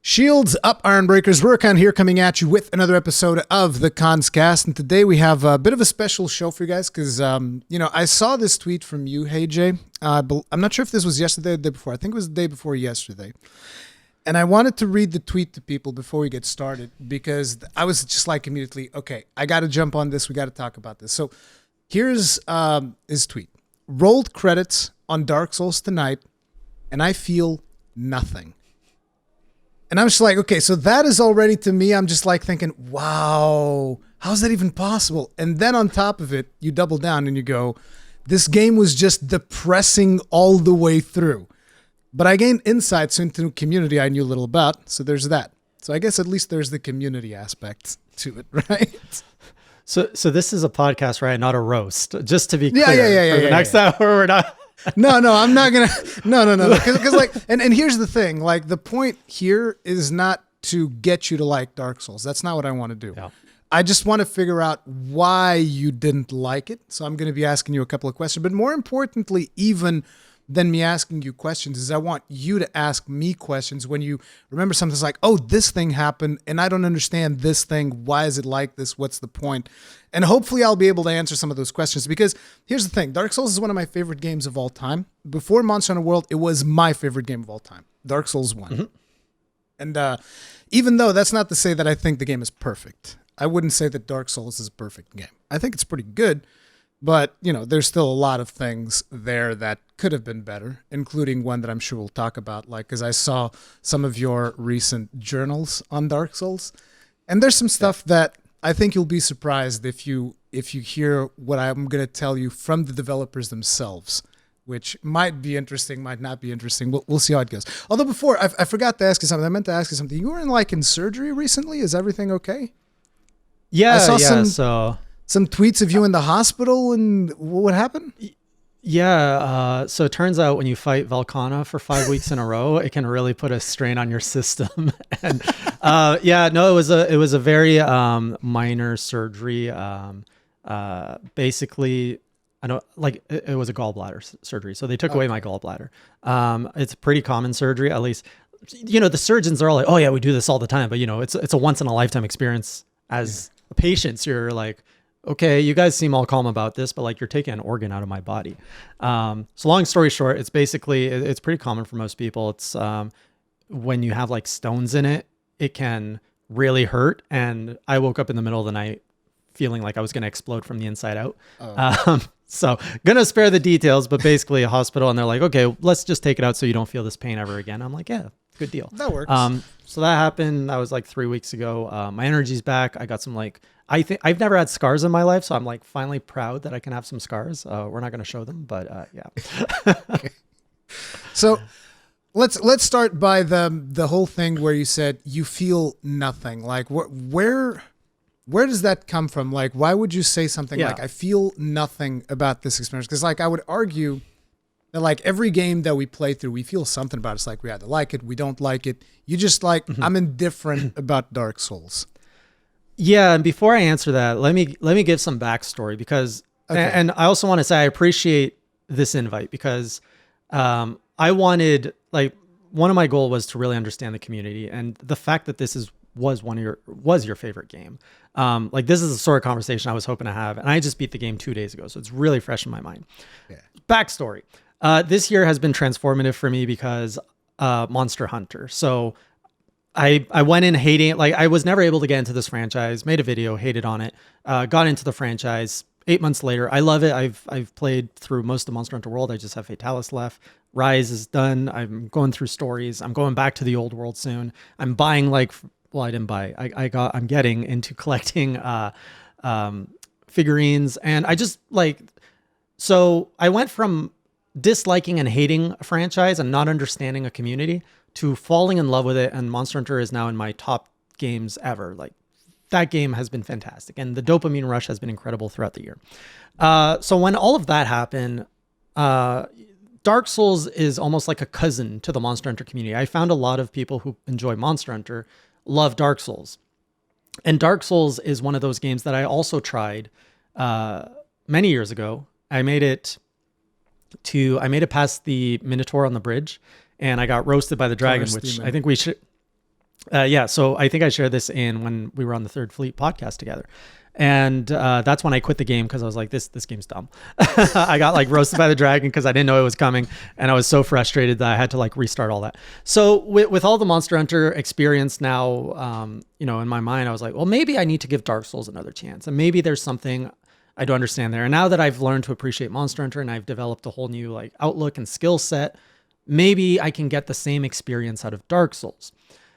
Shields up, Ironbreakers. Rurikhan here, coming at you with another episode of the Kast. And today we have a bit of a special show for you guys because, I saw this tweet from you, Hey Jay. I'm not sure if this was yesterday or the day before. I think it was the day before yesterday. And I wanted to read the tweet to people before we get started because I was just like immediately, okay, I got to jump on this. We got to talk about this. So here's his tweet. Rolled credits on Dark Souls tonight, and I feel nothing. And I'm just like, okay, so that is already, to me, I'm just like thinking, wow, how's that even possible? And then on top of it, you double down and you go, this game was just depressing all the way through. But I gained insights into community I knew little about, so there's that. So I guess at least there's the community aspect to it, right? So this is a podcast, right? Not a roast, just to be clear. Yeah. For the next hour, we're not... No, I'm not gonna. No. Because like, and here's the thing. Like, the point here is not to get you to like Dark Souls. That's not what I want to do. Yeah. I just want to figure out why you didn't like it. So I'm going to be asking you a couple of questions. But more importantly, even than me asking you questions, is I want you to ask me questions when you remember something's like, oh, this thing happened and I don't understand this thing. Why is it like this? What's the point? And hopefully I'll be able to answer some of those questions, because here's the thing. Dark Souls is one of my favorite games of all time. Before Monster Hunter World, it was my favorite game of all time. Dark Souls 1. Mm-hmm. And even though that's not to say that I think the game is perfect, I wouldn't say that Dark Souls is a perfect game. I think it's pretty good. But, there's still a lot of things there that could have been better, including one that I'm sure we'll talk about, like, because I saw some of your recent journals on Dark Souls. And there's some stuff that I think you'll be surprised if you hear what I'm going to tell you from the developers themselves, which might be interesting, might not be interesting. We'll see how it goes. Although before, I forgot to ask you something. I meant to ask you something. You were in surgery recently? Is everything okay? Yeah, I saw some tweets of you in the hospital, and what happened? Yeah, so it turns out when you fight Volcana for 5 weeks in a row, it can really put a strain on your system. And it was a very minor surgery. Basically, it was a gallbladder surgery. So they took away my gallbladder. It's a pretty common surgery, at least. The surgeons are all like, oh yeah, we do this all the time. But it's a once in a lifetime experience as a patient. So you're like, okay, you guys seem all calm about this, but you're taking an organ out of my body. So long story short, it's basically, it's pretty common for most people. It's when you have stones in it, it can really hurt. And I woke up in the middle of the night feeling like I was going to explode from the inside out. So going to spare the details, but basically a hospital, and they're like, okay, let's just take it out so you don't feel this pain ever again. I'm like, yeah, good deal. That works. So that happened. That was 3 weeks ago. My energy's back. I got some I think I've never had scars in my life, so I'm finally proud that I can have some scars. We're not going to show them, but yeah. Okay. So let's start by the whole thing where you said you feel nothing. Where does that come from? Why would you say something like, I feel nothing about this experience? Because I would argue that every game that we play through, we feel something about it. It's we either like it, we don't like it. You just I'm indifferent about Dark Souls. Yeah, and before I answer that, let me give some backstory, because, and I also want to say I appreciate this invite, because I wanted, one of my goals was to really understand the community, and the fact that this was your favorite game. This is the sort of conversation I was hoping to have, and I just beat the game 2 days ago, so it's really fresh in my mind. Yeah. Backstory. This year has been transformative for me because Monster Hunter. So I went in hating it. I was never able to get into this franchise, made a video, hated on it, got into the franchise. 8 months later, I love it. I've played through most of Monster Hunter World. I just have Fatalis left. Rise is done. I'm going through stories. I'm going back to the old world soon. I'm buying I didn't buy. I'm getting into collecting figurines, and I just so I went from disliking and hating a franchise and not understanding a community to falling in love with it, and Monster Hunter is now in my top games ever. That game has been fantastic, and the dopamine rush has been incredible throughout the year. So when all of that happened, Dark Souls is almost like a cousin to the Monster Hunter community. I found a lot of people who enjoy Monster Hunter love Dark Souls. And Dark Souls is one of those games that I also tried many years ago. I made it past the Minotaur on the bridge, and I got roasted by the dragon, which I think we should. Yeah, so I think I shared this in when we were on the Third Fleet podcast together. And that's when I quit the game because I was like, this game's dumb. I got like roasted by the dragon because I didn't know it was coming. And I was so frustrated that I had to like restart all that. So with all the Monster Hunter experience now, in my mind, I was like, well, maybe I need to give Dark Souls another chance. And maybe there's something I don't understand there. And now that I've learned to appreciate Monster Hunter and I've developed a whole new like outlook and skill set, maybe I can get the same experience out of Dark Souls.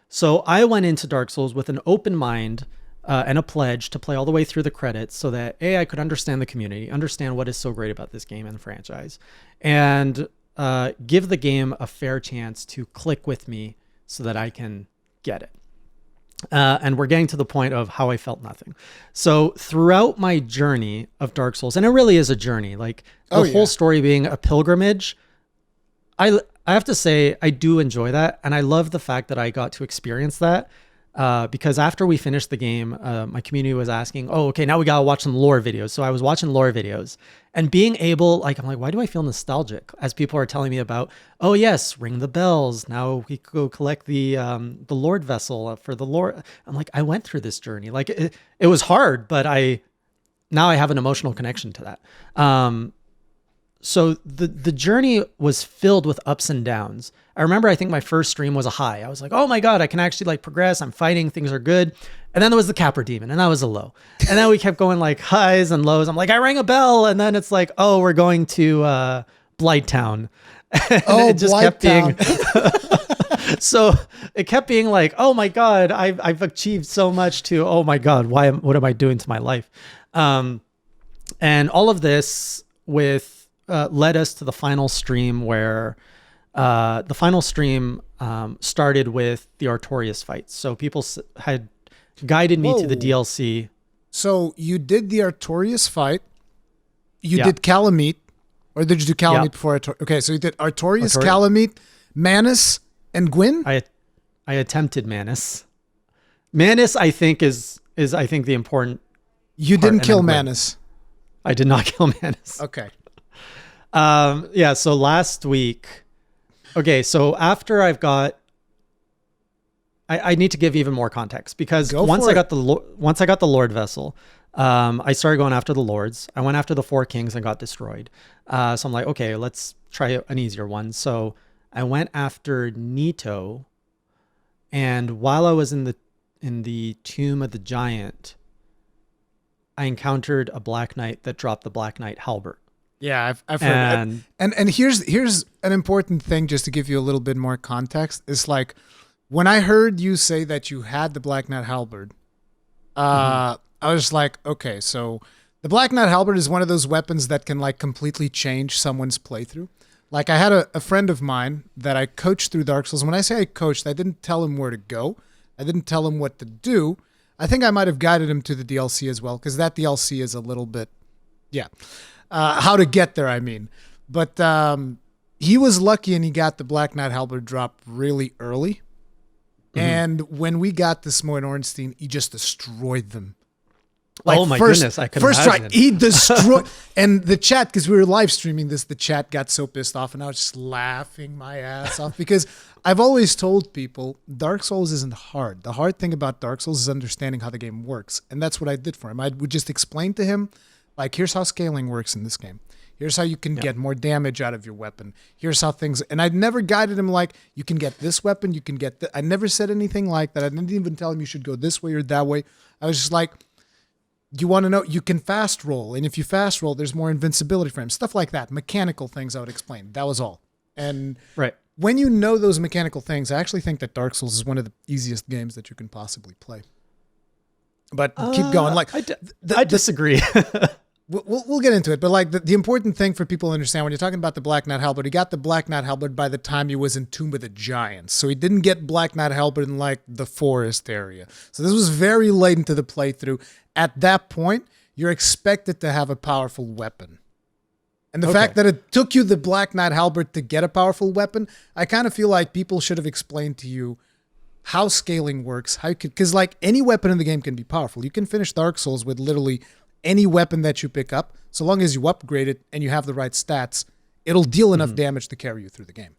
So I went into Dark Souls with an open mind and a pledge to play all the way through the credits so that I could understand the community, understand what is so great about this game and the franchise, and give the game a fair chance to click with me so that I can get it. And we're getting to the point of how I felt nothing. So throughout my journey of Dark Souls, and it really is a journey, like the whole story being a pilgrimage, I have to say I do enjoy that. And I love the fact that I got to experience that. Because after we finished the game, my community was asking, oh, okay, now we got to watch some lore videos. So I was watching lore videos and being able, I'm like, why do I feel nostalgic? As people are telling me about, oh yes, ring the bells. Now we go collect the Lord vessel for the Lord. I'm like, I went through this journey. Like it was hard, but now I have an emotional connection to that. So the journey was filled with ups and downs. I remember, I think my first stream was a high. I was like, oh my God, I can actually like progress. I'm fighting. Things are good. And then there was the Capra Demon and that was a low. And then we kept going like highs and lows. I'm like, I rang a bell. And then it's like, oh, we're going to Blighttown. Oh, it just kept being so it kept being like, oh my God, I've achieved so much to, oh my God, what am I doing to my life? And all of this led us to the final stream where the final stream started with the Artorias fights. So people had guided me to the DLC. So you did the Artorias fight. You did Calamite, or did you do Calamite before Artorias? Okay, so you did Artorias, Calamite, Manus, and Gwyn? I attempted Manus. Manus, I think, is I think the important You part, didn't kill Manus. I did not kill Manus. Okay. So last week, okay, so after I need to give even more context because once I got the Lord vessel, I started going after the Lords. I went after the 4 kings and got destroyed. So I'm like, okay, let's try an easier one. So I went after Nito, and while I was in the tomb of the giant, I encountered a Black Knight that dropped the Black Knight Halbert. Yeah, I've heard. And here's an important thing, just to give you a little bit more context. Is like when I heard you say that you had the Black Knight Halberd, I was like, okay, so the Black Knight Halberd is one of those weapons that can like completely change someone's playthrough. Like I had a friend of mine that I coached through Dark Souls. When I say I coached, I didn't tell him where to go. I didn't tell him what to do. I think I might have guided him to the DLC as well, because that DLC is a little bit, how to get there, I mean. But he was lucky and he got the Black Knight Halberd drop really early. Mm-hmm. And when we got the Smoin Ornstein, he just destroyed them. Like oh my goodness, I could first imagine. Try, he destroyed. And the chat, because we were live streaming this, the chat got so pissed off and I was just laughing my ass off because I've always told people Dark Souls isn't hard. The hard thing about Dark Souls is understanding how the game works. And that's what I did for him. I would just explain to him, like, here's how scaling works in this game. Here's how you can get more damage out of your weapon. Here's how things... And I'd never guided him like, you can get this weapon, you can get... I never said anything like that. I didn't even tell him you should go this way or that way. I was just like, you want to know, you can fast roll. And if you fast roll, there's more invincibility for him. Stuff like that. Mechanical things I would explain. That was all. And when you know those mechanical things, I actually think that Dark Souls is one of the easiest games that you can possibly play. But keep going. Like I disagree. We'll get into it, but like the important thing for people to understand when you're talking about the Black Knight Halberd, he got the Black Knight Halberd by the time he was in Tomb of the Giants, so he didn't get Black Knight Halberd in like the forest area. So this was very late into the playthrough. At that point, you're expected to have a powerful weapon, and the fact that it took you the Black Knight Halberd to get a powerful weapon, I kind of feel like people should have explained to you how scaling works, how you could, because like any weapon in the game can be powerful. You can finish Dark Souls with literally any weapon that you pick up, so long as you upgrade it and you have the right stats, it'll deal enough damage to carry you through the game.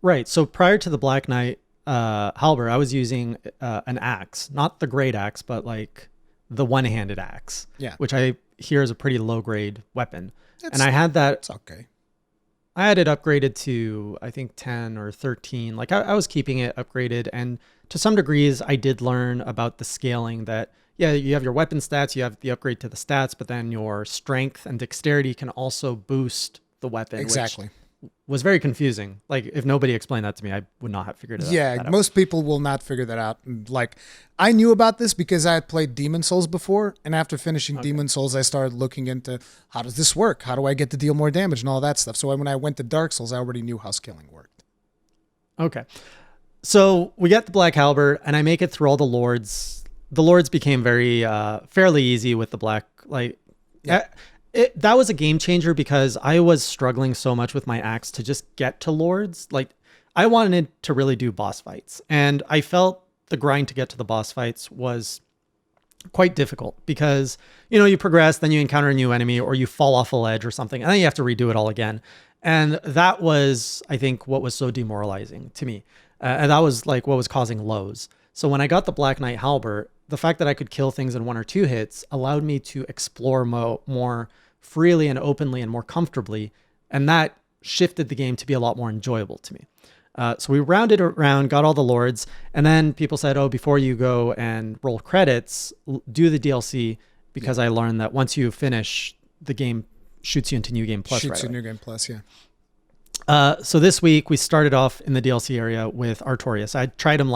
Right. So prior to the Black Knight, Halbert, I was using an axe, not the great axe, but like the one-handed axe, which I hear is a pretty low-grade weapon. And I had that. It's okay. I had it upgraded to, I think, 10 or 13. Like I was keeping it upgraded. And to some degrees, I did learn about the scaling that, you have your weapon stats, you have the upgrade to the stats, but then your strength and dexterity can also boost the weapon. Exactly. Which was very confusing. Like if nobody explained that to me, I would not have figured it out. Yeah, most people will not figure that out. Like I knew about this because I had played Demon Souls before, and after finishing Demon Souls, I started looking into how does this work? How do I get to deal more damage and all that stuff? So when I went to Dark Souls, I already knew how scaling worked. Okay. So we get the Black Halbert, and I make it through all the lords. The lords became very fairly easy with the black. That was a game changer because I was struggling so much with my axe to just get to lords. Like I wanted to really do boss fights, and I felt the grind to get to the boss fights was quite difficult because, you progress, then you encounter a new enemy or you fall off a ledge or something, and then you have to redo it all again. And that was, I think, what was so demoralizing to me. And that was like what was causing lows. So when I got the Black Knight Halbert, the fact that I could kill things in 1 or 2 hits allowed me to explore more freely and openly and more comfortably. And that shifted the game to be a lot more enjoyable to me. So we rounded around, got all the lords, and then people said, before you go and roll credits, do the DLC, because I learned that once you finish, the game shoots you into New Game Plus. Shoots you New Game Plus, So this week we started off in the DLC area with Artorias. I tried him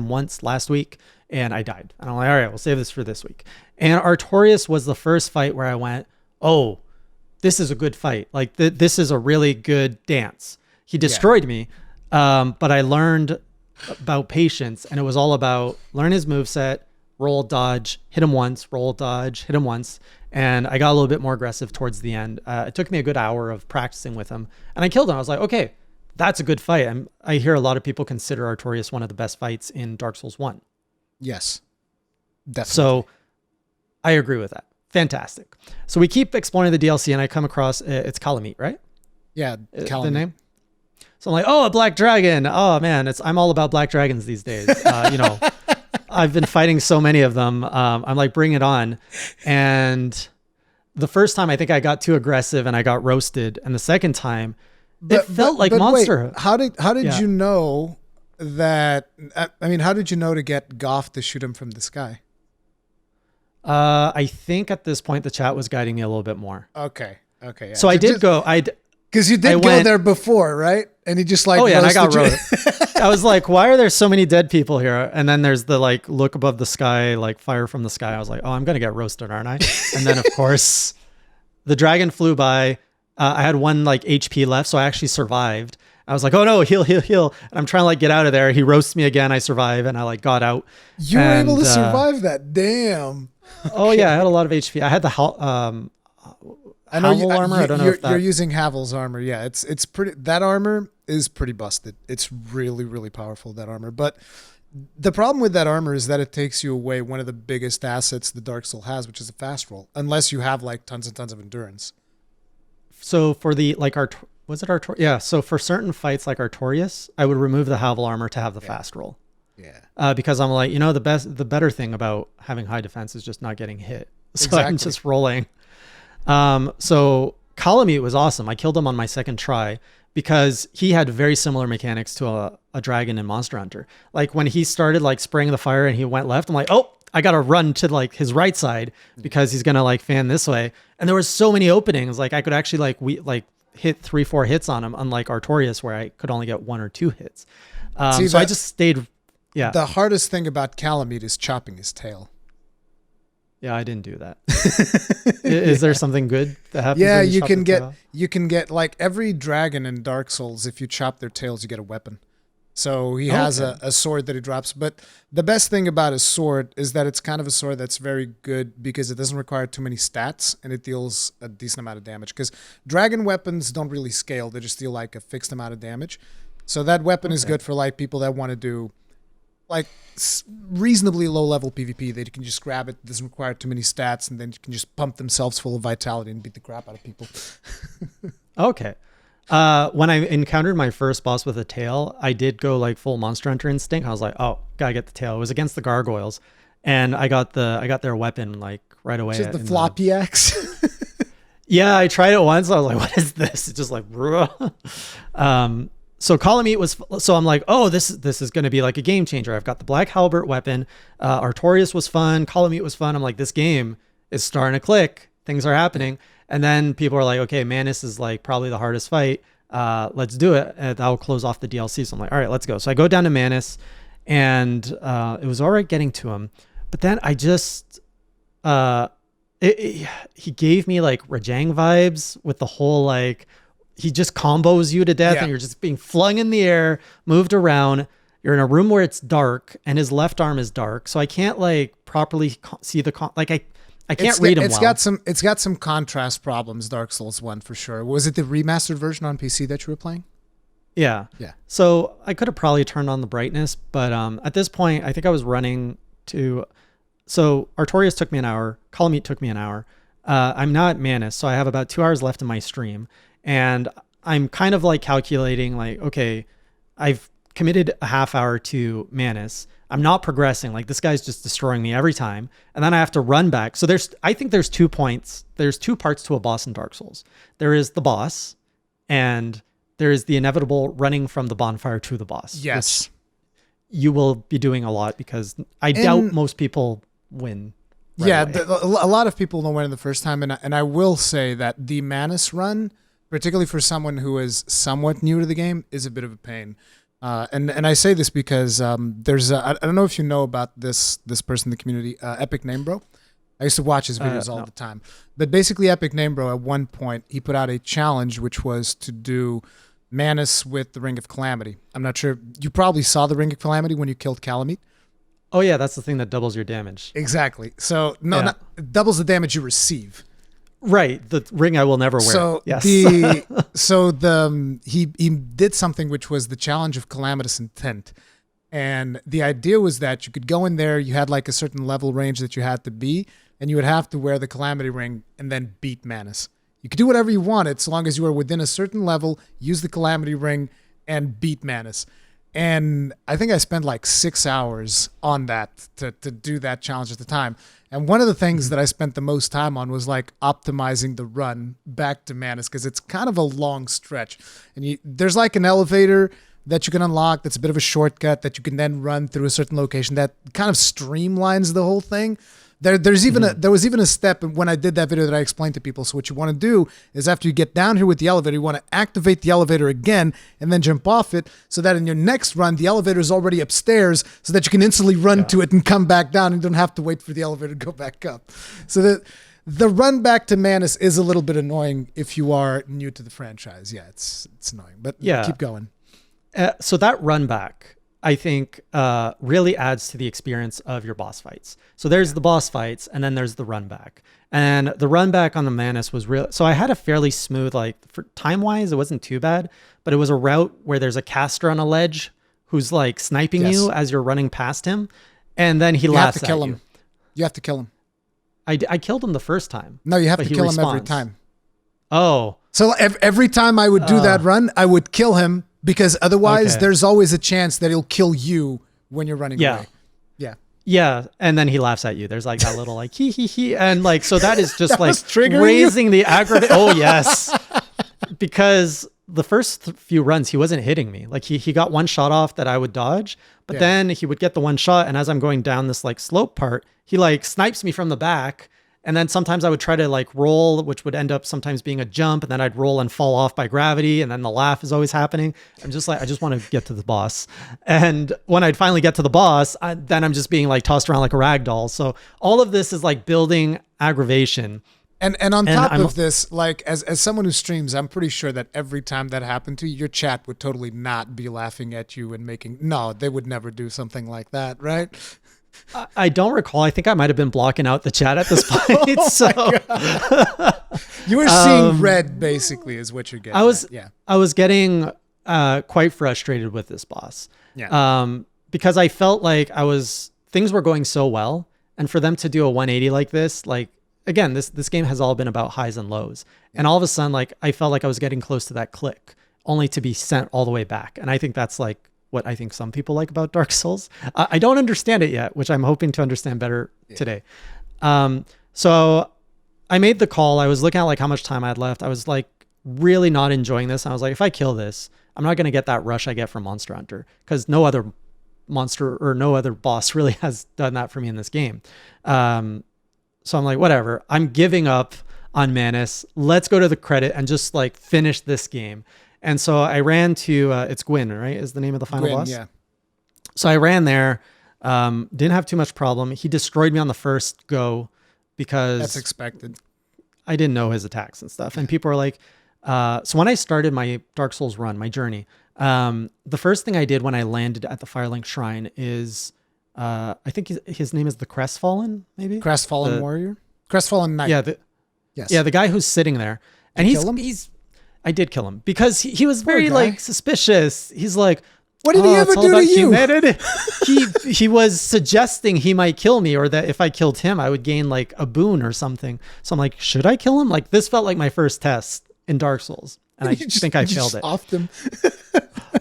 once last week and I died. And I'm like, all right, we'll save this for this week. And Artorias was the first fight where I went, oh, this is a good fight. Like this is a really good dance. He destroyed me. But I learned about patience, and it was all about learn his moveset, roll, dodge, hit him once, roll, dodge, hit him once. And I got a little bit more aggressive towards the end. It took me a good hour of practicing with him, and I killed him. I was like, okay, that's a good fight. I hear a lot of people consider Artorias one of the best fights in Dark Souls 1. Yes, definitely. So I agree with that. Fantastic. So we keep exploring the DLC, and I come across, it's Calamite, right? Yeah, Calamite. The name? So I'm like, a black dragon. Oh man, I'm all about black dragons these days. I've been fighting so many of them. I'm like, bring it on. And the first time I think I got too aggressive and I got roasted. And the second time it felt like Monster. Wait, how did you know that? I mean, how did you know to get Goff to shoot him from the sky? I think at this point the chat was guiding me a little bit more. Okay. Yeah. So I did go. Because you did go there before, right? And he just like, and I got roasted. I was like, why are there so many dead people here? And then there's the like look above the sky, like fire from the sky. I was like, I'm gonna get roasted, aren't I? And then of course, the dragon flew by. I had 1 like HP left, so I actually survived. I was like, oh no, heal. And I'm trying to like get out of there. He roasts me again. I survive, and I like got out. You were able to survive that? Damn. Oh yeah, I had a lot of HP. I had the I know Havel armor. I don't know if you're using Havel's armor. Yeah, it's pretty. That armor is pretty busted. It's really, really powerful, that armor. But the problem with that armor is that it takes you away one of the biggest assets the Dark Soul has, which is a fast roll. Unless you have like tons and tons of endurance. So for the like was it Artorias? Yeah. So for certain fights like Artorias, I would remove the Havel armor to have the fast roll. Yeah. Because I'm like, the better thing about having high defense is just not getting hit. So exactly. I'm just rolling. So Calamite was awesome. I killed him on my second try because he had very similar mechanics to a dragon in Monster Hunter. Like when he started like spraying the fire and he went left, I'm like, oh, I got to run to like his right side because he's going to like fan this way. And there was so many openings. Like I could actually hit 3-4 hits on him, unlike Artorias where I could only get 1 or 2 hits. So I just stayed. Yeah. The hardest thing about Calamitous is chopping his tail. Yeah, I didn't do that. Is there something good that happens? Yeah, you can get like every dragon in Dark Souls, if you chop their tails, you get a weapon. So he has a sword that he drops. But the best thing about his sword is that it's kind of a sword that's very good because it doesn't require too many stats and it deals a decent amount of damage. Because dragon weapons don't really scale. They just deal like a fixed amount of damage. So that weapon is good for like people that want to do like reasonably low level PvP. They can just grab it. It doesn't require too many stats, and then you can just pump themselves full of vitality and beat the crap out of people. Okay. When I encountered my first boss with a tail, I did go like full Monster Hunter instinct. I was like, oh, gotta get the tail. It was against the Gargoyles, and I got their weapon like right away. Just the floppy axe. Yeah, I tried it once. I was like, what is this? It's just like, so Calamite was, so I'm like, oh, this is going to be like a game changer. I've got the Black Halbert weapon. Artorias was fun. Calamite was fun. I'm like, this game is starting to click. Things are happening. And then people are like, okay, Manus is like probably the hardest fight. Let's do it. That'll close off the DLC. So I'm like, all right, let's go. So I go down to Manus, and it was all right getting to him. But then I just, he gave me like Rajang vibes with the whole like, he just combos you to death, and you're just being flung in the air, moved around. You're in a room where it's dark, and his left arm is dark, so I can't like properly see the I can't read him well. It's got some contrast problems. Dark Souls 1 for sure. Was it the remastered version on PC that you were playing? Yeah. So I could have probably turned on the brightness, but at this point, I think I was running to. So Artorias took me an hour. Calamite took me an hour. I'm now at Manus, so I have about 2 hours left in my stream. And I'm kind of like calculating like, okay, I've committed a half hour to Manus. I'm not progressing. Like this guy's just destroying me every time. And then I have to run back. So I think there's 2 points. There's 2 parts to a boss in Dark Souls. There is the boss, and there is the inevitable running from the bonfire to the boss. Yes. You will be doing a lot, because I doubt most people win. Right away. A lot of people don't win the first time. And I will say that the Manus run, particularly for someone who is somewhat new to the game, is a bit of a pain. And I say this because there's I don't know if you know about this person in the community, Epic Name Bro. I used to watch his videos all the time. But basically, Epic Name Bro, at one point, he put out a challenge, which was to do Manus with the Ring of Calamity. I'm not sure. You probably saw the Ring of Calamity when you killed Calamite. Oh, yeah, that's the thing that doubles your damage. Exactly. So, it doubles the damage you receive. Right, the ring I will never wear. So yes. He did something which was the challenge of Calamitous Intent, and the idea was that you could go in there. You had like a certain level range that you had to be, and you would have to wear the Calamity ring and then beat Manus. You could do whatever you wanted so long as you were within a certain level. Use the Calamity ring and beat Manus. And I think I spent like 6 hours on that to do that challenge at the time. And one of the things that I spent the most time on was like optimizing the run back to Manus, because it's kind of a long stretch. And there's like an elevator that you can unlock that's a bit of a shortcut that you can then run through a certain location that kind of streamlines the whole thing. There was even a step when I did that video that I explained to people. So what you want to do is, after you get down here with the elevator, you want to activate the elevator again and then jump off it, so that in your next run, the elevator is already upstairs, so that you can instantly run to it and come back down, and you don't have to wait for the elevator to go back up. So that the run back to Manus is a little bit annoying if you are new to the franchise. Yeah, it's annoying, but keep going. So that run back, I think, really adds to the experience of your boss fights. So there's the boss fights, and then there's the run back. And the run back on the Manus was real. So I had a fairly smooth, like for time wise, it wasn't too bad, but it was a route where there's a caster on a ledge who's like sniping you as you're running past him. And then he laughs at you. You have to kill him. I killed him the first time. No, you have to kill him every time. Oh. So every time I would do that run, I would kill him, because otherwise there's always a chance that he'll kill you when you're running away. Yeah, and then he laughs at you. There's like that little like he and like, so that is just that like raising the aggravation. Oh yes, because the first few runs he wasn't hitting me. Like he got one shot off that I would dodge, but then he would get the one shot, and as I'm going down this like slope part, he like snipes me from the back. And then sometimes I would try to like roll, which would end up sometimes being a jump, and then I'd roll and fall off by gravity, and then the laugh is always happening. I'm just like, I just want to get to the boss. And when I'd finally get to the boss, then I'm just being like tossed around like a rag doll. So all of this is like building aggravation. And on top of this, like as someone who streams, I'm pretty sure that every time that happened to you, your chat would totally not be laughing at you and they would never do something like that, right? I don't recall. I think I might have been blocking out the chat at this point. You were seeing red, basically, is what you're getting. I was getting quite frustrated with this boss. Because I felt like things were going so well, and for them to do a 180 like this, like again, this game has all been about highs and lows. And all of a sudden, like, I felt like I was getting close to that click, only to be sent all the way back. And I think that's like what I think some people like about Dark Souls. I don't understand it yet, which I'm hoping to understand better today. So I made the call. I was looking at like how much time I had left. I was like really not enjoying this. I was like, if I kill this, I'm not going to get that rush I get from Monster Hunter, because no other monster or no other boss really has done that for me in this game. So I'm like, whatever, I'm giving up on Manus. Let's go to the credit and just like finish this game. And so I ran to, it's Gwyn, right? Is the name of the final boss? Yeah. So I ran there, didn't have too much problem. He destroyed me on the first go because that's expected. I didn't know his attacks and stuff. And people are like, so when I started my Dark Souls run, my journey, the first thing I did when I landed at the Firelink Shrine is, I think his name is the Crestfallen, maybe? Crestfallen Warrior? Crestfallen Knight. Yeah. Yes. Yeah, the guy who's sitting there. And I did kill him because he was very like suspicious. He's like, what did he ever do to you? He was suggesting he might kill me, or that if I killed him, I would gain like a boon or something. So I'm like, should I kill him? Like, this felt like my first test in Dark Souls, and I think I failed it. Offed him.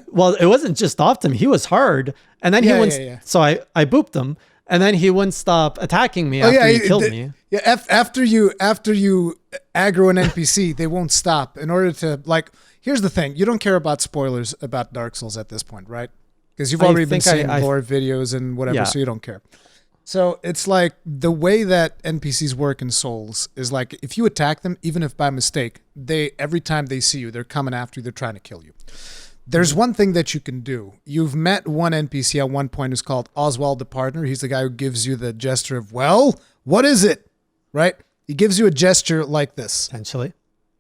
Well, it wasn't just offed him. He was hard. And then he wouldn't. So I booped him, and then he wouldn't stop attacking me after he killed me. Yeah. After you aggro an NPC, they won't stop. In order to, like, here's the thing. You don't care about spoilers about Dark Souls at this point, right? Because you've already been seeing lore videos and whatever, so you don't care. So it's like the way that NPCs work in Souls is like, if you attack them, even if by mistake, every time they see you, they're coming after you, they're trying to kill you. There's one thing that you can do. You've met one NPC at one point who's called Oswald the Partner. He's the guy who gives you the gesture of, well, what is it? Right? He gives you a gesture like this. Potentially.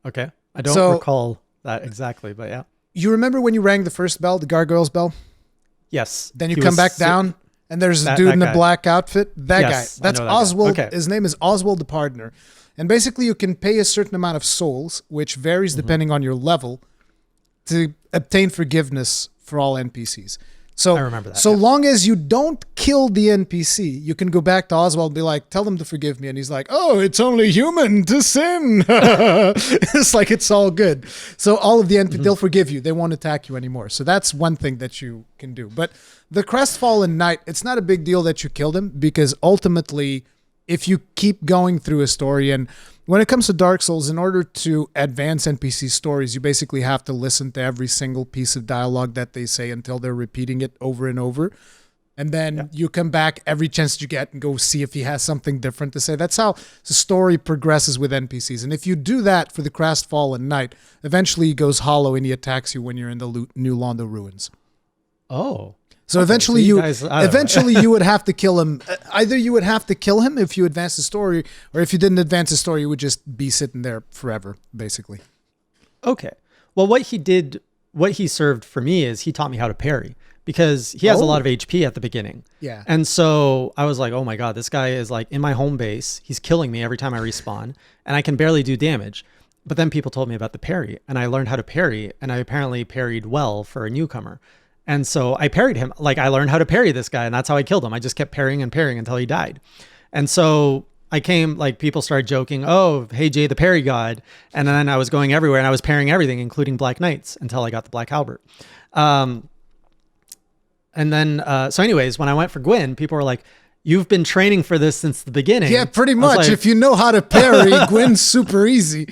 Okay. I don't recall that exactly, but yeah. You remember when you rang the first bell, the Gargoyles bell? Yes. Then you come back down and there's a dude in a black outfit. That guy. That's Oswald. Okay. His name is Oswald the Partner. And basically you can pay a certain amount of souls, which varies depending on your level, to obtain forgiveness for all NPCs. So I remember that. So long as you don't kill the NPC, you can go back to Oswald and be like, tell them to forgive me. And he's like, oh, it's only human to sin. It's like, it's all good. So all of the NPCs, they'll forgive you. They won't attack you anymore. So that's one thing that you can do. But the Crestfallen Knight, it's not a big deal that you killed him, because ultimately, if you keep going through a story, and when it comes to Dark Souls, in order to advance NPC stories, you basically have to listen to every single piece of dialogue that they say until they're repeating it over and over. And then you come back every chance you get and go see if he has something different to say. That's how the story progresses with NPCs. And if you do that for the Crestfallen Knight, eventually he goes hollow and he attacks you when you're in the New Londo ruins. Oh. So eventually you would have to kill him. Either you would have to kill him if you advance the story, or if you didn't advance the story, you would just be sitting there forever, basically. Okay. Well, what he served for me is he taught me how to parry, because he has a lot of HP at the beginning. Yeah. And so I was like, oh my God, this guy is like in my home base. He's killing me every time I respawn, and I can barely do damage. But then people told me about the parry, and I learned how to parry, and I apparently parried well for a newcomer. And so I parried him. Like, I learned how to parry this guy, and that's how I killed him. I just kept parrying and parrying until he died. And so I came, like, people started joking, oh, hey, Jay, the parry god. And then I was going everywhere, and I was parrying everything, including Black Knights, until I got the Black Halbert. And then, so anyways, when I went for Gwyn, people were like, you've been training for this since the beginning. Yeah, pretty much. Like, if you know how to parry, Gwyn's super easy.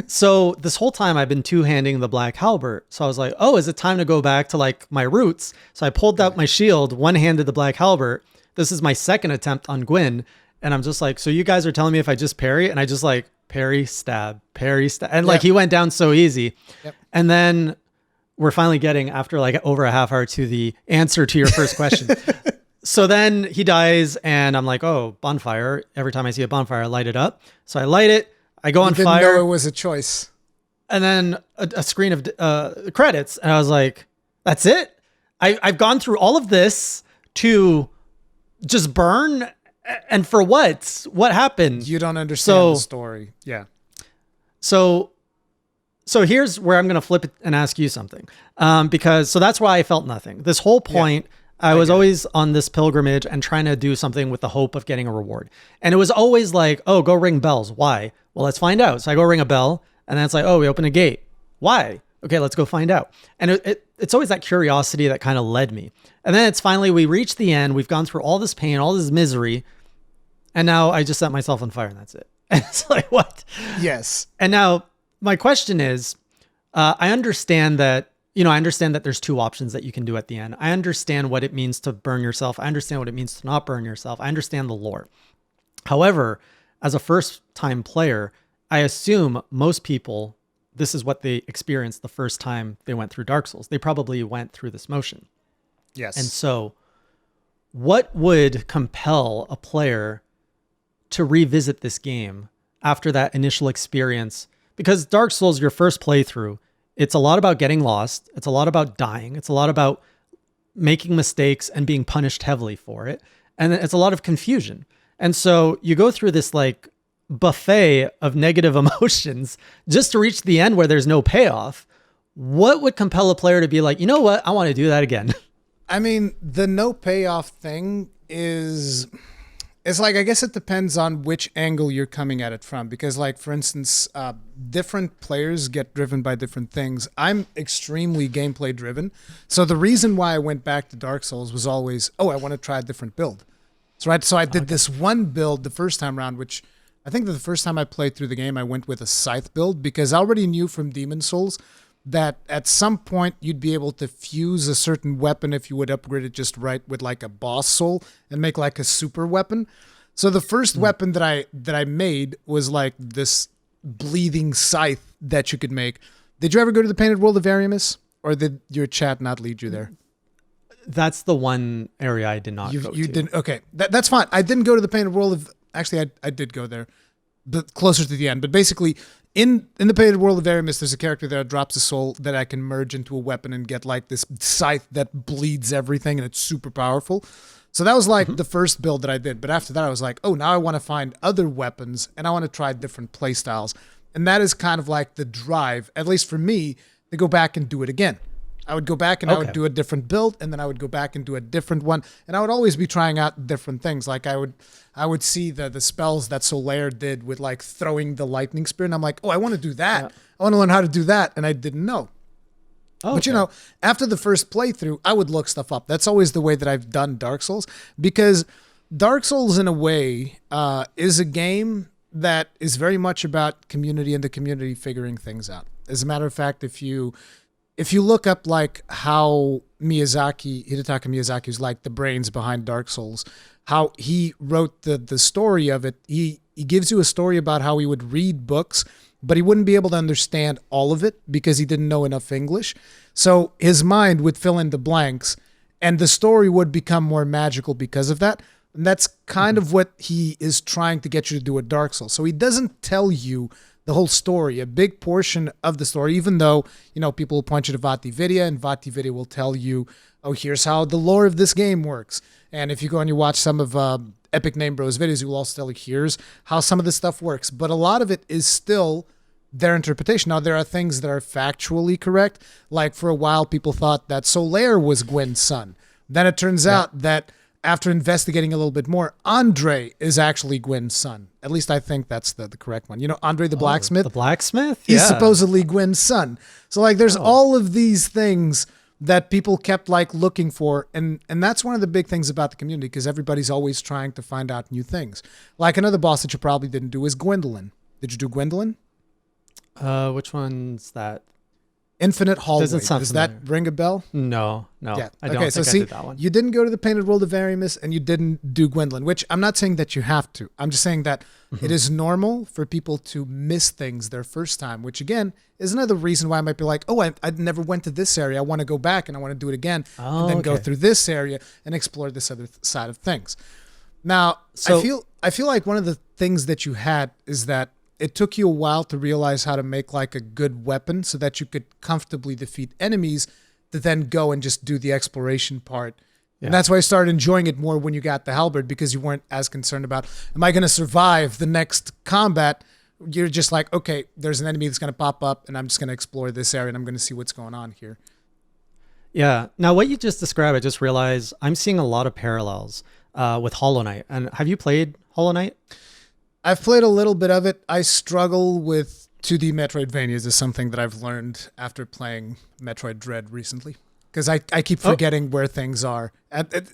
So this whole time I've been two-handing the Black Halbert. So I was like, oh, is it time to go back to like my roots? So I pulled out my shield, one-handed the Black Halbert. This is my second attempt on Gwyn. And I'm just like, so you guys are telling me if I just parry? And I just like parry, stab. And like he went down so easy. Yep. And then we're finally getting, after like over a half hour, to the answer to your first question. So then he dies, and I'm like, oh, bonfire. Every time I see a bonfire, I light it up. So I light it. I go on fire. Didn't know it was a choice. And then a screen of credits. And I was like, that's it? I've gone through all of this to just burn? And for what? What happened? You don't understand the story. Yeah. So here's where I'm going to flip it and ask you something. Because that's why I felt nothing. This whole point, I was always on this pilgrimage and trying to do something with the hope of getting a reward. And it was always like, oh, go ring bells. Why? Well, let's find out. So I go ring a bell, and then it's like, oh, we open a gate. Why? Okay, let's go find out. And it's always that curiosity that kind of led me. And then it's finally, we reach the end. We've gone through all this pain, all this misery. And now I just set myself on fire and that's it. And it's like, what? Yes. And now my question is, I understand that there's two options that you can do at the end. I understand what it means to burn yourself. I understand what it means to not burn yourself. I understand the lore. However, as a first-time player, I assume most people, this is what they experienced the first time they went through Dark Souls. They probably went through this motion. Yes. And so what would compel a player to revisit this game after that initial experience? Because Dark Souls, your first playthrough, it's a lot about getting lost. It's a lot about dying. It's a lot about making mistakes and being punished heavily for it. And it's a lot of confusion. And so you go through this like buffet of negative emotions just to reach the end where there's no payoff. What would compel a player to be like, you know what? I want to do that again. I mean, the no payoff thing is... It's like, I guess it depends on which angle you're coming at it from. Because like, for instance, different players get driven by different things. I'm extremely gameplay driven. So the reason why I went back to Dark Souls was always, I want to try a different build. So I did this one build the first time around, which I think that the first time I played through the game, I went with a scythe build because I already knew from Demon Souls that at some point you'd be able to fuse a certain weapon if you would upgrade it just right with like a boss soul and make like a super weapon. So the first weapon that I made was like this bleeding scythe that you could make. Did you ever go to the Painted World of Ariamis, or did your chat not lead you there? That's the one area I did not go to. You didn't? Okay, that's fine. I didn't go to the Painted World of... Actually, I did go there, but closer to the end. But basically, in the Painted World of Aramis, there's a character that drops a soul that I can merge into a weapon and get like this scythe that bleeds everything, and it's super powerful. So that was like the first build that I did. But after that, I was like, now I want to find other weapons, and I want to try different playstyles. And that is kind of like the drive, at least for me, to go back and do it again. I would go back and I would do a different build, and then I would go back and do a different one. And I would always be trying out different things. Like I would see the spells that Solaire did with like throwing the lightning spear, and I'm like, I want to do that. Yeah. I want to learn how to do that, and I didn't know. But after the first playthrough, I would look stuff up. That's always the way that I've done Dark Souls, because Dark Souls in a way is a game that is very much about community and the community figuring things out. As a matter of fact, if you look up like how Hidetaka Miyazaki, who's like the brains behind Dark Souls, how he wrote the story of it, he gives you a story about how he would read books, but he wouldn't be able to understand all of it because he didn't know enough English. So his mind would fill in the blanks, and the story would become more magical because of that. And that's kind of what he is trying to get you to do with Dark Souls. So he doesn't tell you the whole story, a big portion of the story, even though, people will point you to VatiVidya, and VatiVidya will tell you, here's how the lore of this game works. And if you go and you watch some of Epic Name Bros videos, he will also tell you, here's how some of this stuff works. But a lot of it is still their interpretation. Now, there are things that are factually correct. Like for a while, people thought that Solaire was Gwen's son. Then it turns out that after investigating a little bit more, Andre is actually Gwen's son. At least I think that's the correct one. Andre the blacksmith? The blacksmith? He's supposedly Gwen's son. So like there's all of these things that people kept like looking for. And that's one of the big things about the community, because everybody's always trying to find out new things. Like another boss that you probably didn't do is Gwendolyn. Did you do Gwendolyn? Which one's that? Infinite Hallway. Does that ring a bell? No. Yeah. I don't think I did that one. You didn't go to the Painted World of Ariamis, and you didn't do Gwendolyn, which I'm not saying that you have to. I'm just saying that it is normal for people to miss things their first time, which again is another reason why I might be like, I never went to this area. I want to go back and I want to do it again, and then go through this area and explore this other side of things. Now, so, I feel like one of the things that you had is that it took you a while to realize how to make like a good weapon so that you could comfortably defeat enemies, to then go and just do the exploration part. Yeah. And that's why I started enjoying it more when you got the Halbert, because you weren't as concerned about, am I going to survive the next combat? You're just like, there's an enemy that's going to pop up, and I'm just going to explore this area, and I'm going to see what's going on here. Yeah. Now, what you just described, I just realized I'm seeing a lot of parallels with Hollow Knight. And have you played Hollow Knight? I've played a little bit of it. I struggle with 2D Metroidvanias is something that I've learned after playing Metroid Dread recently. Because I keep forgetting where things are.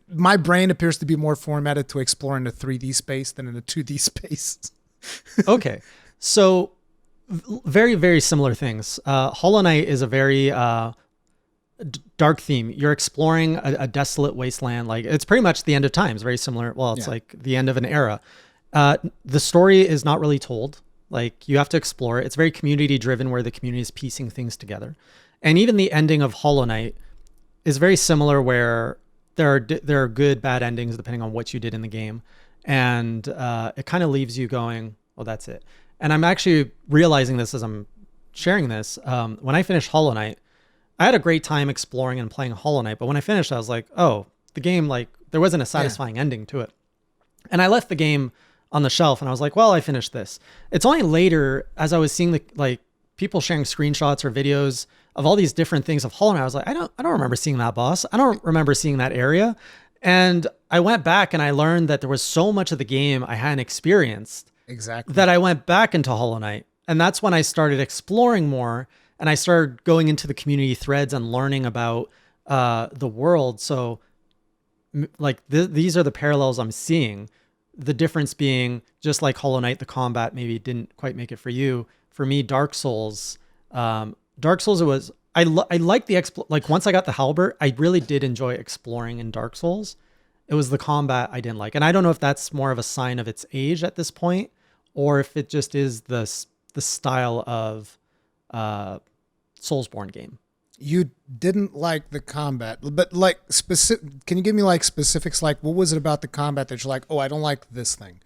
My brain appears to be more formatted to explore in a 3D space than in a 2D space. Okay. So very, very similar things. Hollow Knight is a very dark theme. You're exploring a desolate wasteland. Like it's pretty much the end of times. Very similar. Well, it's like the end of an era. The story is not really told. Like you have to explore it. It's very community driven where the community is piecing things together. And even the ending of Hollow Knight is very similar where there are good, bad endings depending on what you did in the game. And it kind of leaves you going, well, that's it. And I'm actually realizing this as I'm sharing this. When I finished Hollow Knight, I had a great time exploring and playing Hollow Knight. But when I finished, I was like, oh, the game, like there wasn't a satisfying ending to it. And I left the game on the shelf and I was like, well, I finished this. It's only later as I was seeing people sharing screenshots or videos of all these different things of Hollow Knight. I was like, I don't remember seeing that boss. I don't remember seeing that area. And I went back and I learned that there was so much of the game I hadn't experienced. Exactly. That I went back into Hollow Knight. And that's when I started exploring more and I started going into the community threads and learning about the world. So like these are the parallels I'm seeing. The difference being just like Hollow Knight, the combat maybe didn't quite make it for you. For me, Dark Souls, it was, I like like once I got the Halbert, I really did enjoy exploring in Dark Souls. It was the combat I didn't like. And I don't know if that's more of a sign of its age at this point, or if it just is the style of Soulsborne game. You didn't like the combat, but like can you give me like specifics? Like what was it about the combat that you're like, oh, I don't like this thing?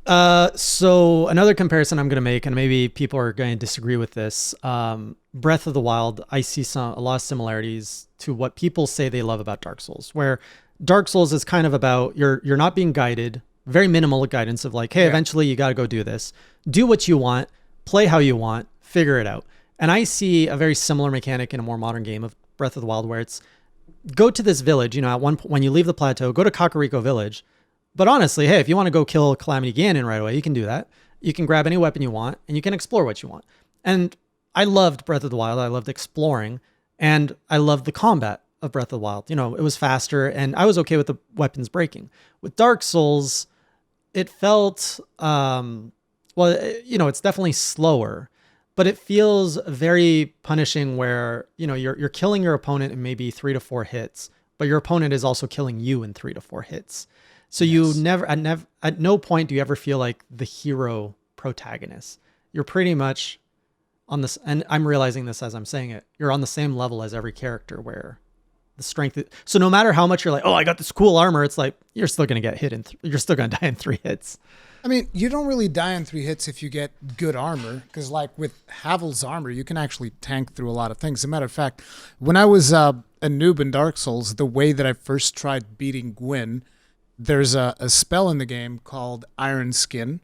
So another comparison I'm going to make, and maybe people are going to disagree with this. Breath of the Wild, I see a lot of similarities to what people say they love about Dark Souls, where Dark Souls is kind of about you're not being guided, very minimal guidance of like, hey, eventually you got to go do this, do what you want, play how you want, figure it out. And I see a very similar mechanic in a more modern game of Breath of the Wild, where it's go to this village, at one point when you leave the plateau, go to Kakariko Village. But honestly, hey, if you want to go kill Calamity Ganon right away, you can do that. You can grab any weapon you want and you can explore what you want. And I loved Breath of the Wild. I loved exploring and I loved the combat of Breath of the Wild. It was faster and I was okay with the weapons breaking. With Dark Souls, it felt, it's definitely slower, but it feels very punishing where, you're killing your opponent in maybe 3 to 4 hits, but your opponent is also killing you in 3 to 4 hits. So you at no point do you ever feel like the hero protagonist. You're pretty much on this, and I'm realizing this as I'm saying it, you're on the same level as every character where the strength. So no matter how much you're like, oh, I got this cool armor, it's like, you're still going to get hit you're still going to die in 3 hits. I mean, you don't really die in 3 hits if you get good armor, because like with Havel's armor, you can actually tank through a lot of things. As a matter of fact, when I was a noob in Dark Souls, the way that I first tried beating Gwyn, there's a spell in the game called Iron Skin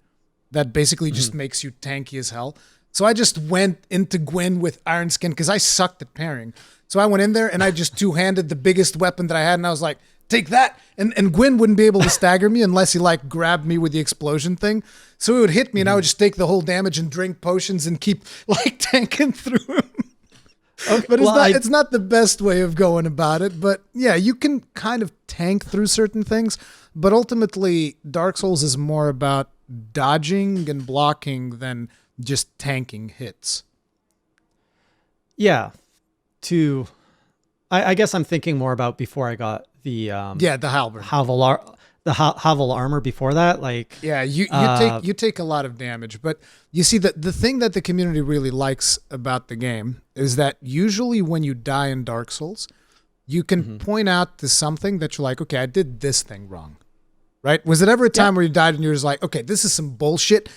that basically just makes you tanky as hell. So I just went into Gwyn with Iron Skin because I sucked at parrying. So I went in there and I just two-handed the biggest weapon that I had, and I was like, take that. And Gwyn wouldn't be able to stagger me unless he like grabbed me with the explosion thing. So it would hit me and I would just take the whole damage and drink potions and keep like tanking through him. Okay, but it's not the best way of going about it. But yeah, you can kind of tank through certain things. But ultimately, Dark Souls is more about dodging and blocking than just tanking hits. Yeah. I guess I'm thinking more about before I got the the Halbert. The Havel armor before that, like you take a lot of damage, but you see the thing that the community really likes about the game is that usually when you die in Dark Souls, you can point out to something that you're like, okay, I did this thing wrong, right? Was it ever a time where you died and you're just like, okay, this is some bullshit.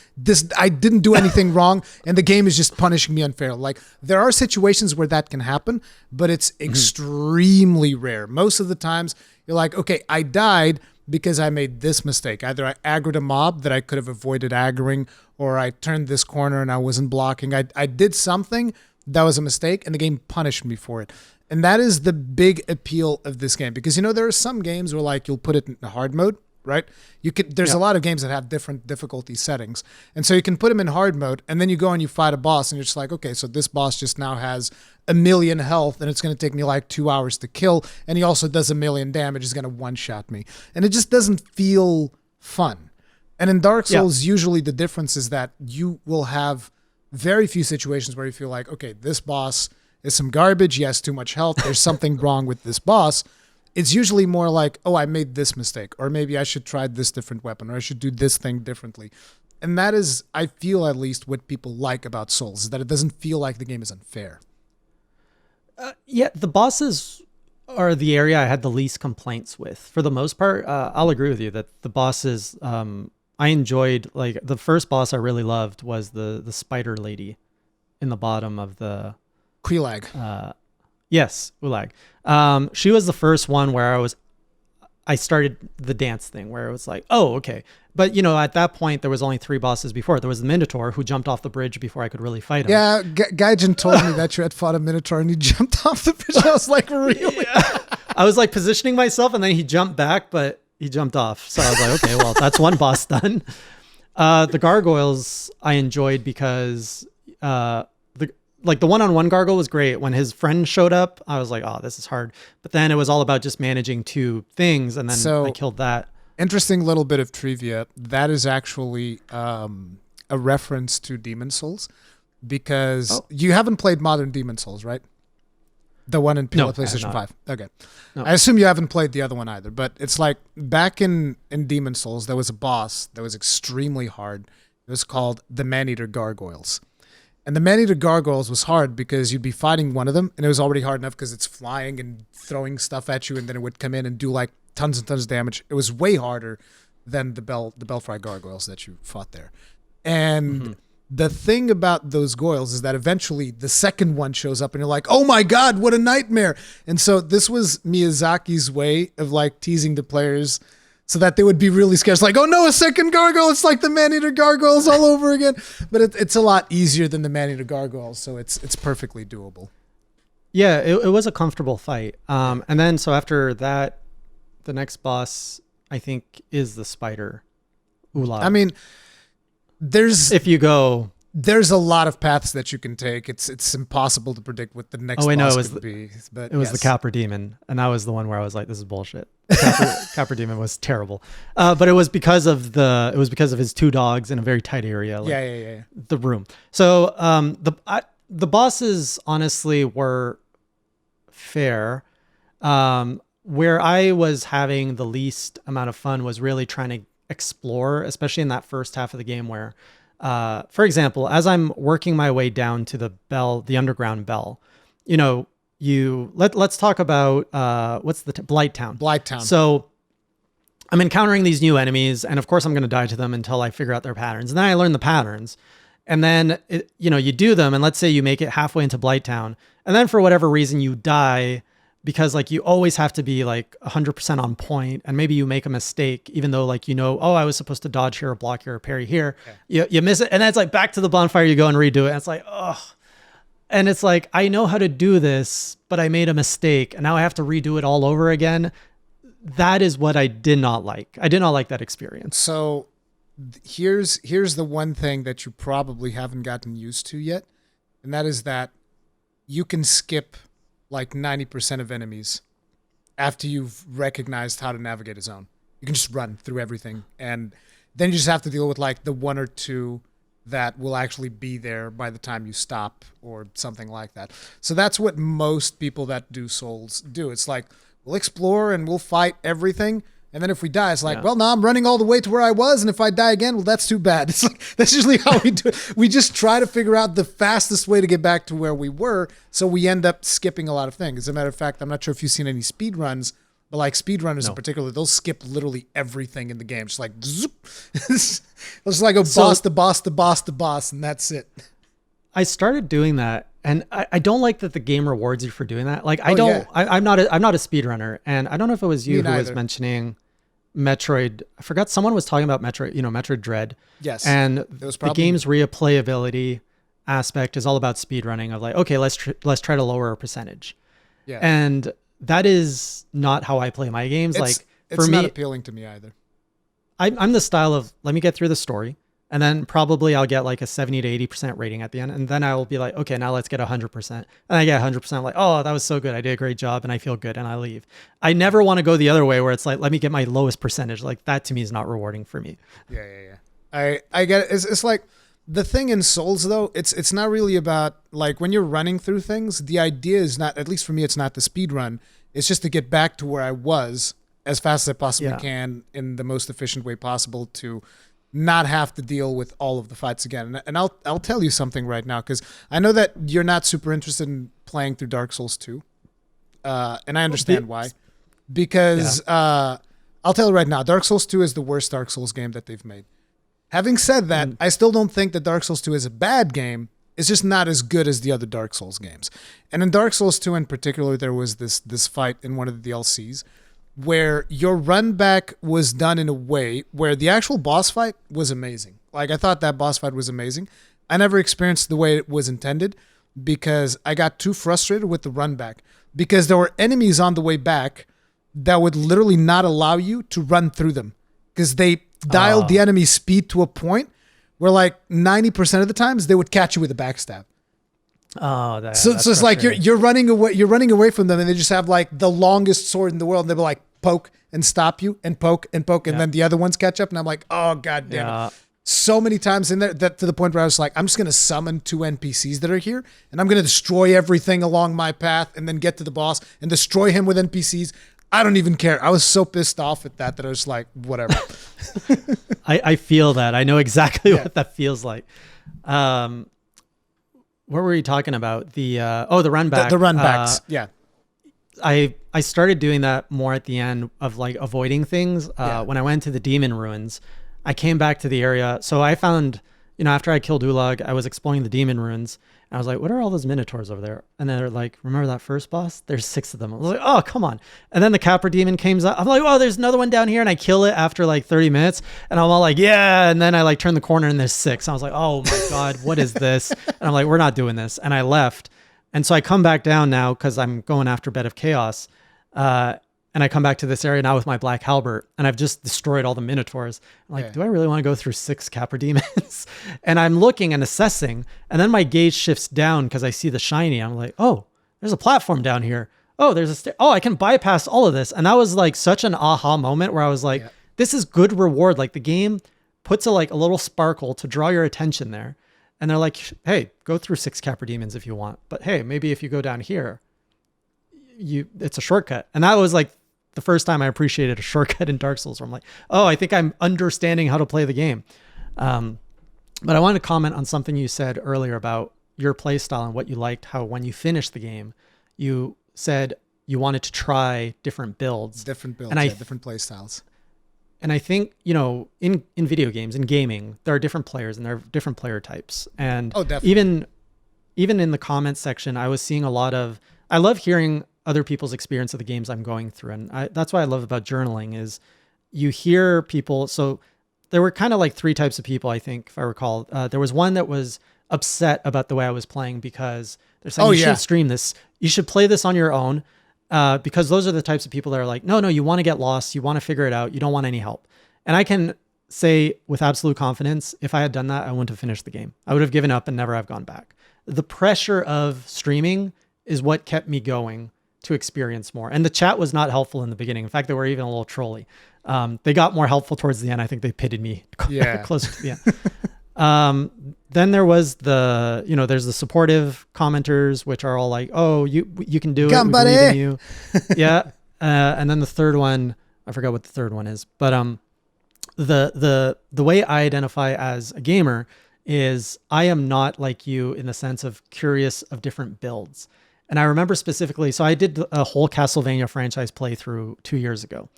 I didn't do anything wrong, and the game is just punishing me unfairly. Like there are situations where that can happen, but it's extremely rare. Most of the times, you're like, okay, I died because I made this mistake. Either I aggroed a mob that I could have avoided aggroing, or I turned this corner and I wasn't blocking. I did something that was a mistake and the game punished me for it. And that is the big appeal of this game, because, there are some games where like you'll put it in hard mode, right? There's a lot of games that have different difficulty settings. And so you can put them in hard mode, and then you go and you fight a boss, and you're just like, okay, so this boss just now has 1,000,000 health, and it's going to take me like 2 hours to kill. And he also does 1,000,000 damage. He's going to one-shot me. And it just doesn't feel fun. And in Dark Souls, usually the difference is that you will have very few situations where you feel like, okay, this boss is some garbage. He has too much health. There's something wrong with this boss. It's usually more like, oh, I made this mistake, or maybe I should try this different weapon, or I should do this thing differently. And that is, I feel at least, what people like about Souls, is that it doesn't feel like the game is unfair. The bosses are the area I had the least complaints with. For the most part, I'll agree with you that the bosses, I enjoyed, like the first boss I really loved was the spider lady in the bottom of the... Quelaag. Yes, Ulag. She was the first one where I started the dance thing where it was like, oh, okay. But, at that point, there was only 3 bosses before. There was the Minotaur who jumped off the bridge before I could really fight him. Yeah, Gaijin told me that you had fought a Minotaur and you jumped off the bridge. I was like, really? Yeah. I was like positioning myself, and then he jumped back, but he jumped off. So I was like, okay, well, that's one boss done. The Gargoyles I enjoyed because... the one-on-one gargoyle was great. When his friend showed up, I was like, oh, this is hard. But then it was all about just managing 2 things, and then I killed that. Interesting little bit of trivia. That is actually a reference to Demon Souls, because you haven't played modern Demon Souls, right? The one in PlayStation 5. Okay. No. I assume you haven't played the other one either, but it's like back in Demon Souls, there was a boss that was extremely hard. It was called the Man-Eater Gargoyles. And the Man-Eater Gargoyles was hard because you'd be fighting one of them, and it was already hard enough because it's flying and throwing stuff at you, and then it would come in and do like tons and tons of damage. It was way harder than the Belfry Gargoyles that you fought there. And the thing about those Goyles is that eventually the second one shows up, and you're like, oh my God, what a nightmare. And so this was Miyazaki's way of like teasing the players so that they would be really scared. It's like, oh no, a second gargoyle. It's like the Man-Eater Gargoyles all over again. But it's a lot easier than the Man-Eater Gargoyles, so it's perfectly doable. Yeah, it was a comfortable fight. And then so after that, the next boss, I think, is the spider. Ulag. I mean, there's a lot of paths that you can take. It's impossible to predict what the next boss could be. But it was the Capra Demon, and that was the one where I was like, this is bullshit. Capra Demon was terrible. But it was because of his 2 dogs in a very tight area. Like the room. So the bosses honestly were fair. Where I was having the least amount of fun was really trying to explore, especially in that first half of the game where, for example, as I'm working my way down to the underground bell, let's talk about Blighttown. Blighttown. So I'm encountering these new enemies, and of course I'm going to die to them until I figure out their patterns. And then I learn the patterns, and then you do them, and let's say you make it halfway into Blighttown, and then for whatever reason you die. Because like you always have to be like 100% on point, and maybe you make a mistake, even though like, oh, I was supposed to dodge here or block here or parry here. Okay. You miss it. And then it's like back to the bonfire, you go and redo it. And it's like, ugh. And it's like, I know how to do this, but I made a mistake and now I have to redo it all over again. That is what I did not like. I did not like that experience. So here's the one thing that you probably haven't gotten used to yet. And that is that you can skip like 90% of enemies after you've recognized how to navigate a zone. You can just run through everything, and then you just have to deal with like the 1 or 2 that will actually be there by the time you stop or something like that. So that's what most people that do Souls do. It's like, we'll explore and we'll fight everything, and then if we die, it's like, well, now I'm running all the way to where I was, and if I die again, well, that's too bad. It's like, that's usually how we do it. We just try to figure out the fastest way to get back to where we were, so we end up skipping a lot of things. As a matter of fact, I'm not sure if you've seen any speed runs, but like speedrunners in particular, they'll skip literally everything in the game. Just like, zoop. It's just like a boss, the boss, and that's it. I started doing that. And I don't like that the game rewards you for doing that. Like I'm not a speedrunner, and I don't know if it was you who was mentioning Metroid. I forgot, someone was talking about Metroid, Metroid Dread. Yes. And the game's replayability aspect is all about speedrunning of like, okay, let's try to lower our percentage. Yeah. And that is not how I play my games. It's not appealing to me either. I'm the style of, let me get through the story, and then probably I'll get like a 70 to 80% rating at the end. And then I will be like, okay, now let's get 100%. And I get 100%, like, oh, that was so good. I did a great job and I feel good, and I leave. I never want to go the other way where it's like, let me get my lowest percentage. Like, that to me is not rewarding for me. Yeah. I get it. It's like the thing in Souls though, it's not really about like when you're running through things, the idea is not, at least for me, it's not the speed run. It's just to get back to where I was as fast as I possibly can in the most efficient way possible to not have to deal with all of the fights again. And I'll tell you something right now, because I know that you're not super interested in playing through Dark Souls 2. And I understand why. Because I'll tell you right now, Dark Souls 2 is the worst Dark Souls game that they've made. Having said that, I still don't think that Dark Souls 2 is a bad game. It's just not as good as the other Dark Souls games. And in Dark Souls 2 in particular, there was this fight in one of the DLCs where your run back was done in a way where the actual boss fight was amazing. Like, I thought that boss fight was amazing. I never experienced the way it was intended because I got too frustrated with the run back, because there were enemies on the way back that would literally not allow you to run through them because they dialed the enemy's speed to a point where like 90% of the times they would catch you with a backstab. So it's like you're running away from them, and they just have like the longest sword in the world, and they'll be like poke and stop you and poke and poke, and then the other ones catch up, and I'm like, oh god damn it. So many times in there, that to the point where I was like, I'm just gonna summon 2 NPCs that are here, and I'm gonna destroy everything along my path, and then get to the boss and destroy him with NPCs. I don't even care. I was so pissed off at that I was like, whatever. I feel that. I know exactly what that feels like. What were you talking about? The run back. The run backs. I started doing that more at the end of like avoiding things. When I went to the demon ruins, I came back to the area. So I found, after I killed Ulag, I was exploring the demon ruins. And I was like, what are all those minotaurs over there? And they're like, remember that first boss? There's 6 of them. I was like, oh, come on. And then the Capra demon came up. I'm like, oh, there's another one down here. And I kill it after like 30 minutes. And I'm all like, yeah. And then I like turn the corner and there's 6. I was like, oh my God, what is this? And I'm like, we're not doing this. And I left. And so I come back down now because I'm going after Bed of Chaos. And I come back to this area now with my Black Halbert, and I've just destroyed all the Minotaurs. I'm like, do I really want to go through 6 Capra demons? And I'm looking and assessing, and then my gaze shifts down because I see the shiny. I'm like, oh, there's a platform down here. Oh, there's a I can bypass all of this. And that was like such an aha moment where I was like, this is good reward. Like the game puts a little sparkle to draw your attention there. And they're like, hey, go through 6 Capra demons if you want. But hey, maybe if you go down here, it's a shortcut. And that was like the first time I appreciated a shortcut in Dark Souls, where I'm like, oh, I think I'm understanding how to play the game. But I want to comment on something you said earlier about your play style and what you liked, how when you finished the game, you said you wanted to try different builds. Different play styles. And I think, in video games, in gaming, there are different players and there are different player types. And even in the comments section, I was seeing I love hearing other people's experience of the games I'm going through. And that's what I love about journaling is you hear people. So there were kind of like 3 types of people, I think, if I recall. There was one that was upset about the way I was playing because they're saying, you should stream this. You should play this on your own. Because those are the types of people that are like, no, you want to get lost. You want to figure it out. You don't want any help. And I can say with absolute confidence, if I had done that, I wouldn't have finished the game. I would have given up and never have gone back. The pressure of streaming is what kept me going to experience more. And the chat was not helpful in the beginning. In fact, they were even a little trolly. They got more helpful towards the end. I think they pitted me closer to the end. Then there was there's the supportive commenters, which are all like, oh, you can do it. We believe in you. Yeah. And then the third one, I forgot what the third one is, but the way I identify as a gamer is I am not like you in the sense of curious of different builds. And I remember specifically, so I did a whole Castlevania franchise playthrough 2 years ago,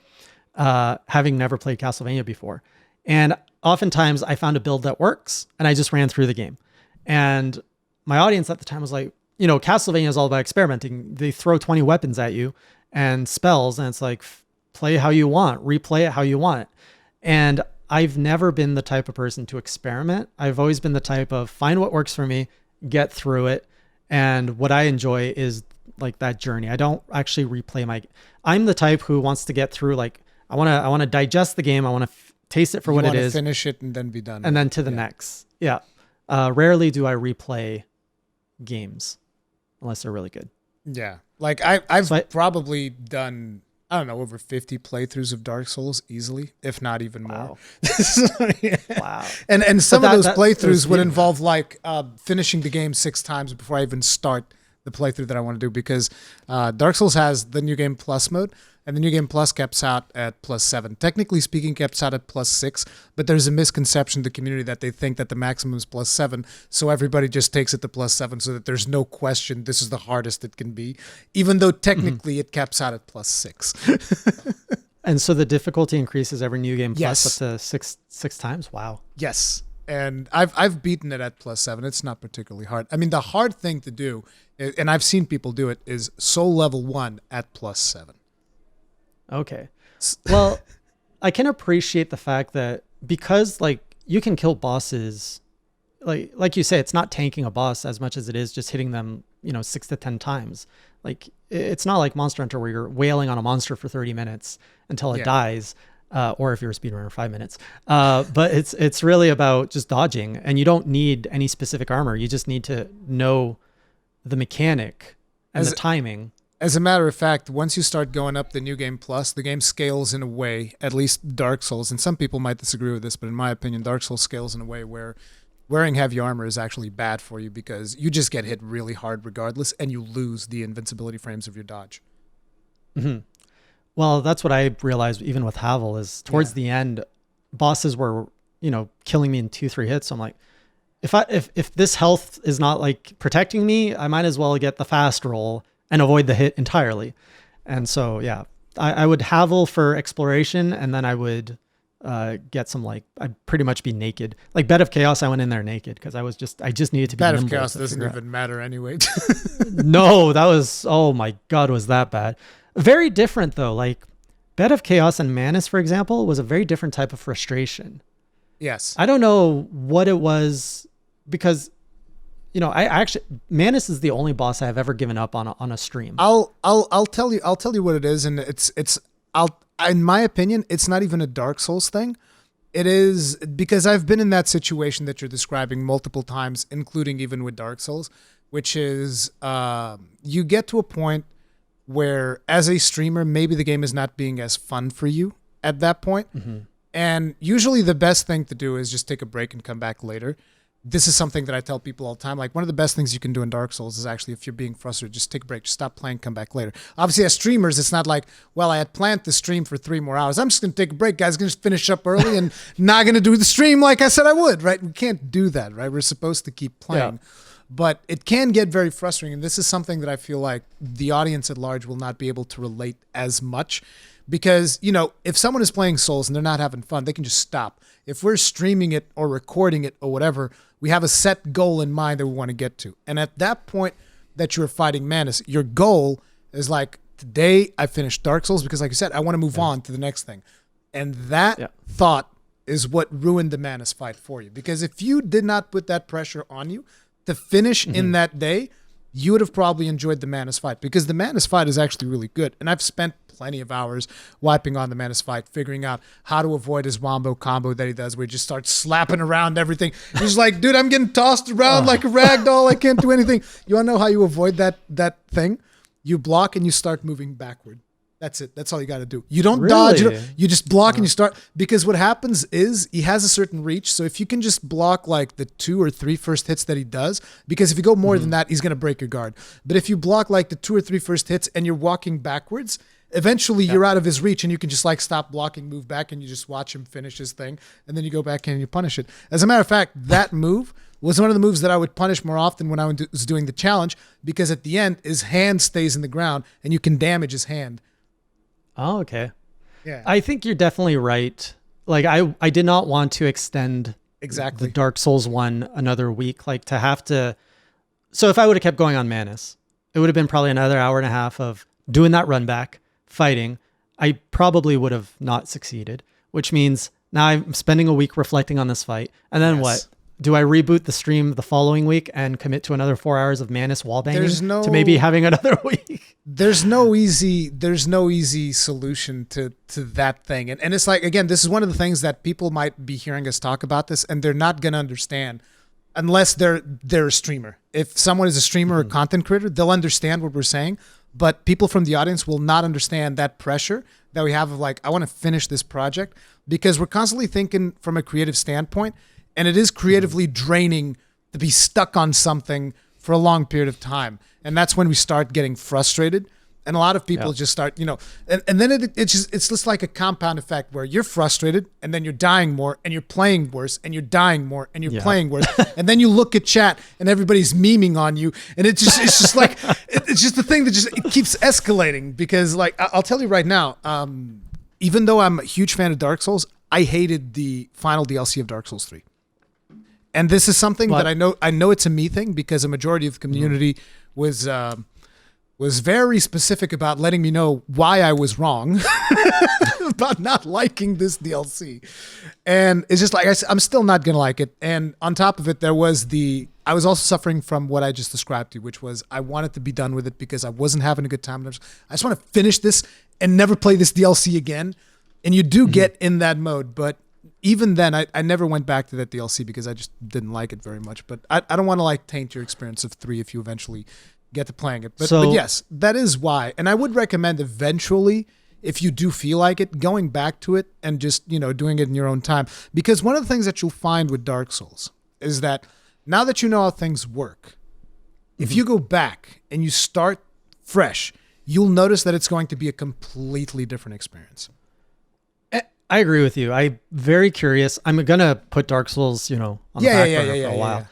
having never played Castlevania before. And oftentimes I found a build that works and I just ran through the game. And my audience at the time was like, Castlevania is all about experimenting. They throw 20 weapons at you and spells, and it's like, play how you want, replay it how you want. And I've never been the type of person to experiment. I've always been the type of find what works for me, get through it. And what I enjoy is like that journey. I don't actually replay I'm the type who wants to get through, like, I want to digest the game. I want to taste it for what it is. Finish it and then be done. And then to the next. Yeah. Rarely do I replay games unless they're really good. Yeah. Like I've probably done, I don't know, over 50 playthroughs of Dark Souls easily, if not even more. Yeah. Wow. And some of those playthroughs would involve like finishing the game 6 times before I even start the playthrough that I want to do, because Dark Souls has the New Game Plus mode, and the New Game Plus caps out at +7. Technically speaking, caps out at +6, but there's a misconception in the community that they think that the maximum is +7, so everybody just takes it to +7 so that there's no question this is the hardest it can be, even though technically it caps out at +6. And so the difficulty increases every New Game Plus up to six times? Wow. Yes. And I've beaten it at +7. It's not particularly hard. I mean, the hard thing to do, and I've seen people do it, is Soul Level 1 at +7. Okay. Well, I can appreciate the fact that because like you can kill bosses, like you say, it's not tanking a boss as much as it is just hitting them, 6 to 10 times. Like it's not like Monster Hunter where you're wailing on a monster for 30 minutes until it dies. Or if you're a speedrunner, 5 minutes. But it's really about just dodging, and you don't need any specific armor. You just need to know the mechanic and the timing. As a matter of fact, once you start going up the New Game Plus, the game scales in a way, at least Dark Souls, and some people might disagree with this, but in my opinion, Dark Souls scales in a way where wearing heavy armor is actually bad for you, because you just get hit really hard regardless, and you lose the invincibility frames of your dodge. Mm-hmm. Well, that's what I realized even with Havel is towards the end, bosses were, killing me in 2-3 hits. So I'm like, if this health is not like protecting me, I might as well get the fast roll and avoid the hit entirely. And so, yeah, I would Havel for exploration, and then I would get some, like, I'd pretty much be naked. Like Bed of Chaos, I went in there naked because I just needed to be nimble. Bed of Chaos doesn't even matter anyway. No, that was, oh my God, was that bad. Very different though. Like Bed of Chaos and Manus, for example, was a very different type of frustration. Yes. I don't know what it was, because I actually, Manus is the only boss I've ever given up on a stream. I'll tell you what it is, and it's in my opinion, it's not even a Dark Souls thing. It is because I've been in that situation that you're describing multiple times, including even with Dark Souls, which is you get to a point where as a streamer, maybe the game is not being as fun for you at that point. Mm-hmm. And usually the best thing to do is just take a break and come back later. This is something that I tell people all the time. Like, one of the best things you can do in Dark Souls is actually, if you're being frustrated, just take a break, just stop playing, come back later. Obviously, as streamers, it's not like, well, I had planned to stream for 3 more hours. I'm just going to take a break, guys. Going to finish up early and not going to do the stream like I said I would, right? We can't do that, right? We're supposed to keep playing. Yeah. But it can get very frustrating, and this is something that I feel like the audience at large will not be able to relate as much, because, if someone is playing Souls and they're not having fun, they can just stop. If we're streaming it or recording it or whatever, we have a set goal in mind that we want to get to. And at that point that you're fighting Manus, your goal is like, today I finished Dark Souls because, like you said, I want to move on to the next thing. And that thought is what ruined the Manus fight for you, because if you did not put that pressure on you to finish in that day, you would have probably enjoyed the Manus fight, because the Manus fight is actually really good. And I've spent plenty of hours wiping on the Manus fight, figuring out how to avoid his wombo combo that he does, where he just starts slapping around everything. He's like, dude, I'm getting tossed around like a rag doll. I can't do anything. You want to know how you avoid that thing? You block and you start moving backward. That's it. That's all you got to do. You don't dodge. You just block and you start. Because what happens is he has a certain reach. So if you can just block like the 2 or 3 first hits that he does, because if you go more than that, he's going to break your guard. But if you block like the 2 or 3 first hits and you're walking backwards, eventually you're out of his reach, and you can just like stop blocking, move back, and you just watch him finish his thing. And then you go back in and you punish it. As a matter of fact, that move was one of the moves that I would punish more often when I was doing the challenge, because at the end, his hand stays in the ground and you can damage his hand. Oh, okay. Yeah. I think you're definitely right. Like I did not want to extend the Dark Souls one another week, like to have to. So if I would have kept going on Manus, it would have been probably another hour and a half of doing that run back, fighting. I probably would have not succeeded, which means now I'm spending a week reflecting on this fight. And then what? do I reboot the stream the following week and commit to another 4 hours of Manus wallbanging to maybe having another week? There's no easy solution to that thing. And it's like, again, this is one of the things that people might be hearing us talk about this and they're not going to understand unless they're a streamer. If someone is a streamer or content creator, they'll understand what we're saying. But people from the audience will not understand that pressure that we have of like, I want to finish this project, because we're constantly thinking from a creative standpoint, and it is creatively draining to be stuck on something for a long period of time. And that's when we start getting frustrated. And a lot of people just start, and then it's just like a compound effect where you're frustrated and then you're dying more and you're playing worse and you're dying more and you're playing worse. And then you look at chat and everybody's memeing on you. And it's just like, it's just the thing that it keeps escalating, because like, I'll tell you right now, even though I'm a huge fan of Dark Souls, I hated the final DLC of Dark Souls 3. And this is something that I know it's a me thing, because a majority of the community was very specific about letting me know why I was wrong about not liking this DLC. And it's just like, I'm still not going to like it. And on top of it, I was also suffering from what I just described to you, which was I wanted to be done with it because I wasn't having a good time. I just want to finish this and never play this DLC again. And you do get in that mode. But even then, I never went back to that DLC because I just didn't like it very much. But I don't want to like taint your experience of 3 if you eventually get to playing it. But yes, that is why. And I would recommend eventually, if you do feel like it, going back to it and just, doing it in your own time. Because one of the things that you'll find with Dark Souls is that now that you know how things work, if you go back and you start fresh, you'll notice that it's going to be a completely different experience. I agree with you. I'm very curious. I'm going to put Dark Souls, on the back burner for a while. Yeah.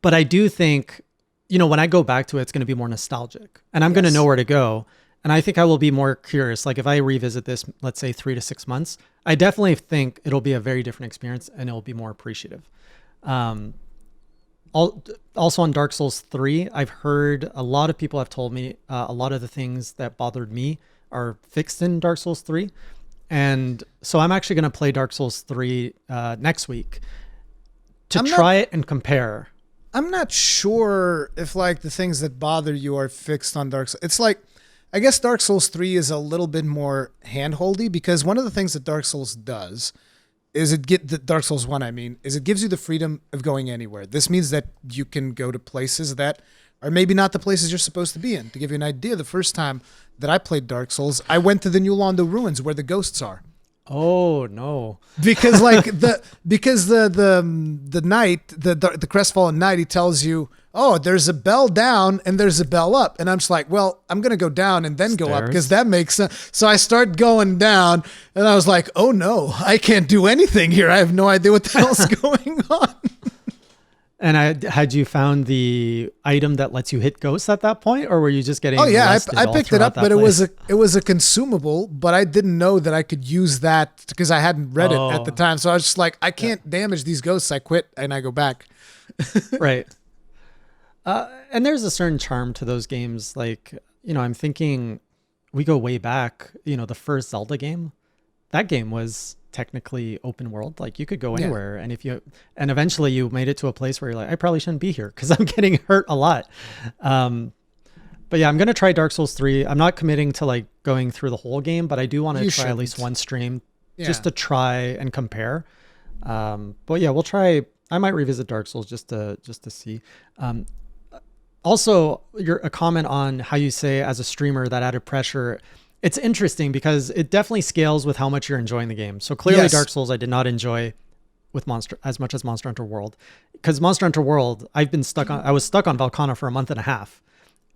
But I do think, when I go back to it, it's going to be more nostalgic, and I'm going to know where to go. And I think I will be more curious. Like if I revisit this, let's say 3 to 6 months, I definitely think it'll be a very different experience and it'll be more appreciative. Also on Dark Souls 3, I've heard a lot of people have told me a lot of the things that bothered me are fixed in Dark Souls 3. And so I'm actually going to play Dark Souls 3 next week to try it and compare. I'm not sure if like the things that bother you are fixed on Dark Souls. It's like, I guess Dark Souls 3 is a little bit more handholdy, because one of the things that Dark Souls does is Dark Souls 1, is it gives you the freedom of going anywhere. This means that you can go to places that are maybe not the places you're supposed to be in. To give you an idea, the first time that I played Dark Souls, I went to the New Londo ruins where the ghosts are. Oh no! Because like the knight, the crestfallen knight, he tells you, oh, there's a bell down and there's a bell up, and I'm just like, well, I'm gonna go down and then go up because that makes sense. So I start going down, and I was like, oh no, I can't do anything here. I have no idea what the hell's going on. And had you found the item that lets you hit ghosts at that point, or were you just getting? Oh yeah, I picked it up, but it was a consumable. But I didn't know that I could use that because I hadn't read it at the time. So I was just like, I can't damage these ghosts. I quit and I go back. Right. And there's a certain charm to those games. Like, I'm thinking we go way back. The first Zelda game, that game was technically open world. Like you could go anywhere, and eventually you made it to a place where you're like, I probably shouldn't be here because I'm getting hurt a lot. But yeah, I'm gonna try Dark Souls 3. I'm not committing to like going through the whole game, but I do want to try at least one stream just to try and compare. But yeah, we'll try. I might revisit Dark Souls just to see. Also, a comment on how you say as a streamer that added pressure. It's interesting because it definitely scales with how much you're enjoying the game. So clearly Dark Souls I did not enjoy with as much as Monster Hunter World. Because Monster Hunter World, I was stuck on Valkana for a month and a half,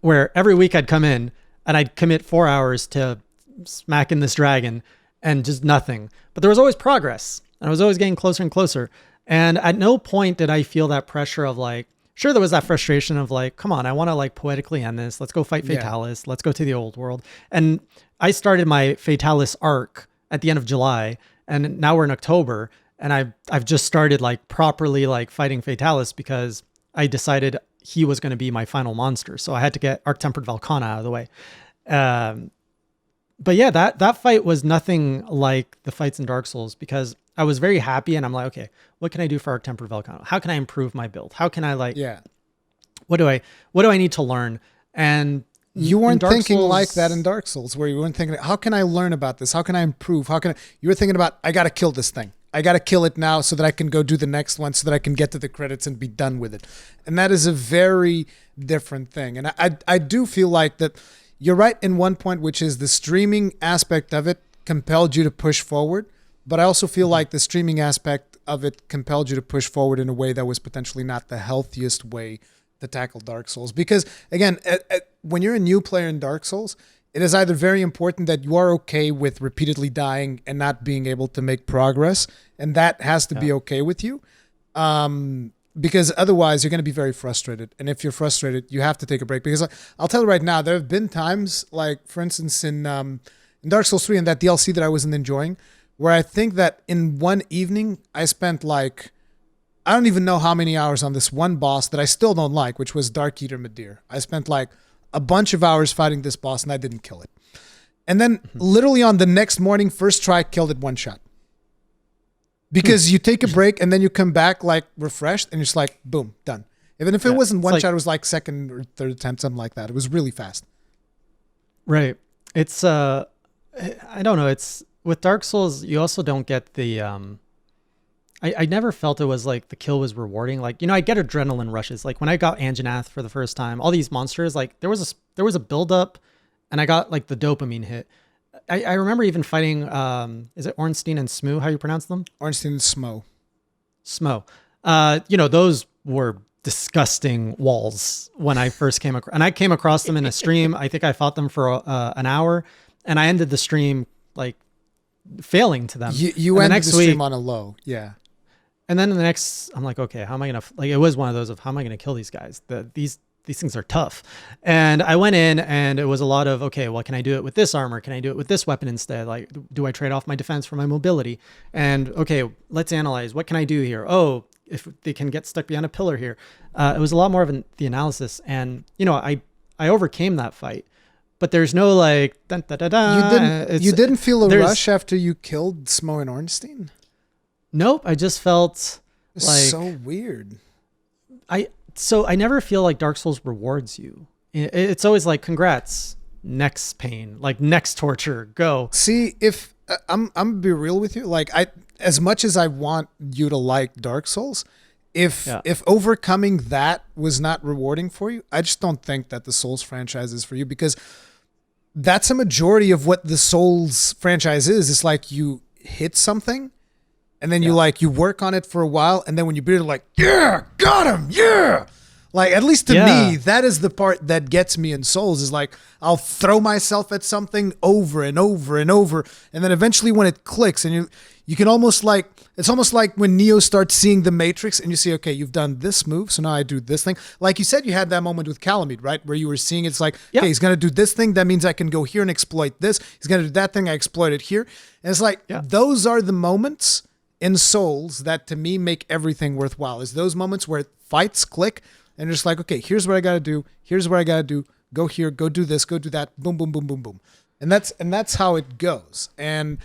where every week I'd come in and I'd commit 4 hours to smacking this dragon and just nothing. But there was always progress, and I was always getting closer and closer. And at no point did I feel that pressure of like, sure, there was that frustration of like, come on, I want to like poetically end this. Let's go fight Fatalis. Let's go to the old world. And I started my Fatalis arc at the end of July, and now we're in October, and I've just started like properly like fighting Fatalis because I decided he was going to be my final monster. So I had to get Arc Tempered Valkana out of the way. but yeah, that fight was nothing like the fights in Dark Souls because I was very happy and I'm like, okay, what can I do for Arctemper Velcano? How can I improve my build? How can I what do I need to learn? And you weren't thinking like that in Dark Souls, where you weren't thinking, how can I learn about this? How can I improve? You were thinking about, I got to kill this thing. I got to kill it now so that I can go do the next one so that I can get to the credits and be done with it. And that is a very different thing. And I do feel like that you're right in one point, which is the streaming aspect of it compelled you to push forward. But I also feel like the streaming aspect of it compelled you to push forward in a way that was potentially not the healthiest way to tackle Dark Souls. Because again, when you're a new player in Dark Souls, it is either very important that you are okay with repeatedly dying and not being able to make progress, and that has to be okay with you, because otherwise you're going to be very frustrated. And if you're frustrated, you have to take a break. Because I'll tell you right now, there have been times, like for instance in Dark Souls 3 and that DLC that I wasn't enjoying, where I think that in one evening I spent like, I don't even know how many hours on this one boss that I still don't like, which was Dark Eater Midir. I spent like a bunch of hours fighting this boss and I didn't kill it. And then literally on the next morning, first try, killed it one shot. Because you take a break and then you come back like refreshed and you're just like, boom, done. Even if it wasn't one shot, it was like second or third attempt, something like that. It was really fast. Right. It's, I don't know. It's with Dark Souls, you also don't get the, I never felt it was like the kill was rewarding. Like, I get adrenaline rushes. Like when I got Anjanath for the first time, all these monsters, like there was a build up and I got like the dopamine hit. I remember even fighting, is it Ornstein and Smoo? How you pronounce them? Ornstein and Smo. Smo. Those were disgusting walls when I first came across, and I came across them in a stream. I think I fought them for an hour and I ended the stream like failing to them. You ended the stream on a low. Yeah. And then the next, I'm like, okay, how am I going to, like, it was one of those of how am I going to kill these guys? These things are tough. And I went in and it was a lot of, okay, well, can I do it with this armor? Can I do it with this weapon instead? Like, do I trade off my defense for my mobility? And okay, let's analyze. What can I do here? Oh, if they can get stuck behind a pillar here. It was a lot more of the analysis. And, I overcame that fight. But there's no like, dun, da, da, da. You didn't feel a rush after you killed Smo and Ornstein? Nope, I just felt like so weird. I never feel like Dark Souls rewards you. It's always like, congrats, next pain, like next torture, go. See, if I'm gonna be real with you, like as much as I want you to like Dark Souls, if overcoming that was not rewarding for you, I just don't think that the Souls franchise is for you, because that's a majority of what the Souls franchise is. It's like you hit something. And then you work on it for a while, and then when you beat it, like, yeah, got him, yeah. Like, at least to me, that is the part that gets me in Souls, is like, I'll throw myself at something over and over and over, and then eventually when it clicks, and you can almost like, it's almost like when Neo starts seeing the Matrix, and you see, okay, you've done this move, so now I do this thing. Like you said, you had that moment with Calamitous, right? Where you were seeing it's like, okay, he's going to do this thing, that means I can go here and exploit this. He's going to do that thing, I exploit it here. And it's like, those are the moments in Souls that to me make everything worthwhile, is those moments where fights click and you're just like, okay, here's what I got to do. Here's what I got to do. Go here, go do this, go do that. Boom, boom, boom, boom, boom. And that's how it goes. And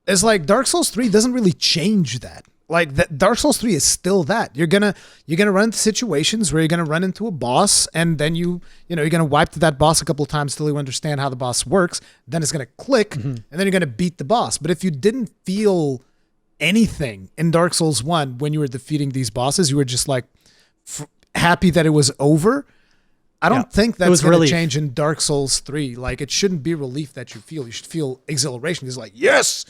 it's like Dark Souls 3 doesn't really change that. Like that, Dark Souls 3 is still that. You're going to run into situations where you're going to run into a boss, and then you're going to wipe to that boss a couple of times till you understand how the boss works. Then it's going to click, and then you're going to beat the boss. But if you didn't feel anything in Dark Souls 1 when you were defeating these bosses, you were just like happy that it was over. I don't think that's going to change in Dark Souls 3. Like, it shouldn't be relief that you feel. You should feel exhilaration. It's like, yes.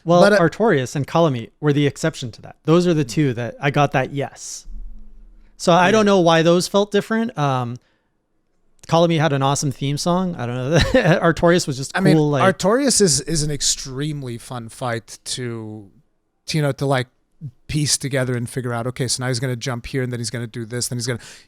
Well, but, Artorias and Kalamitous were the exception to that. Those are the two that I got that yes. So I don't know why those felt different. Kalamitous had an awesome theme song. I don't know. Artorias was just cool. I mean, Artorias is an extremely fun fight to like piece together and figure out, okay, so now he's going to jump here and then he's going to do this. Then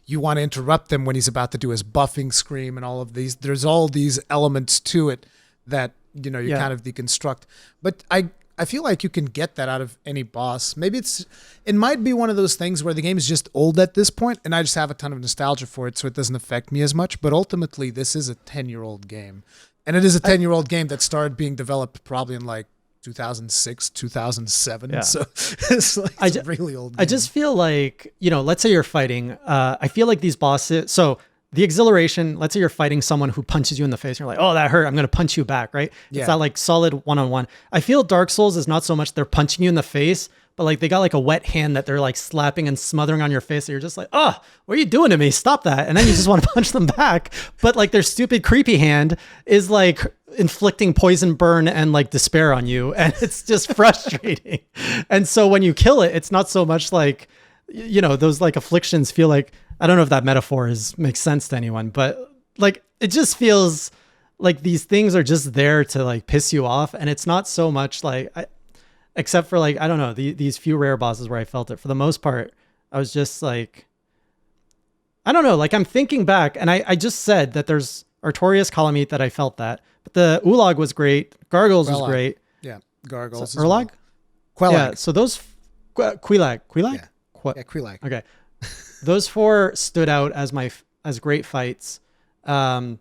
you want to interrupt him when he's about to do his buffing scream and all of these. There's all these elements to it that, you kind of deconstruct. But I feel like you can get that out of any boss. Maybe it might be one of those things where the game is just old at this point and I just have a ton of nostalgia for it, so it doesn't affect me as much. But ultimately, this is a 10-year-old game. And it is a 10-year-old game that started being developed probably in like 2006, 2007. Yeah. So it's like it's a really old game. I just feel like, let's say you're fighting. I feel like these bosses, so the exhilaration, let's say you're fighting someone who punches you in the face and you're like, oh, that hurt. I'm going to punch you back, right? Yeah. It's that like solid one-on-one. I feel Dark Souls is not so much they're punching you in the face, but like they got like a wet hand that they're like slapping and smothering on your face. And you're just like, oh, what are you doing to me? Stop that. And then you just want to punch them back. But like their stupid creepy hand is like inflicting poison burn and like despair on you. And it's just frustrating. And so when you kill it, it's not so much like, those like afflictions feel like, I don't know if that metaphor makes sense to anyone, but like, it just feels like these things are just there to like piss you off. And it's not so much like, except for like, I don't know, these few rare bosses where I felt it. For the most part, I was just like, I don't know, like I'm thinking back and I just said that there's Artorias Calamite that I felt that, but the Ulag was great. Gargoyles was great. Yeah. Gargoyles. So, Urlag? Quelag. Yeah. So those, Quelaag? Yeah. Quelaag. Okay. Those 4 stood out as great fights. The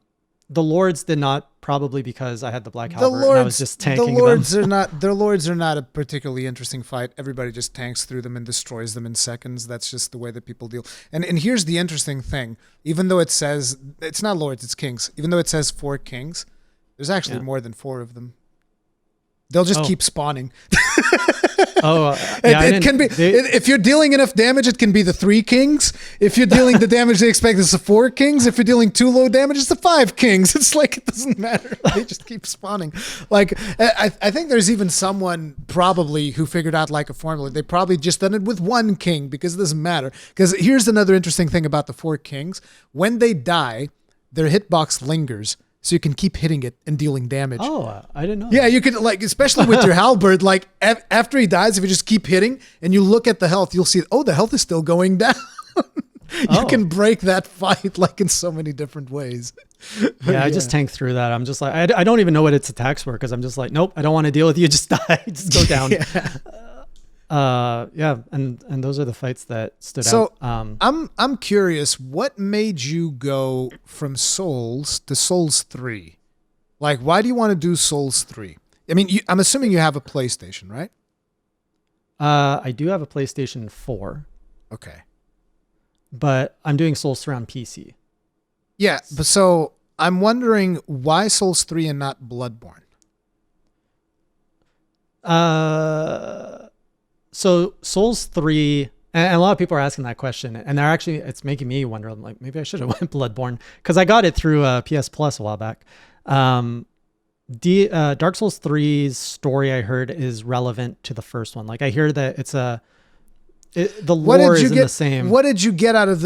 Lords did not, probably because I had the Black Halbert and I was just tanking them. The Lords are not a particularly interesting fight. Everybody just tanks through them and destroys them in seconds. That's just the way that people deal. And here's the interesting thing. Even though it says, it's not Lords, it's Kings. Even though it says 4 Kings, there's actually more than 4 of them. They'll just keep spawning. It can be. If you're dealing enough damage, it can be the 3 kings. If you're dealing the damage they expect, it's the 4 kings. If you're dealing too low damage, it's the 5 kings. It's like it doesn't matter. They just keep spawning. Like I think there's even someone probably who figured out like a formula. They probably just done it with 1 king because it doesn't matter. Because here's another interesting thing about the 4 kings: when they die, their hitbox lingers. So you can keep hitting it and dealing damage. Oh, I didn't know. Yeah, you could like, especially with your Halbert, like after he dies, if you just keep hitting and you look at the health, you'll see, the health is still going down. You can break that fight like in so many different ways. Yeah, I just tanked through that. I'm just like, I don't even know what its attacks were because I'm just like, nope, I don't want to deal with you. Just die. Just go down. And those are the fights that stood out. So I'm curious, what made you go from Souls to Souls 3? Like, why do you want to do Souls 3? I mean, I'm assuming you have a PlayStation, right? I do have a PlayStation 4. Okay. But I'm doing Souls 3 on PC. Yeah, but so I'm wondering why Souls 3 and not Bloodborne? So Souls 3, and a lot of people are asking that question, and they're actually, it's making me wonder, I'm like, maybe I should have went Bloodborne, because I got it through PS Plus a while back. Dark Souls 3's story, I heard, is relevant to the first one. Like, I hear that it's the lore isn't the same. What did you get out of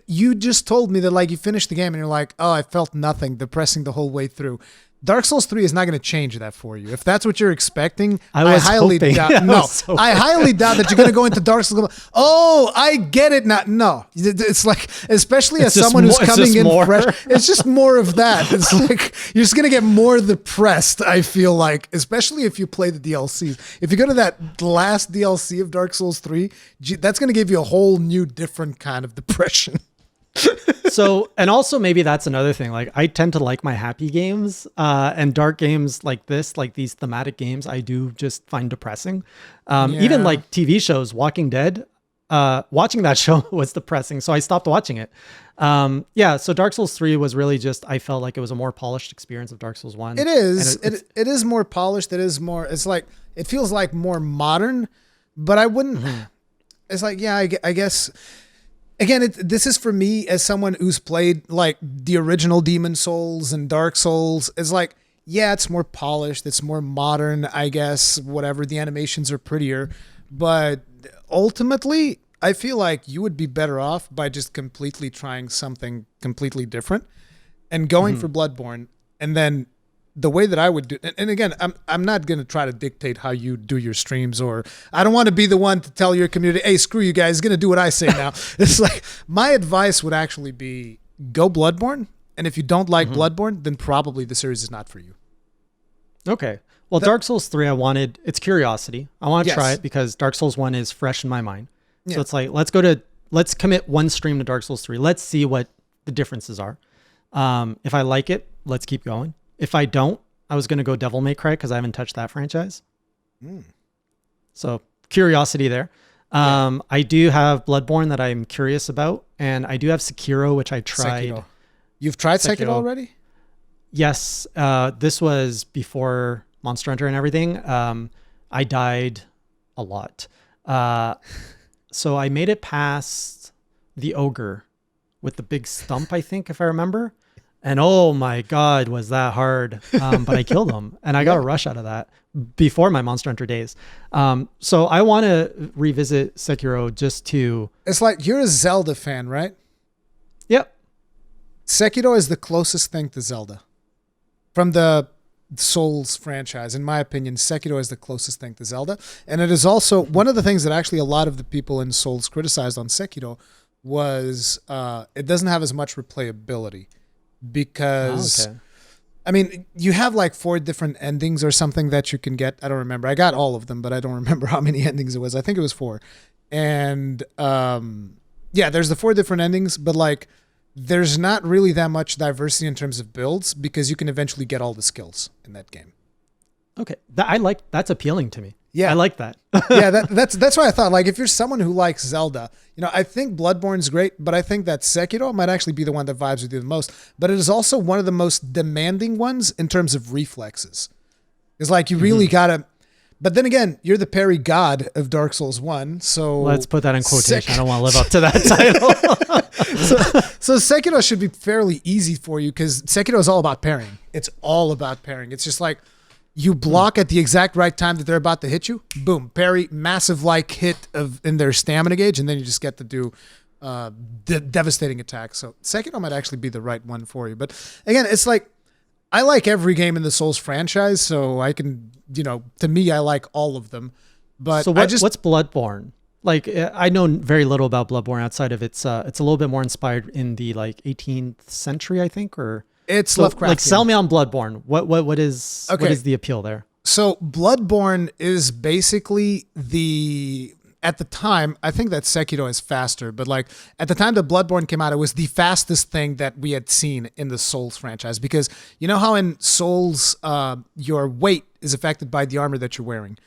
you just told me that like you finished the game and you're like, oh, I felt nothing, depressing the whole way through. Dark Souls 3 is not going to change that for you. If that's what you're expecting, I highly doubt that you're going to go into Dark Souls. Oh, I get it now. No, it's like, especially as someone who's coming in fresh, it's just more of that. It's like, you're just going to get more depressed, I feel like, especially if you play the DLCs. If you go to that last DLC of Dark Souls 3, that's going to give you a whole new, different kind of depression. So, and also maybe that's another thing. Like, I tend to like my happy games, and dark games like this, like these thematic games, I do just find depressing. Even like TV shows, Walking Dead, watching that show was depressing, so I stopped watching it. So Dark Souls 3 was really just, I felt like it was a more polished experience of Dark Souls 1. It is. It is more polished. It's like, it feels like more modern, but I wouldn't, it's like, yeah, I guess. Again, this is for me as someone who's played like the original Demon Souls and Dark Souls. It's like, yeah, it's more polished. It's more modern, I guess, whatever. The animations are prettier. But ultimately, I feel like you would be better off by just completely trying something completely different and going for Bloodborne. And then the way that I would do, and again, I'm not going to try to dictate how you do your streams, or I don't want to be the one to tell your community, hey, screw you guys, going to do what I say now. It's like, my advice would actually be go Bloodborne. And if you don't like Bloodborne, then probably the series is not for you. Okay. Well, Dark Souls 3, it's curiosity. I want to try it because Dark Souls 1 is fresh in my mind. So it's like, let's commit one stream to Dark Souls 3. Let's see what the differences are. If I like it, let's keep going. If I don't, I was going to go Devil May Cry because I haven't touched that franchise. So curiosity there. I do have Bloodborne that I'm curious about, and I do have Sekiro, which I tried. Sekiro. You've tried Sekiro already? Yes. This was before Monster Hunter and everything. I died a lot. So I made it past the ogre with the big stump, I think, if I remember. And oh my God, was that hard. But I killed him and I got a rush out of that before my Monster Hunter days. So I want to revisit Sekiro just to... It's like, you're a Zelda fan, right? Yep. Sekiro is the closest thing to Zelda. From the Souls franchise, in my opinion, Sekiro is the closest thing to Zelda. And it is also one of the things that actually a lot of the people in Souls criticized on Sekiro was it doesn't have as much replayability. Because, I mean, you have like 4 different endings or something that you can get. I don't remember. I got all of them, but I don't remember how many endings it was. I think it was 4. And there's the 4 different endings, but like there's not really that much diversity in terms of builds because you can eventually get all the skills in that game. Okay. That's appealing to me. Yeah. I like that. That's why I thought, like, if you're someone who likes Zelda, I think Bloodborne's great, but I think that Sekiro might actually be the one that vibes with you the most. But it is also one of the most demanding ones in terms of reflexes. It's like you really gotta, but then again, you're the parry god of Dark Souls 1, so... Let's put that in quotation. I don't want to live up to that title. so Sekiro should be fairly easy for you because Sekiro is all about parrying. It's all about parrying. It's just like, you block at the exact right time that they're about to hit you. Boom, parry, massive like hit in their stamina gauge, and then you just get to do devastating attacks. So Sekiro might actually be the right one for you. But again, it's like, I like every game in the Souls franchise, so I can, to me, I like all of them. But so what's Bloodborne? Like, I know very little about Bloodborne outside of it's a little bit more inspired in the like 18th century, I think, or... It's Lovecraftian. Like, sell me on Bloodborne. What is the appeal there? So Bloodborne is basically at the time, I think that Sekiro is faster, but like at the time that Bloodborne came out, it was the fastest thing that we had seen in the Souls franchise. Because you know how in Souls, your weight is affected by the armor that you're wearing.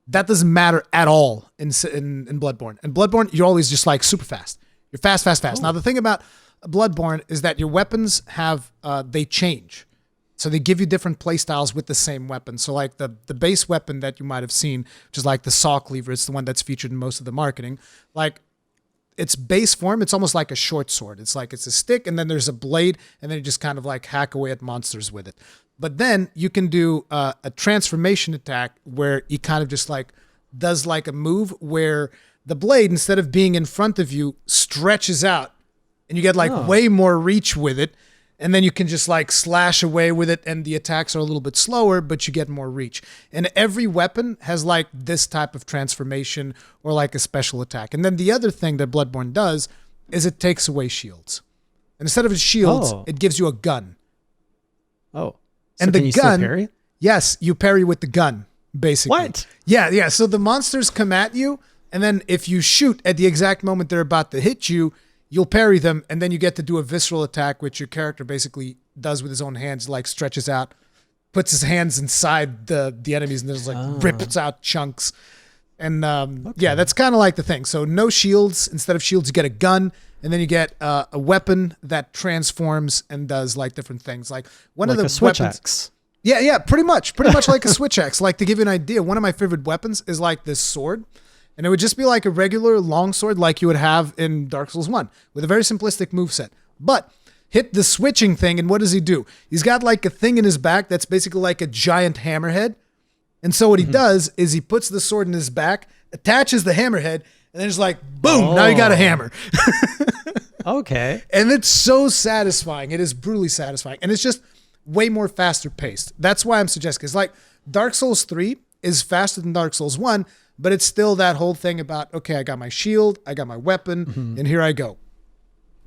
That doesn't matter at all in Bloodborne. In Bloodborne, you're always just like super fast. You're fast. Oh. Now the thing about Bloodborne is that your weapons have they change, so they give you different play styles with the same weapon. So like the base weapon that you might have seen, which is like the saw cleaver, it's the one that's featured in most of the marketing. Like its base form, it's almost like a short sword. It's like it's a stick, and then there's a blade, and then you just kind of like hack away at monsters with it. But then you can do a transformation attack where he kind of just like does like a move where the blade, instead of being in front of you, stretches out. And you get like way more reach with it. And then you can just like slash away with it. And the attacks are a little bit slower, but you get more reach. And every weapon has like this type of transformation or like a special attack. And then the other thing that Bloodborne does is it takes away shields. And instead of shields, it gives you a gun. Oh. So and can the you gun, still parry? Yes, you parry with the gun, basically. What? Yeah. So the monsters come at you. And then if you shoot at the exact moment they're about to hit you, you'll parry them, and then you get to do a visceral attack, which your character basically does with his own hands, like stretches out, puts his hands inside the enemies, and then just like rips out chunks. And that's kind of like the thing. So no shields. Instead of shields, you get a gun, and then you get a weapon that transforms and does like different things. Like one like of the a switch weapons. axe. Yeah, pretty much like a switch axe. Like to give you an idea, one of my favorite weapons is like this sword. And it would just be like a regular long sword like you would have in Dark Souls 1 with a very simplistic moveset. But hit the switching thing, and what does he do? He's got like a thing in his back that's basically like a giant hammerhead. And so what he does is he puts the sword in his back, attaches the hammerhead, and then just like, boom, now you got a hammer. Okay. And it's so satisfying. It is brutally satisfying. And it's just way more faster paced. That's why I'm suggesting. It's like Dark Souls 3 is faster than Dark Souls 1, but it's still that whole thing about, okay, I got my shield, I got my weapon, and here I go.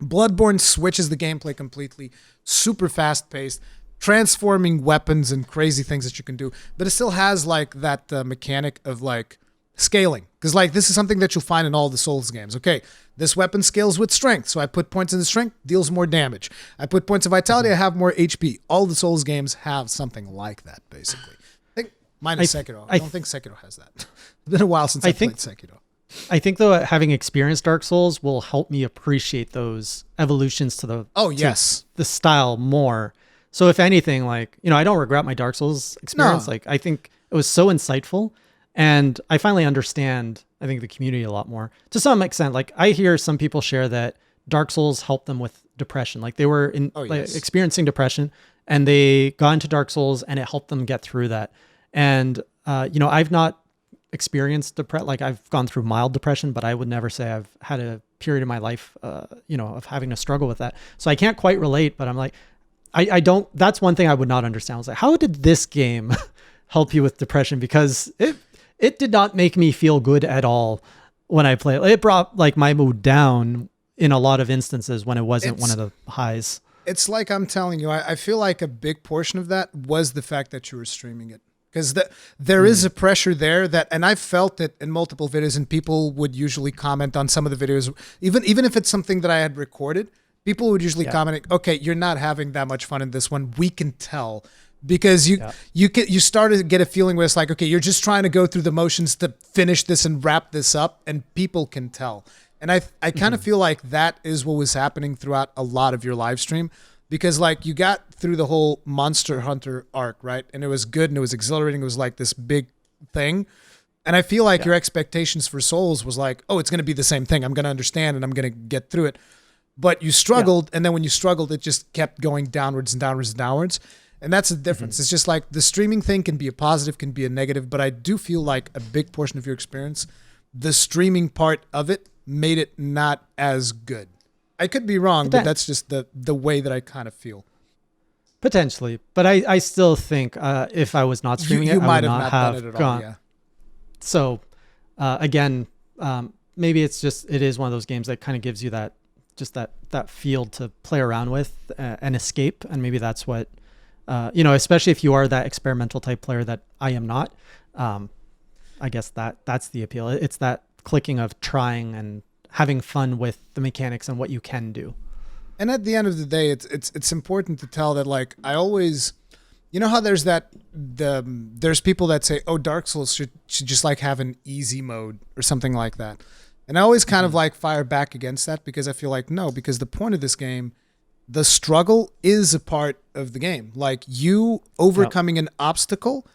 Bloodborne switches the gameplay completely, super fast-paced, transforming weapons and crazy things that you can do, but it still has like that mechanic of like Scaling. Because like this is something that you'll find in all the Souls games. Okay, this weapon scales with strength. So I put points into strength, deals more damage. I put points of vitality, I have more HP. All the Souls games have something like that, basically. I think minus Sekiro. I don't think Sekiro has that. It's been a while since I played Sekiro. I think though having experienced Dark Souls will help me appreciate those evolutions to the the style more. So if anything, like, you know, I don't regret my Dark Souls experience. Like I think it was so insightful, and I finally understand, I think, the community a lot more to some extent. Like I hear some people share that Dark Souls helped them with depression. Like they were experiencing depression and they got into Dark Souls and it helped them get through that. And, you know, I've not experienced depression. Like I've gone through mild depression, but I would never say I've had a period in my life, you know, of having to struggle with that. So I can't quite relate, but I'm like, I don't, that's one thing I would not understand. I was like, how did this game help you with depression? Because it did not make me feel good at all when I played. It brought like my mood down in a lot of instances when it wasn't one of the highs. It's like I'm telling you, I feel like a big portion of that was the fact that you were streaming it. Because there is a pressure there that, and I've felt it in multiple videos, and people would usually comment on some of the videos, even if it's something that I had recorded, people would usually comment, okay, you're not having that much fun in this one. We can tell. Because you started to get a feeling where it's like, okay, you're just trying to go through the motions to finish this and wrap this up, and people can tell. And I kind of feel like that is what was happening throughout a lot of your live stream, because like you got through the whole Monster Hunter arc, right? And it was good and it was exhilarating. It was like this big thing. And I feel like your expectations for Souls was like, oh, it's going to be the same thing. I'm going to understand and I'm going to get through it. But you struggled, and then when you struggled, it just kept going downwards and downwards and downwards. And that's the difference. It's just like the streaming thing can be a positive, can be a negative, but I do feel like a big portion of your experience, the streaming part of it made it not as good. I could be wrong, but that's just the way that I kind of feel. Potentially. But I still think if I was not streaming I would not have done it at gone. all, yeah. So again, maybe it is one of those games that kind of gives you that field to play around with and escape. And maybe that's what, you know, especially if you are that experimental type player that I am not, I guess that's the appeal. It's that clicking of trying and having fun with the mechanics and what you can do. And at the end of the day, it's important to tell that, like, I always, you know how there's people that say, oh, Dark Souls should just like have an easy mode or something like that. And I always kind of like fire back against that, because I feel like, no, because the point of this game, the struggle is a part of the game. Like, you overcoming an obstacle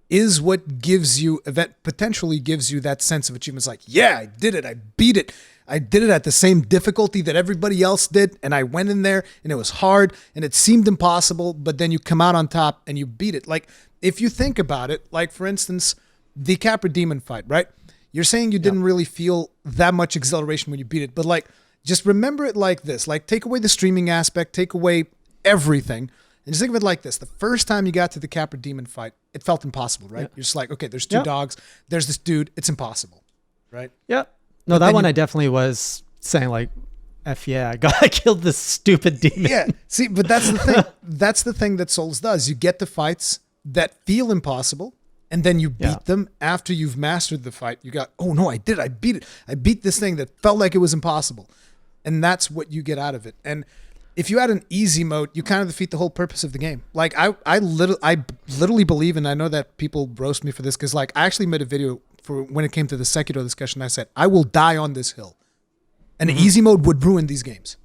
is what gives you, potentially gives you that sense of achievement. It's like, yeah, I did it. I beat it. I did it at the same difficulty that everybody else did. And I went in there and it was hard and it seemed impossible, but then you come out on top and you beat it. Like, if you think about it, like, for instance, the Capra Demon fight, right? You're saying you didn't really feel that much exhilaration when you beat it, but like, just remember it like this. Like, take away the streaming aspect, take away everything, and just think of it like this. The first time you got to the Capra Demon fight, it felt impossible, right? You're just like, okay, there's two dogs, there's this dude, it's impossible, right? Yeah. No, that one I definitely was saying like, F yeah, I killed this stupid demon. Yeah, see, but that's the thing. That's the thing that Souls does. You get the fights that feel impossible, and then you beat them after you've mastered the fight. You got, oh no, I did. I beat it. I beat this thing that felt like it was impossible. And that's what you get out of it. And if you had an easy mode, you kind of defeat the whole purpose of the game. Like, I literally believe, and I know that people roast me for this, because like, I actually made a video for when it came to the Sekiro discussion. I said, I will die on this hill. And easy mode would ruin these games.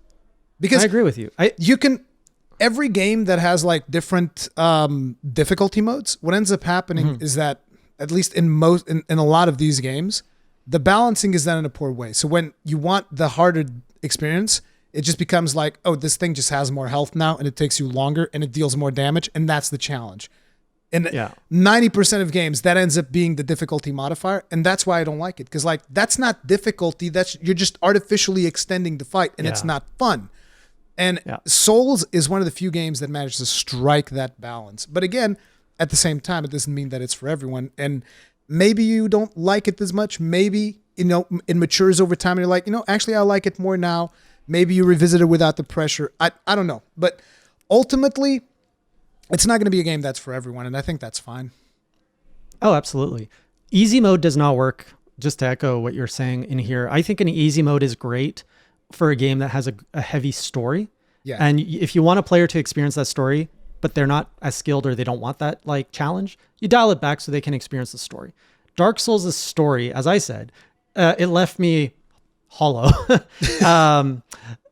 Because I agree with you. Every game that has like different difficulty modes, what ends up happening is that, at least in a lot of these games, the balancing is done in a poor way. So when you want the harder experience, it just becomes like, oh, this thing just has more health now and it takes you longer and it deals more damage, and that's the challenge. And 90% of games, that ends up being the difficulty modifier, and that's why I don't like it, because like, that's not difficulty, you're just artificially extending the fight, and it's not fun. And Souls is one of the few games that manages to strike that balance. But again, at the same time, it doesn't mean that it's for everyone. And maybe you don't like it as much. Maybe, you know, it matures over time and you're like, you know, actually I like it more now. Maybe you revisit it without the pressure. I don't know. But ultimately, it's not going to be a game that's for everyone, and I think that's fine. Oh, absolutely. Easy mode does not work just to echo what you're saying in here, I think an easy mode is great for a game that has a heavy story. Yeah. And if you want a player to experience that story, but they're not as skilled or they don't want that like challenge, you dial it back so they can experience the story. Dark Souls' story, as I said, it left me hollow.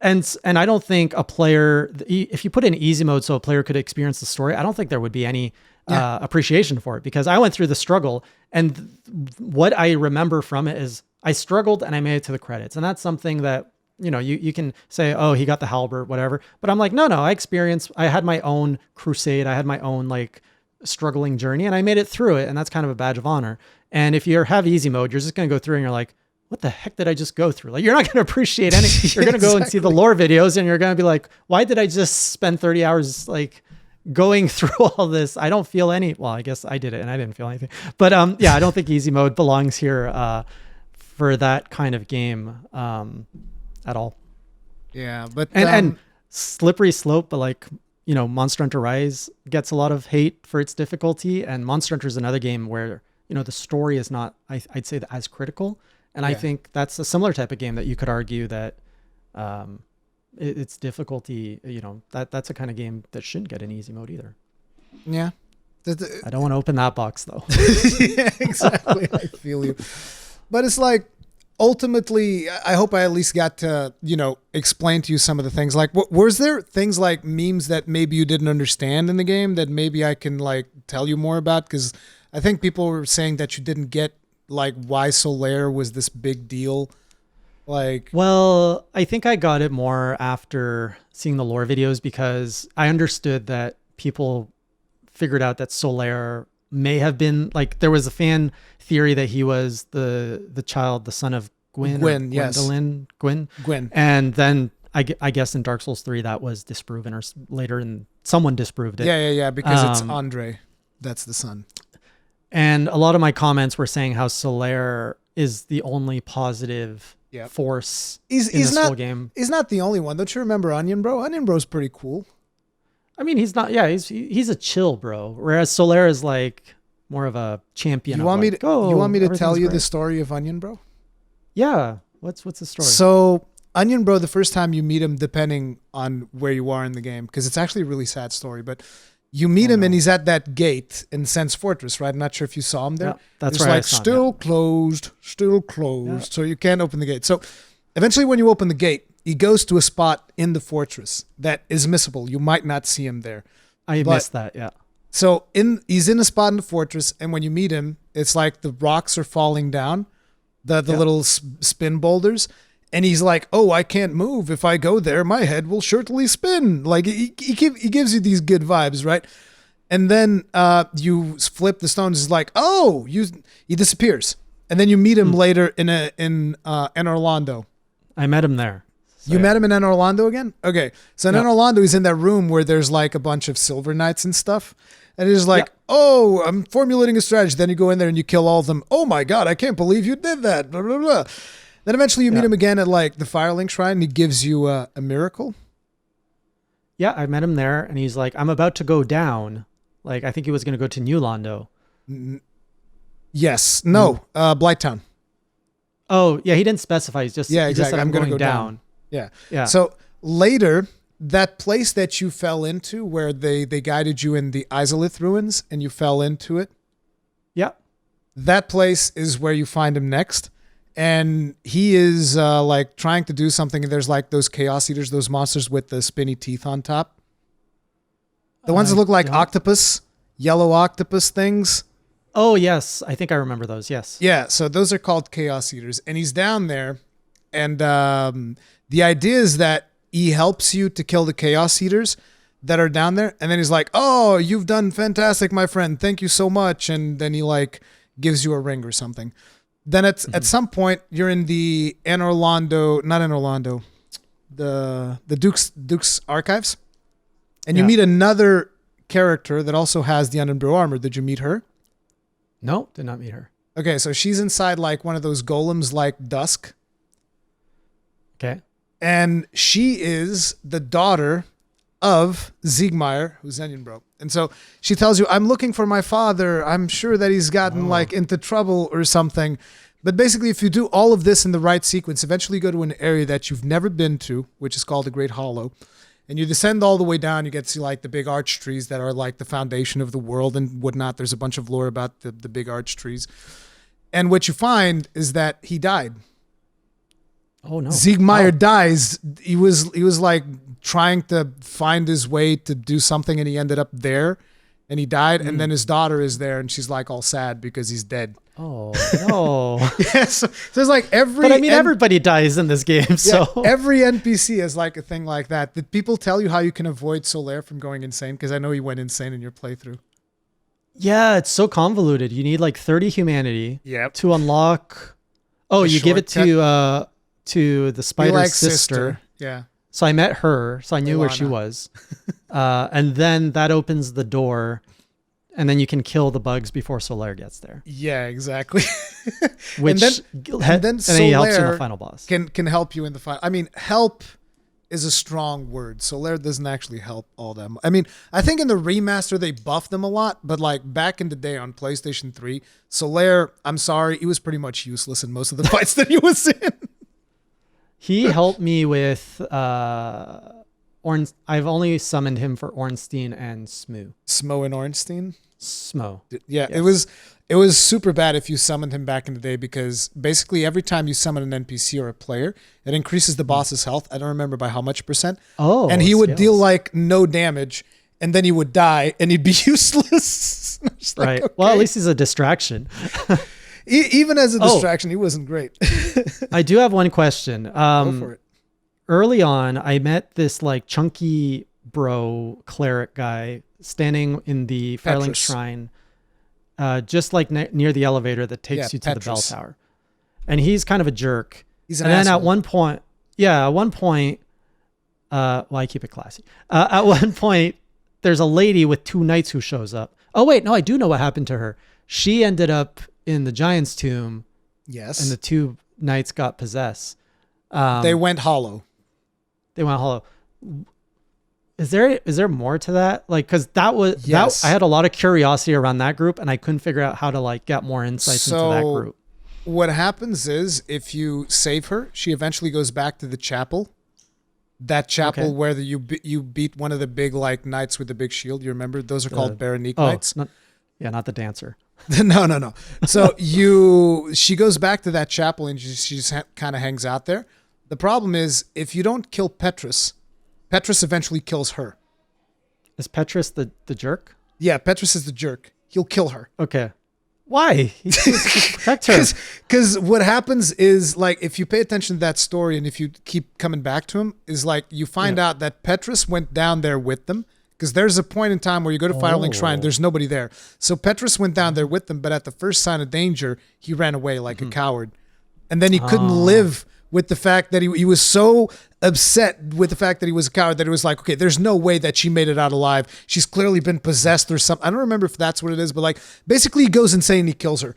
And I don't think a player, if you put in easy mode so a player could experience the story, I don't think there would be any appreciation for it, because I went through the struggle, and what I remember from it is I struggled and I made it to the credits. And that's something that, you can say, oh, he got the Halbert, whatever. But I'm like, no, I had my own crusade. I had my own like struggling journey, and I made it through it. And that's kind of a badge of honor. And if you have easy mode, you're just going to go through and you're like, what the heck did I just go through? Like, you're not going to appreciate any, you're going to go and see the lore videos and you're going to be like, why did I just spend 30 hours like going through all this? I don't feel well, I guess I did it and I didn't feel anything, but I don't think easy mode belongs here for that kind of game at all. Yeah. But, and slippery slope, but like, Monster Hunter Rise gets a lot of hate for its difficulty, and Monster Hunter is another game where, the story is not, I'd say, as critical. And I think that's a similar type of game that you could argue that its difficulty, that's a kind of game that shouldn't get an easy mode either. Yeah. I don't want to open that box though. Yeah, exactly. I feel you. But it's like, ultimately, I hope I at least got to, explain to you some of the things. Like, was there things like memes that maybe you didn't understand in the game that maybe I can like tell you more about? Because I think people were saying that you didn't get like why Solaire was this big deal. Like, well, I think I got it more after seeing the lore videos, because I understood that people figured out that Solaire may have been like, there was a fan theory that he was the child, the son of Gwyn, yes. Gwyn. And then I guess in Dark Souls 3 that was disproven, or later, and someone disproved it. Yeah, because it's Andre. That's the son. And a lot of my comments were saying how Solaire is the only positive force in this whole game. He's not the only one. Don't you remember Onion Bro? Onion Bro's pretty cool. I mean, he's not. Yeah, he's a chill bro. Whereas Solaire is like more of a champion. You want me to tell you the story of Onion Bro? Yeah. What's the story? So Onion Bro, the first time you meet him, depending on where you are in the game, because it's actually a really sad story, but you meet him and he's at that gate in Sense Fortress, right? I'm not sure if you saw him there. Yeah, that's it's right. Like still closed, so you can't open the gate. So eventually when you open the gate, he goes to a spot in the fortress that is missable. You might not see him there. I missed that, yeah. So he's in a spot in the fortress, and when you meet him, it's like the rocks are falling down, the little spin boulders, and he's like, "Oh, I can't move. If I go there, my head will certainly spin." Like he gives you these good vibes, right? And then you flip the stones. It's like, "Oh, he disappears," and then you meet him later in Orlando. I met him there. So you met him in Orlando again? Okay. So in Orlando, he's in that room where there's like a bunch of silver knights and stuff. And he's like, "Oh, I'm formulating a strategy." Then you go in there and you kill all of them. "Oh my God, I can't believe you did that." Blah, blah, blah. Then eventually you meet him again at like the Firelink Shrine, and he gives you a miracle. Yeah, I met him there, and he's like, "I'm about to go down." Like, I think he was going to go to New Londo. Yes. No. Blighttown. Oh, yeah, he didn't specify. He's just, exactly. He just said, I'm going to go down. Yeah. So later, that place that you fell into where they guided you in the Izalith ruins and you fell into it. Yeah. That place is where you find him next. And he is like trying to do something. And there's like those Chaos Eaters, those monsters with the spinny teeth on top. The ones that look like octopus, yellow octopus things. Oh, yes. I think I remember those. Yes. Yeah. So those are called Chaos Eaters. And he's down there. And the idea is that he helps you to kill the Chaos Eaters that are down there. And then he's like, "Oh, you've done fantastic, my friend. Thank you so much." And then he like gives you a ring or something. Then at some point you're in the the Duke's archives. And you meet another character that also has the Unbrew armor. Did you meet her? No, did not meet her. Okay, so she's inside like one of those golems like Dusk. Okay. And she is the daughter of Siegmeyer, who's Onion Bro. And so she tells you, "I'm looking for my father. I'm sure that he's gotten like into trouble or something. But basically, if you do all of this in the right sequence, eventually you go to an area that you've never been to, which is called the Great Hollow. And you descend all the way down, you get to see like the big arch trees that are like the foundation of the world and whatnot. There's a bunch of lore about the big arch trees. And what you find is that he died. Oh no. Siegmeyer dies. He was like trying to find his way to do something, and he ended up there and he died. And then his daughter is there and she's like all sad because he's dead. Oh no. Yeah, so it's like But I mean, everybody dies in this game, so every NPC is like a thing like that. Did people tell you how you can avoid Solaire from going insane? Because I know he went insane in your playthrough. Yeah, it's so convoluted. You need like 30 humanity to unlock. Oh, you give it to the spider's sister. Yeah. So I met her, so I knew where she was. And then that opens the door, and then you can kill the bugs before Solaire gets there. Yeah, exactly. Which and then he helps in the final boss. Can help you in the final. I mean, help is a strong word. Solaire doesn't actually help all them. I mean, I think in the remaster they buffed them a lot, but like back in the day on PlayStation 3, Solaire, I'm sorry, he was pretty much useless in most of the fights that he was in. He helped me with I've only summoned him for Ornstein and Smoo. Smo and Ornstein? Smo. Yeah, yes. It was super bad if you summoned him back in the day, because basically every time you summon an NPC or a player, it increases the boss's health. I don't remember by how much percent. Oh, and he would deal like no damage, and then he would die, and he'd be useless. Right. Okay. Well, at least he's a distraction. Even as a distraction, he wasn't great. I do have one question. Go for it. Early on, I met this like chunky bro cleric guy standing in the Firelink Shrine, just like near the elevator that takes you to the bell tower. And he's kind of a jerk. He's an asshole. Then at one point, well, I keep it classy. At one point, there's a lady with two knights who shows up. Oh, wait, no, I do know what happened to her. She ended up in the giant's tomb. Yes. And the two knights got possessed. They went hollow. Is there more to that? Like, because that I had a lot of curiosity around that group, and I couldn't figure out how to like get more insights into that group. What happens is, if you save her, she eventually goes back to the chapel. That chapel where you beat one of the big like knights with the big shield. You remember? Those are called Baronique knights. Not the dancer. No. So she goes back to that chapel and she just kind of hangs out there. The problem is, if you don't kill Petrus eventually kills her. Is Petrus the jerk? Yeah, Petrus is the jerk. He'll kill her. Okay. Why? He's to protect her. Because what happens is, like, if you pay attention to that story and if you keep coming back to him, is like you find out that Petrus went down there with them. Because there's a point in time where you go to Firelink Shrine, there's nobody there. So Petrus went down there with them, but at the first sign of danger, he ran away like a coward. And then he couldn't live with the fact that he was so upset with the fact that he was a coward that it was like, okay, there's no way that she made it out alive. She's clearly been possessed or something. I don't remember if that's what it is, but like basically he goes insane and he kills her.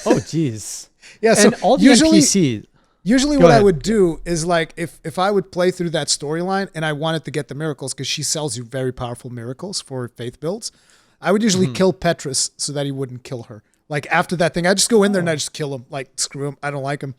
Oh, geez. Yeah, so and all the NPCs. Usually what I would do is like if I would play through that storyline and I wanted to get the miracles, because she sells you very powerful miracles for faith builds, I would usually kill Petrus so that he wouldn't kill her. Like after that thing, I just go in there and I just kill him. Like screw him. I don't like him.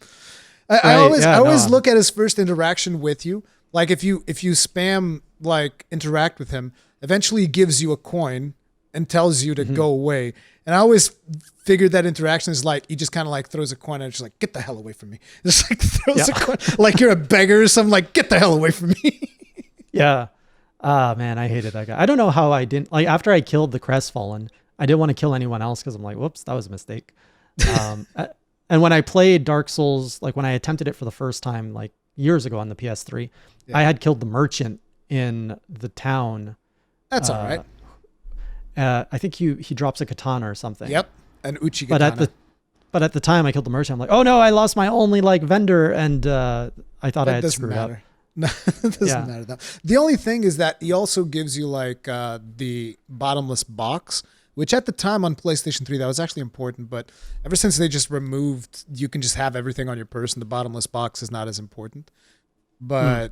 I always look at his first interaction with you. Like if you spam like interact with him, eventually he gives you a coin and tells you to go away. And I always figured that interaction is like he just kind of like throws a coin and just like, get the hell away from me. Just like throws a coin like you're a beggar or something, like get the hell away from me. Yeah. Ah, man, I hated that guy. I don't know how I didn't like after I killed the Crestfallen, I didn't want to kill anyone else because I'm like, whoops, that was a mistake. And when I played Dark Souls, like when I attempted it for the first time, like years ago on the PS3, I had killed the merchant in the town. That's all right. I think he drops a katana or something. Yep, an uchi katana. But at the time I killed the merchant, I'm like, oh no, I lost my only like vendor, and I thought I had screwed up. No, it doesn't matter though. The only thing is that he also gives you like the bottomless box, which at the time on PlayStation 3, that was actually important. But ever since they just removed, you can just have everything on your person, the bottomless box is not as important. but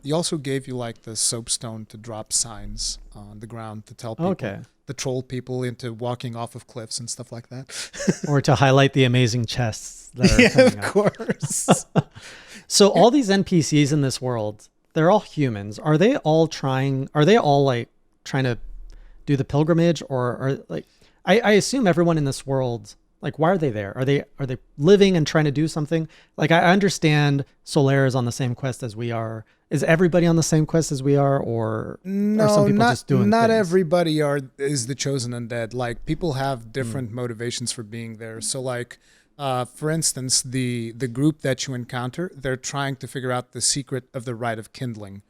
he also gave you like the soapstone to drop signs on the ground to tell people, to troll people into walking off of cliffs and stuff like that. Or to highlight the amazing chests that are coming of course. So all these NPCs in this world, they're all humans. Are they all like trying to do the pilgrimage, or are like, I assume everyone in this world, like, why are they there? Are they living and trying to do something? Like, I understand Solaire is on the same quest as we are. Is everybody on the same quest as we are, or no, are some people just doing not things? everybody is the chosen undead. Like, people have different motivations for being there. So like, for instance, the group that you encounter, they're trying to figure out the secret of the Rite of Kindling.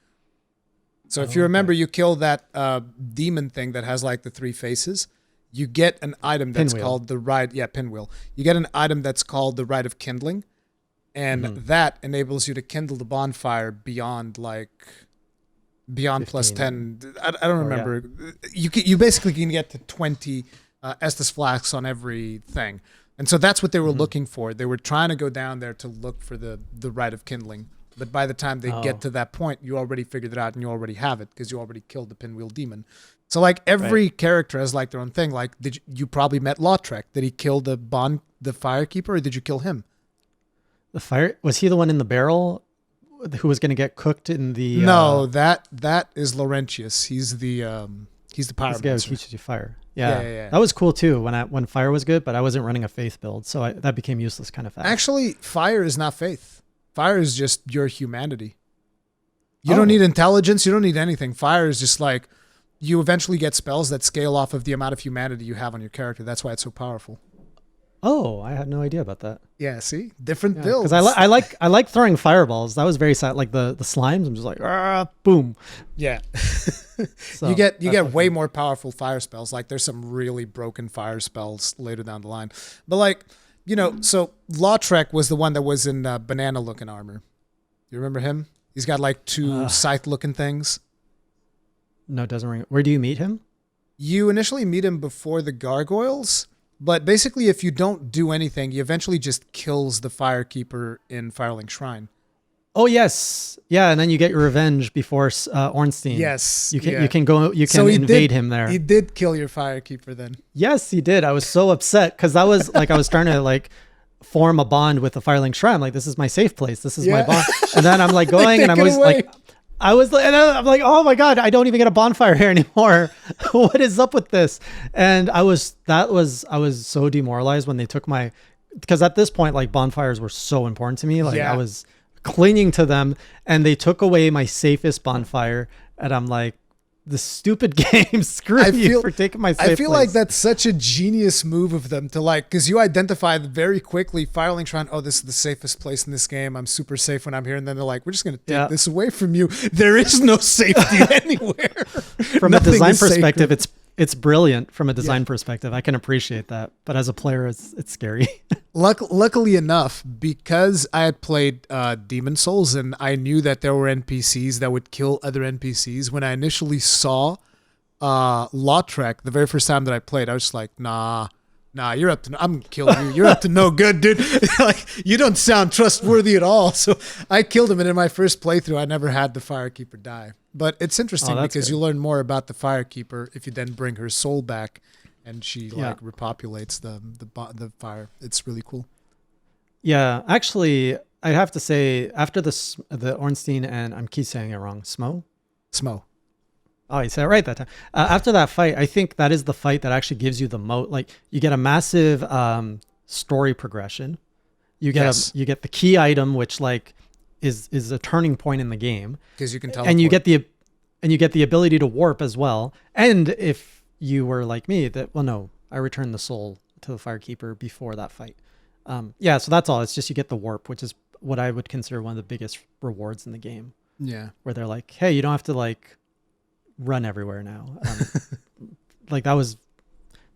So if you remember, you kill that demon thing that has like the 3 faces. You get an item that's called the Rite. Yeah, Pinwheel. You get an item that's called the Rite of Kindling, and that enables you to kindle the bonfire beyond 15. Plus 10. I don't remember. Yeah. You basically can get to 20 Estus flasks on everything, and so that's what they were looking for. They were trying to go down there to look for the Rite of Kindling. But by the time they get to that point, you already figured it out and you already have it because you already killed the Pinwheel demon. So like every character has like their own thing. Like, you probably met Lautrec? Did he kill the firekeeper, or did you kill him? Was he the one in the barrel who was going to get cooked in the? No, that is Laurentius. He's the pyromancer. The guy who teaches you fire. Yeah. That was cool too when fire was good, but I wasn't running a faith build, so that became useless kind of fast. Actually, fire is not faith. Fire is just your humanity. You don't need intelligence. You don't need anything. Fire is just like, you eventually get spells that scale off of the amount of humanity you have on your character. That's why it's so powerful. Oh, I had no idea about that. Yeah, see? Different builds. Because I like throwing fireballs. That was very sad. Like the slimes, I'm just like, boom. Yeah. So, you get way more powerful fire spells. Like, there's some really broken fire spells later down the line. But like, so Lautrec was the one that was in banana-looking armor. You remember him? He's got like 2 scythe-looking things. No, it doesn't ring. Where do you meet him? You initially meet him before the Gargoyles, but basically if you don't do anything, he eventually just kills the Firekeeper in Firelink Shrine. Oh yes, yeah, and then you get your revenge before Ornstein. Yes, you can go. You can invade him there. He did kill your Firekeeper then. Yes, he did. I was so upset because that was like I was trying to like form a bond with the Firelink Shrine. I'm like, this is my safe place. This is my bond. And then I'm like going, and I'm like, oh my god, I don't even get a bonfire here anymore. What is up with this? And I was so demoralized when they took because at this point, like, bonfires were so important to me. Like, I was clinging to them, and they took away my safest bonfire, and I'm like, the stupid game, screw you for taking my safe I feel place. like that's such a genius move of them to like, because you identified very quickly Firelink Shrine, oh, this is the safest place in this game, I'm super safe when I'm here, and then they're like, we're just going to take this away from you. There is no safety anywhere. From a design perspective, it's brilliant from a design perspective. I can appreciate that. But as a player, it's scary. Luckily enough, because I had played Demon Souls and I knew that there were NPCs that would kill other NPCs, when I initially saw Lautrec the very first time that I played, I was just like, nah, you're up to, I'm killing you. You're up to no good, dude. Like, you don't sound trustworthy at all. So I killed him. And in my first playthrough, I never had the Firekeeper die. But it's interesting because you learn more about the Firekeeper if you then bring her soul back and she like repopulates the fire. It's really cool. Yeah, actually, I'd have to say after the Ornstein and I'm keep saying it wrong, Smo. Oh, you said it right that time. After that fight, I think that is the fight that actually gives you the most. Like, you get a massive story progression. You get you get the key item, which like is a turning point in the game because you can teleport. and you get the ability to warp as well. And if you were like me, I returned the soul to the Firekeeper before that fight. So that's all. It's just you get the warp, which is what I would consider one of the biggest rewards in the game. Yeah, where they're like, hey, you don't have to like run everywhere now. Like, that was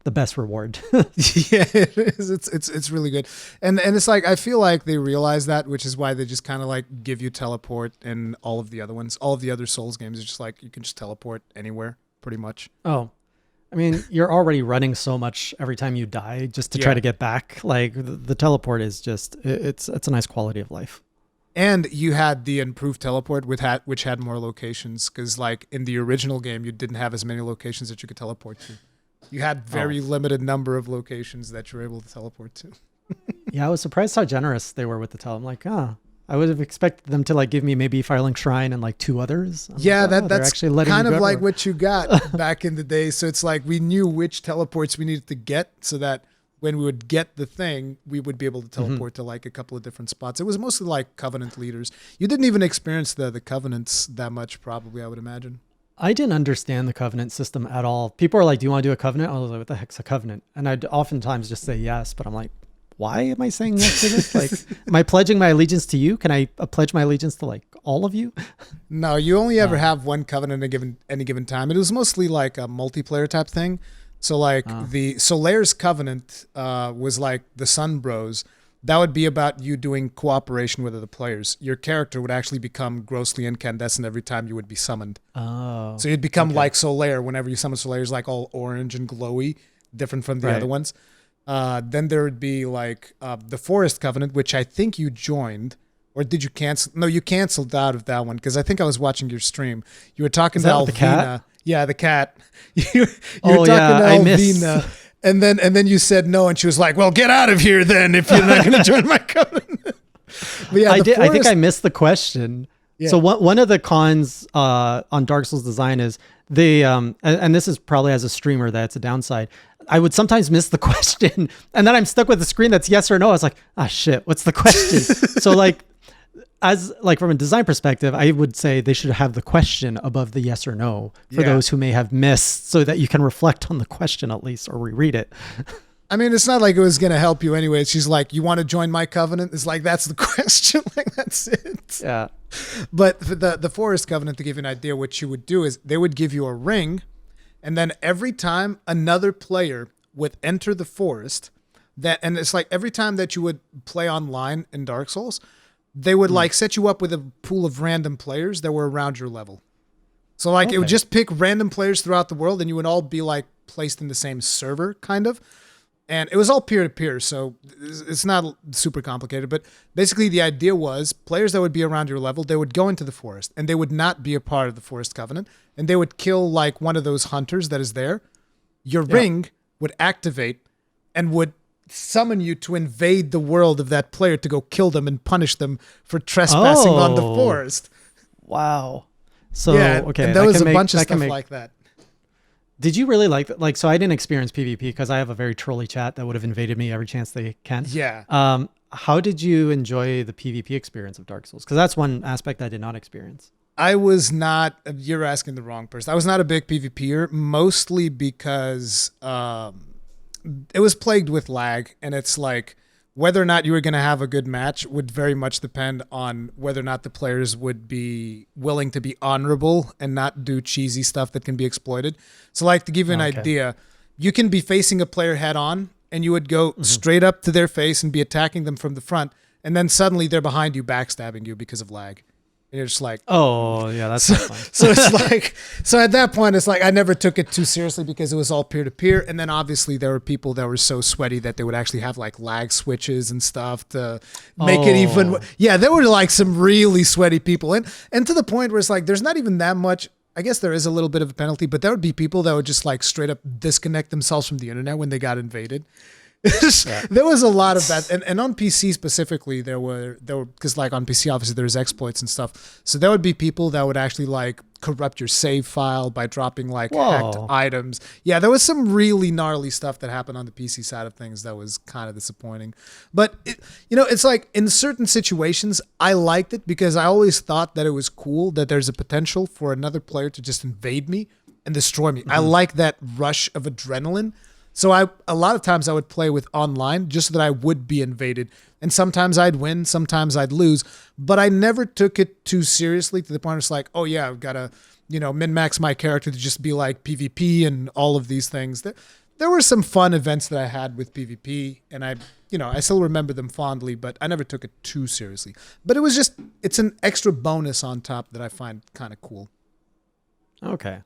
the best reward. Yeah, it is. It's really good. And it's like, I feel like they realize that, which is why they just kind of like give you teleport, and all of the other ones, all of the other Souls games are just like, you can just teleport anywhere pretty much. Oh, I mean, you're already running so much every time you die just to try to get back. Like, the teleport is just, it's a nice quality of life. And you had the improved teleport which had more locations, because like in the original game, you didn't have as many locations that you could teleport to. You had very limited number of locations that you were able to teleport to. Yeah, I was surprised how generous they were with the tele. I'm like, I would have expected them to like give me maybe Firelink Shrine and like 2 others. I'm that's actually kind of like what you got back in the day. So it's like we knew which teleports we needed to get so that when we would get the thing, we would be able to teleport to like a couple of different spots. It was mostly like Covenant leaders. You didn't even experience the Covenants that much, probably, I would imagine. I didn't understand the Covenant system at all. People are like, do you want to do a Covenant? I was like, what the heck's a Covenant? And I'd oftentimes just say yes, but I'm like, why am I saying yes to this? Like, am I pledging my allegiance to you? Can I pledge my allegiance to like all of you? No, you only ever have one Covenant at any given time. It was mostly like a multiplayer type thing. So like the Solaire's Covenant was like the Sun Bros. That would be about you doing cooperation with other players. Your character would actually become grossly incandescent every time you would be summoned. Oh. So you'd become like Solaire whenever you summon Solaire, is like all orange and glowy, different from the other ones. Then there would be like the Forest Covenant, which I think you joined. Or did you cancel? No, you canceled out of that one because I think I was watching your stream. You were talking to Alvina. The cat? Yeah, the cat. you were talking to Alvina. And then you said no, and she was like, "Well, get out of here then if you're not going to join my covenant." But yeah, I think I missed the question. Yeah. So one of the cons on Dark Souls design is they and this is probably as a streamer that's a downside. I would sometimes miss the question, and then I'm stuck with the screen that's yes or no. I was like, shit, what's the question? So like, as like from a design perspective, I would say they should have the question above the yes or no for those who may have missed, so that you can reflect on the question at least or reread it. I mean, it's not like it was going to help you anyway. She's like, you want to join my covenant? It's like, that's the question. Like, that's it. Yeah. But for the Forest Covenant, to give you an idea, what you would do is they would give you a ring, and then every time another player would enter the forest, and it's like every time that you would play online in Dark Souls, they would like set you up with a pool of random players that were around your level. So like it would just pick random players throughout the world, and you would all be like placed in the same server, kind of. And it was all peer-to-peer, so it's not super complicated. But basically the idea was players that would be around your level, they would go into the forest, and they would not be a part of the Forest Covenant, and they would kill like one of those hunters that is there. Your ring would activate and would summon you to invade the world of that player to go kill them and punish them for trespassing on the forest. Wow. So, and there was a bunch of stuff like that. Did you really like that? Like, so I didn't experience PvP because I have a very trolly chat that would have invaded me every chance they can. Yeah. How did you enjoy the PvP experience of Dark Souls? Because that's one aspect I did not experience. I was not, you're asking the wrong person. I was not a big PvPer, mostly because it was plagued with lag. And it's like, whether or not you were going to have a good match would very much depend on whether or not the players would be willing to be honorable and not do cheesy stuff that can be exploited. So like, to give you an idea, you can be facing a player head on and you would go straight up to their face and be attacking them from the front. And then suddenly they're behind you, backstabbing you because of lag. And you're just like, oh yeah, that's not fun. So it's like, so at that point, it's like, I never took it too seriously because it was all peer to peer. And then obviously there were people that were so sweaty that they would actually have like lag switches and stuff to make it even. Yeah. There were like some really sweaty people, and to the point where it's like, there's not even that much. I guess there is a little bit of a penalty, but there would be people that would just like straight up disconnect themselves from the internet when they got invaded. There was a lot of that, and on PC specifically, there were because like on PC obviously there's exploits and stuff, so there would be people that would actually like corrupt your save file by dropping like hacked items. Yeah, there was some really gnarly stuff that happened on the PC side of things that was kind of disappointing. But it's like in certain situations I liked it because I always thought that it was cool that there's a potential for another player to just invade me and destroy me. I like that rush of adrenaline. So a lot of times I would play with online just so that I would be invaded. And sometimes I'd win, sometimes I'd lose. But I never took it too seriously to the point where it's like, oh yeah, I've got to, min-max my character to just be like PvP and all of these things. There were some fun events that I had with PvP, and I still remember them fondly, but I never took it too seriously. But it's an extra bonus on top that I find kind of cool. Okay.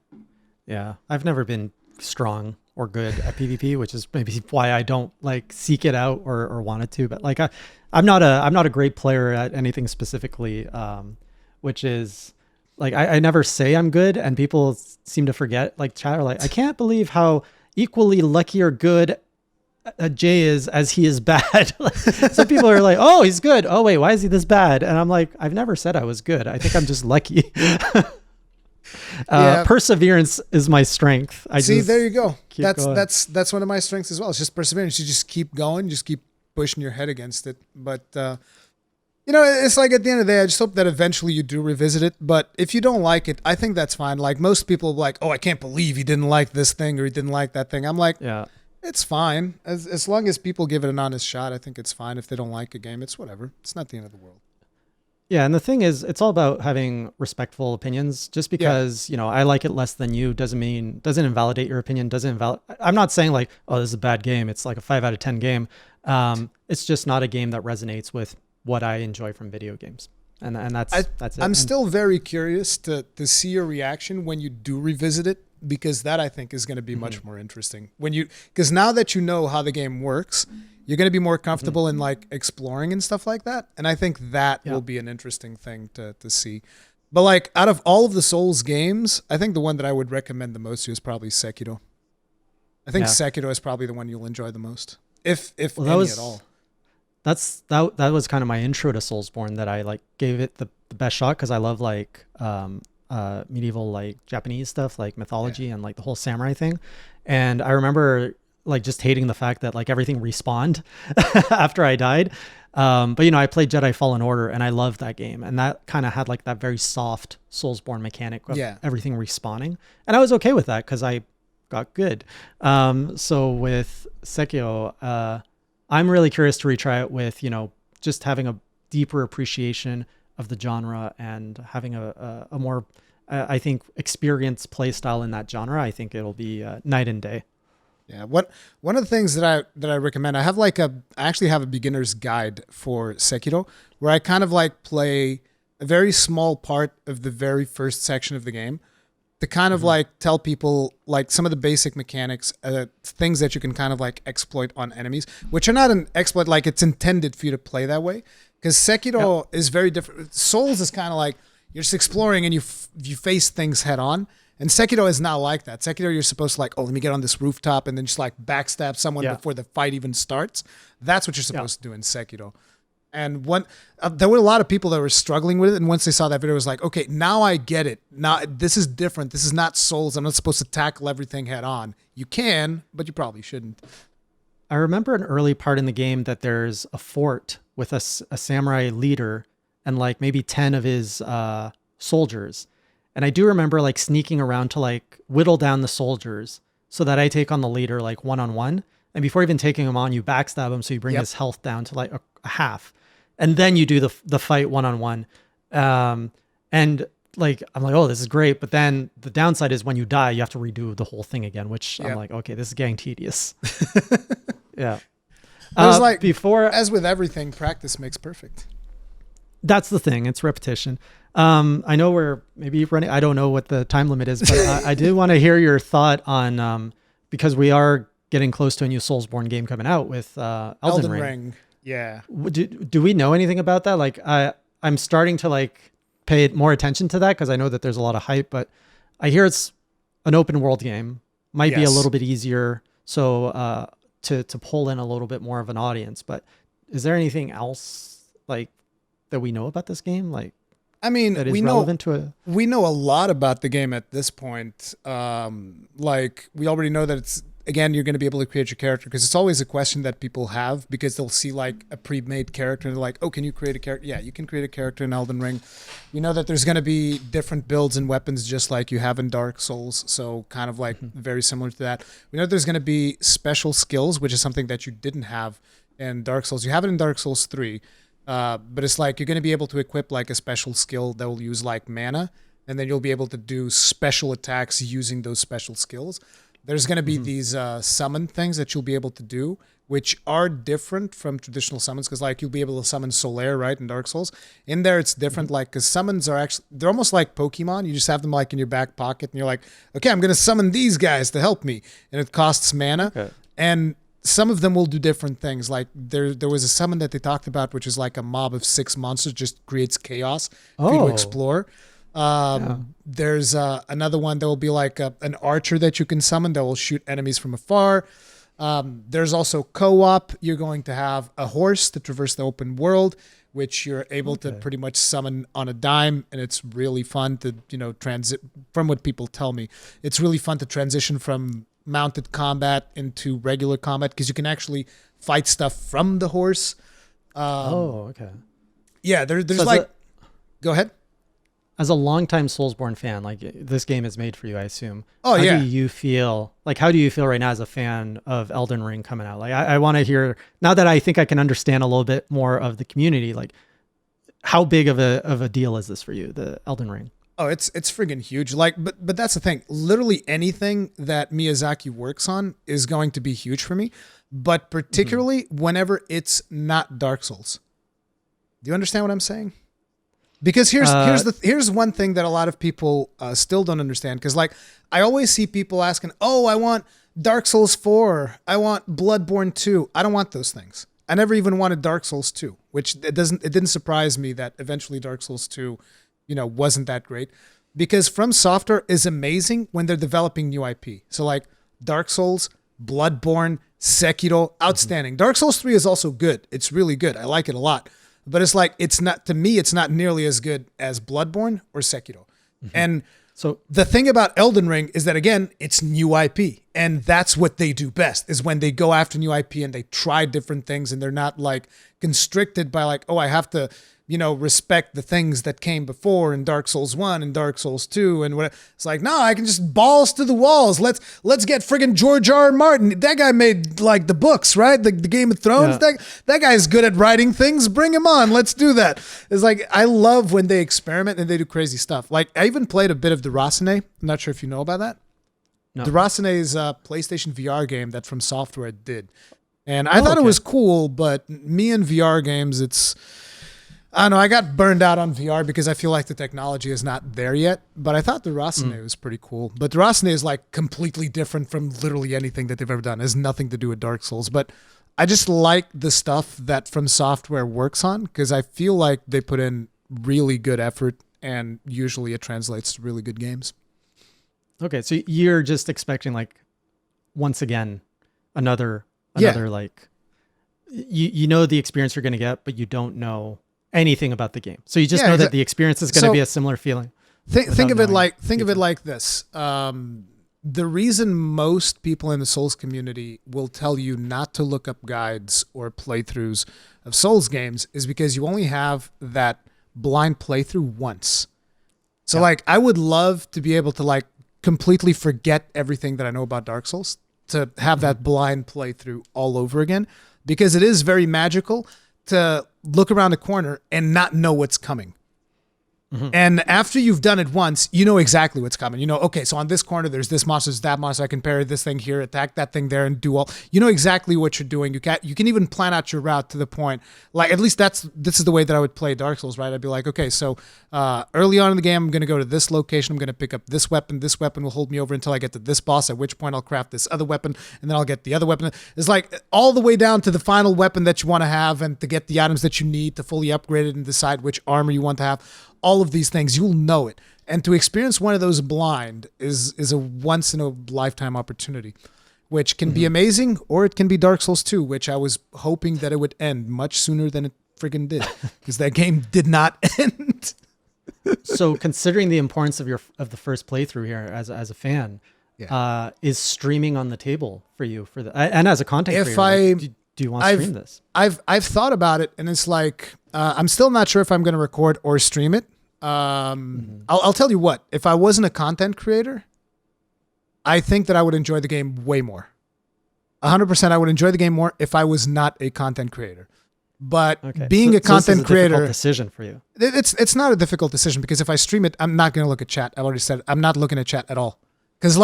Yeah. I've never been strong or good at PvP, which is maybe why I don't like seek it out or wanted to. But like I'm not a great player at anything specifically, which is like I never say I'm good, and people seem to forget. Like chat are like, I can't believe how equally lucky or good Jay is as he is bad. Some people are like, oh, he's good. Oh wait, why is he this bad? And I'm like, I've never said I was good. I think I'm just lucky. Perseverance is my strength. There you go. That's one of my strengths as well. It's just perseverance. You just keep going, just keep pushing your head against it. But it's like at the end of the day, I just hope that eventually you do revisit it. But if you don't like it, I think that's fine. Like most people are like, oh, I can't believe he didn't like this thing or he didn't like that thing. I'm like, yeah. It's fine. As long as people give it an honest shot, I think it's fine. If they don't like a game, it's whatever. It's not the end of the world. Yeah, and the thing is, it's all about having respectful opinions. Just because, I like it less than you doesn't invalidate your opinion, I'm not saying like, oh, this is a bad game. It's like a 5 out of 10 game. It's just not a game that resonates with what I enjoy from video games. And that's it. I'm still very curious to see your reaction when you do revisit it, because that I think is going to be much more interesting because now that you know how the game works, you're going to be more comfortable in like exploring and stuff like that. And I think that will be an interesting thing to see. But like out of all of the Souls games, I think the one that I would recommend the most to you is probably Sekiro. I think Sekiro is probably the one you'll enjoy the most, if any at all. That was kind of my intro to Soulsborne, that I like gave it the best shot because I love like medieval like Japanese stuff, like mythology and like the whole samurai thing. And I remember like just hating the fact that like everything respawned after I died. But I played Jedi Fallen Order and I loved that game, and that kind of had like that very soft Soulsborne mechanic of everything respawning, and I was okay with that because I got good. So with Sekiro, I'm really curious to retry it with just having a deeper appreciation of the genre and having a more, I think, experienced play style in that genre. I think it'll be night and day. Yeah. One of the things that I recommend, I actually have a beginner's guide for Sekiro where I kind of like play a very small part of the very first section of the game to kind of like tell people like some of the basic mechanics, things that you can kind of like exploit on enemies, which are not an exploit, like it's intended for you to play that way. Because Sekiro is very different. Souls is kind of like you're just exploring and you face things head on. And Sekiro is not like that. Sekiro, you're supposed to like, oh, let me get on this rooftop and then just like backstab someone before the fight even starts. That's what you're supposed to do in Sekiro. And there were a lot of people that were struggling with it. And once they saw that video, it was like, okay, now I get it. Now this is different. This is not Souls. I'm not supposed to tackle everything head on. You can, but you probably shouldn't. I remember an early part in the game that there's a fort with a samurai leader and like maybe 10 of his soldiers. And I do remember like sneaking around to like whittle down the soldiers so that I take on the leader like one-on-one. And before even taking him on, you backstab him. So you bring his health down to like a half. And then you do the fight one-on-one. And like, I'm like, oh, this is great. But then the downside is when you die, you have to redo the whole thing again, which I'm like, okay, this is getting tedious. Yeah. Like before, as with everything, practice makes perfect. That's the thing. It's repetition. I know we're maybe running. I don't know what the time limit is, but I do want to hear your thought on because we are getting close to a new Soulsborne game coming out with Elden Ring. Yeah. Do we know anything about that? Like I'm starting to like pay more attention to that because I know that there's a lot of hype, but I hear it's an open world game. Might be a little bit easier. So to pull in a little bit more of an audience. But is there anything else like that we know about this game? Like, I mean, that is relevant to it. We know a lot about the game at this point. Like we already know that it's, again, you're going to be able to create your character because it's always a question that people have because they'll see like a pre-made character and they're like, oh, can you create a character? Yeah, you can create a character in Elden Ring. We know that there's going to be different builds and weapons just like you have in Dark Souls. So kind of like very similar to that. We know there's going to be special skills, which is something that you didn't have in Dark Souls. You have it in Dark Souls 3. But it's like you're going to be able to equip like a special skill that will use like mana, and then you'll be able to do special attacks using those special skills. There's going to be these summon things that you'll be able to do, which are different from traditional summons, because like you'll be able to summon Solaire, right, in Dark Souls. In there, it's different, like, because summons are actually, they're almost like Pokemon. You just have them like in your back pocket, and you're like, okay, I'm going to summon these guys to help me, and it costs mana. Okay. And some of them will do different things. Like there was a summon that they talked about, which is like a mob of 6 monsters, just creates chaos for you to explore. There's another one that will be like an archer that you can summon that will shoot enemies from afar. There's also co-op. You're going to have a horse to traverse the open world, which you're able to pretty much summon on a dime, and it's really fun to, transit. From what people tell me, it's really fun to transition from mounted combat into regular combat, because you can actually fight stuff from the horse. Yeah, there's so go ahead. As a longtime Soulsborne fan, like this game is made for you, I assume. How do you feel? Like, how do you feel right now as a fan of Elden Ring coming out? Like, I want to hear, now that I think I can understand a little bit more of the community, like how big of a deal is this for you, the Elden Ring? Oh, it's friggin' huge. Like, but that's the thing. Literally anything that Miyazaki works on is going to be huge for me, but particularly whenever it's not Dark Souls. Do you understand what I'm saying? Because here's one thing that a lot of people still don't understand. Because like I always see people asking, "Oh, I want Dark Souls 4. I want Bloodborne 2." I don't want those things. I never even wanted Dark Souls 2, which it didn't surprise me that eventually Dark Souls 2, wasn't that great. Because From Software is amazing when they're developing new IP. So like Dark Souls, Bloodborne, Sekiro, outstanding. Dark Souls 3 is also good. It's really good. I like it a lot. But it's like, it's not nearly as good as Bloodborne or Sekiro. And so the thing about Elden Ring is that, again, it's new IP. And that's what they do best, is when they go after new IP and they try different things, and they're not like constricted by like, oh, I have to, respect the things that came before in Dark Souls 1 and Dark Souls 2 and whatever. It's like, no, I can just balls to the walls. Let's get friggin' George R. Martin. That guy made like the books, right? The Game of Thrones. Yeah. That guy's good at writing things. Bring him on. Let's do that. It's like, I love when they experiment and they do crazy stuff. Like I even played a bit of Durasane. I'm not sure if you know about that. No. Durasane is a PlayStation VR game that From Software did. And I thought it was cool, but me and VR games, I don't know, I got burned out on VR because I feel like the technology is not there yet. But I thought Durasane was pretty cool. But Durasane is like completely different from literally anything that they've ever done. It has nothing to do with Dark Souls. But I just like the stuff that From Software works on, because I feel like they put in really good effort, and usually it translates to really good games. Okay, so you're just expecting, like, once again, another like, you know the experience you're going to get, but you don't know anything about the game. So you just know that the experience is going to be a similar feeling. Think of it like this. The reason most people in the Souls community will tell you not to look up guides or playthroughs of Souls games is because you only have that blind playthrough once. So like, I would love to be able to like completely forget everything that I know about Dark Souls, to have that blind playthrough all over again, because it is very magical to look around the corner and not know what's coming. And after you've done it once, you know exactly what's coming. Okay, so on this corner, there's this monster, there's that monster. I can parry this thing here, attack that thing there, and do all. You know exactly what you're doing. You can even plan out your route to the point. Like, at least this is the way that I would play Dark Souls, right? I'd be like, okay, so early on in the game, I'm going to go to this location. I'm going to pick up this weapon. This weapon will hold me over until I get to this boss, at which point I'll craft this other weapon, and then I'll get the other weapon. It's like all the way down to the final weapon that you want to have, and to get the items that you need to fully upgrade it and decide which armor you want to have. All of these things, you'll know it. And to experience one of those blind is a once in a lifetime opportunity, which can be amazing, or it can be Dark Souls 2, which I was hoping that it would end much sooner than it friggin' did, because that game did not end. So considering the importance of the first playthrough here as a fan, is streaming on the table for you and as a content creator? Do you want to stream this? I've thought about it, and it's like, I'm still not sure if I'm going to record or stream it. I'll tell you what, if I wasn't a content creator, I think that I would enjoy the game way more. 100% I would enjoy the game more if I was not a content creator. But being a content creator, difficult decision for you. It's not a difficult decision, because if I stream it, I'm not going to look at chat. I've already said I'm not looking at chat at all. Because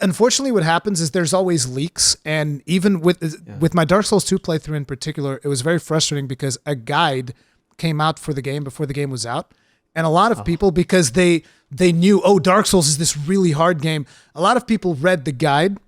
Unfortunately, what happens is there's always leaks, and even with my Dark Souls 2 playthrough in particular, it was very frustrating because a guide came out for the game before the game was out, and a lot of people, because they knew, Dark Souls is this really hard game, a lot of people read the guide,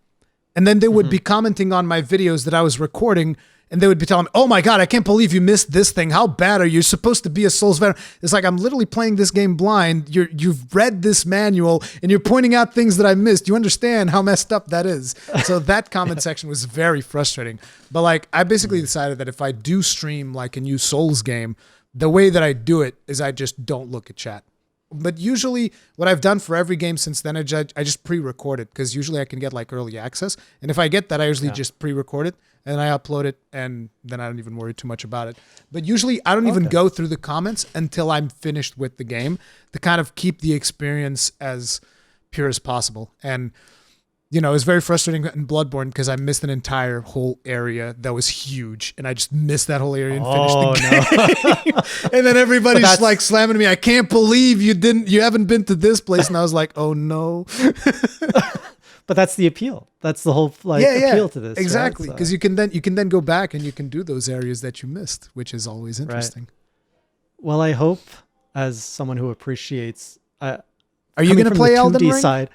and then they would be commenting on my videos that I was recording, and they would be telling me, oh my God, I can't believe you missed this thing. How bad are you? You're supposed to be a Souls veteran. It's like, I'm literally playing this game blind. You've read this manual and you're pointing out things that I missed. You understand how messed up that is. So that comment section was very frustrating. But like, I basically decided that if I do stream like a new Souls game, the way that I do it is I just don't look at chat. But usually what I've done for every game since then, I just pre-record it, because usually I can get like early access. And if I get that, I usually just pre-record it and I upload it, and then I don't even worry too much about it. But usually I don't even go through the comments until I'm finished with the game, to kind of keep the experience as pure as possible. And you know, it was very frustrating in Bloodborne because I missed an entire whole area that was huge, and I just missed that whole area and finished the game. And then everybody's just like slamming me. I can't believe you haven't been to this place. And I was like, oh no. But that's the appeal. That's the whole appeal to this. Exactly. Right? Because you can then go back and you can do those areas that you missed, which is always interesting. Right. Well, I hope, as someone who appreciates, are you going to play Elden Ring? Side,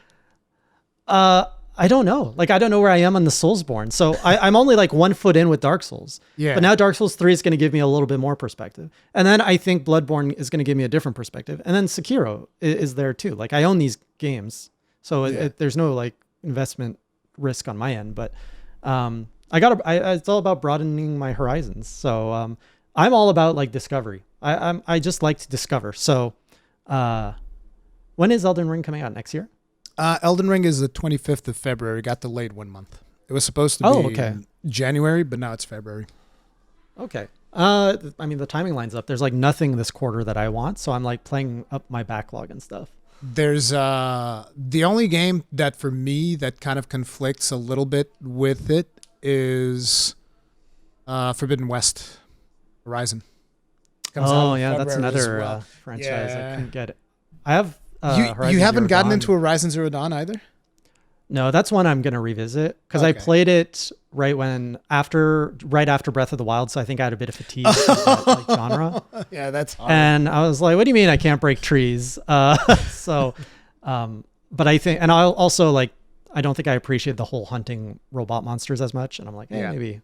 I don't know. Like, I don't know where I am on the Soulsborne. So I'm only like 1 foot in with Dark Souls. Yeah. But now Dark Souls 3 is going to give me a little bit more perspective. And then I think Bloodborne is going to give me a different perspective. And then Sekiro is there too. Like, I own these games. So there's no like investment risk on my end. But it's all about broadening my horizons. So I'm all about like discovery. I just like to discover. So when is Elden Ring coming out? Next year? Elden Ring is the 25th of February. Got delayed 1 month. It was supposed to be January, but now it's February. Okay. I mean, the timing lines up. There's like nothing this quarter that I want, so I'm like playing up my backlog and stuff. There's the only game that for me that kind of conflicts a little bit with it is Forbidden West Horizon. That's another franchise. I couldn't get it. I have. You haven't gotten into Horizon Zero Dawn either? No, that's one I'm going to revisit, because I played it right after Breath of the Wild, so I think I had a bit of fatigue with that like, genre. Yeah, that's hard. And I was like, what do you mean I can't break trees? But I think, and I'll also like, I don't think I appreciate the whole hunting robot monsters as much, and I'm like, maybe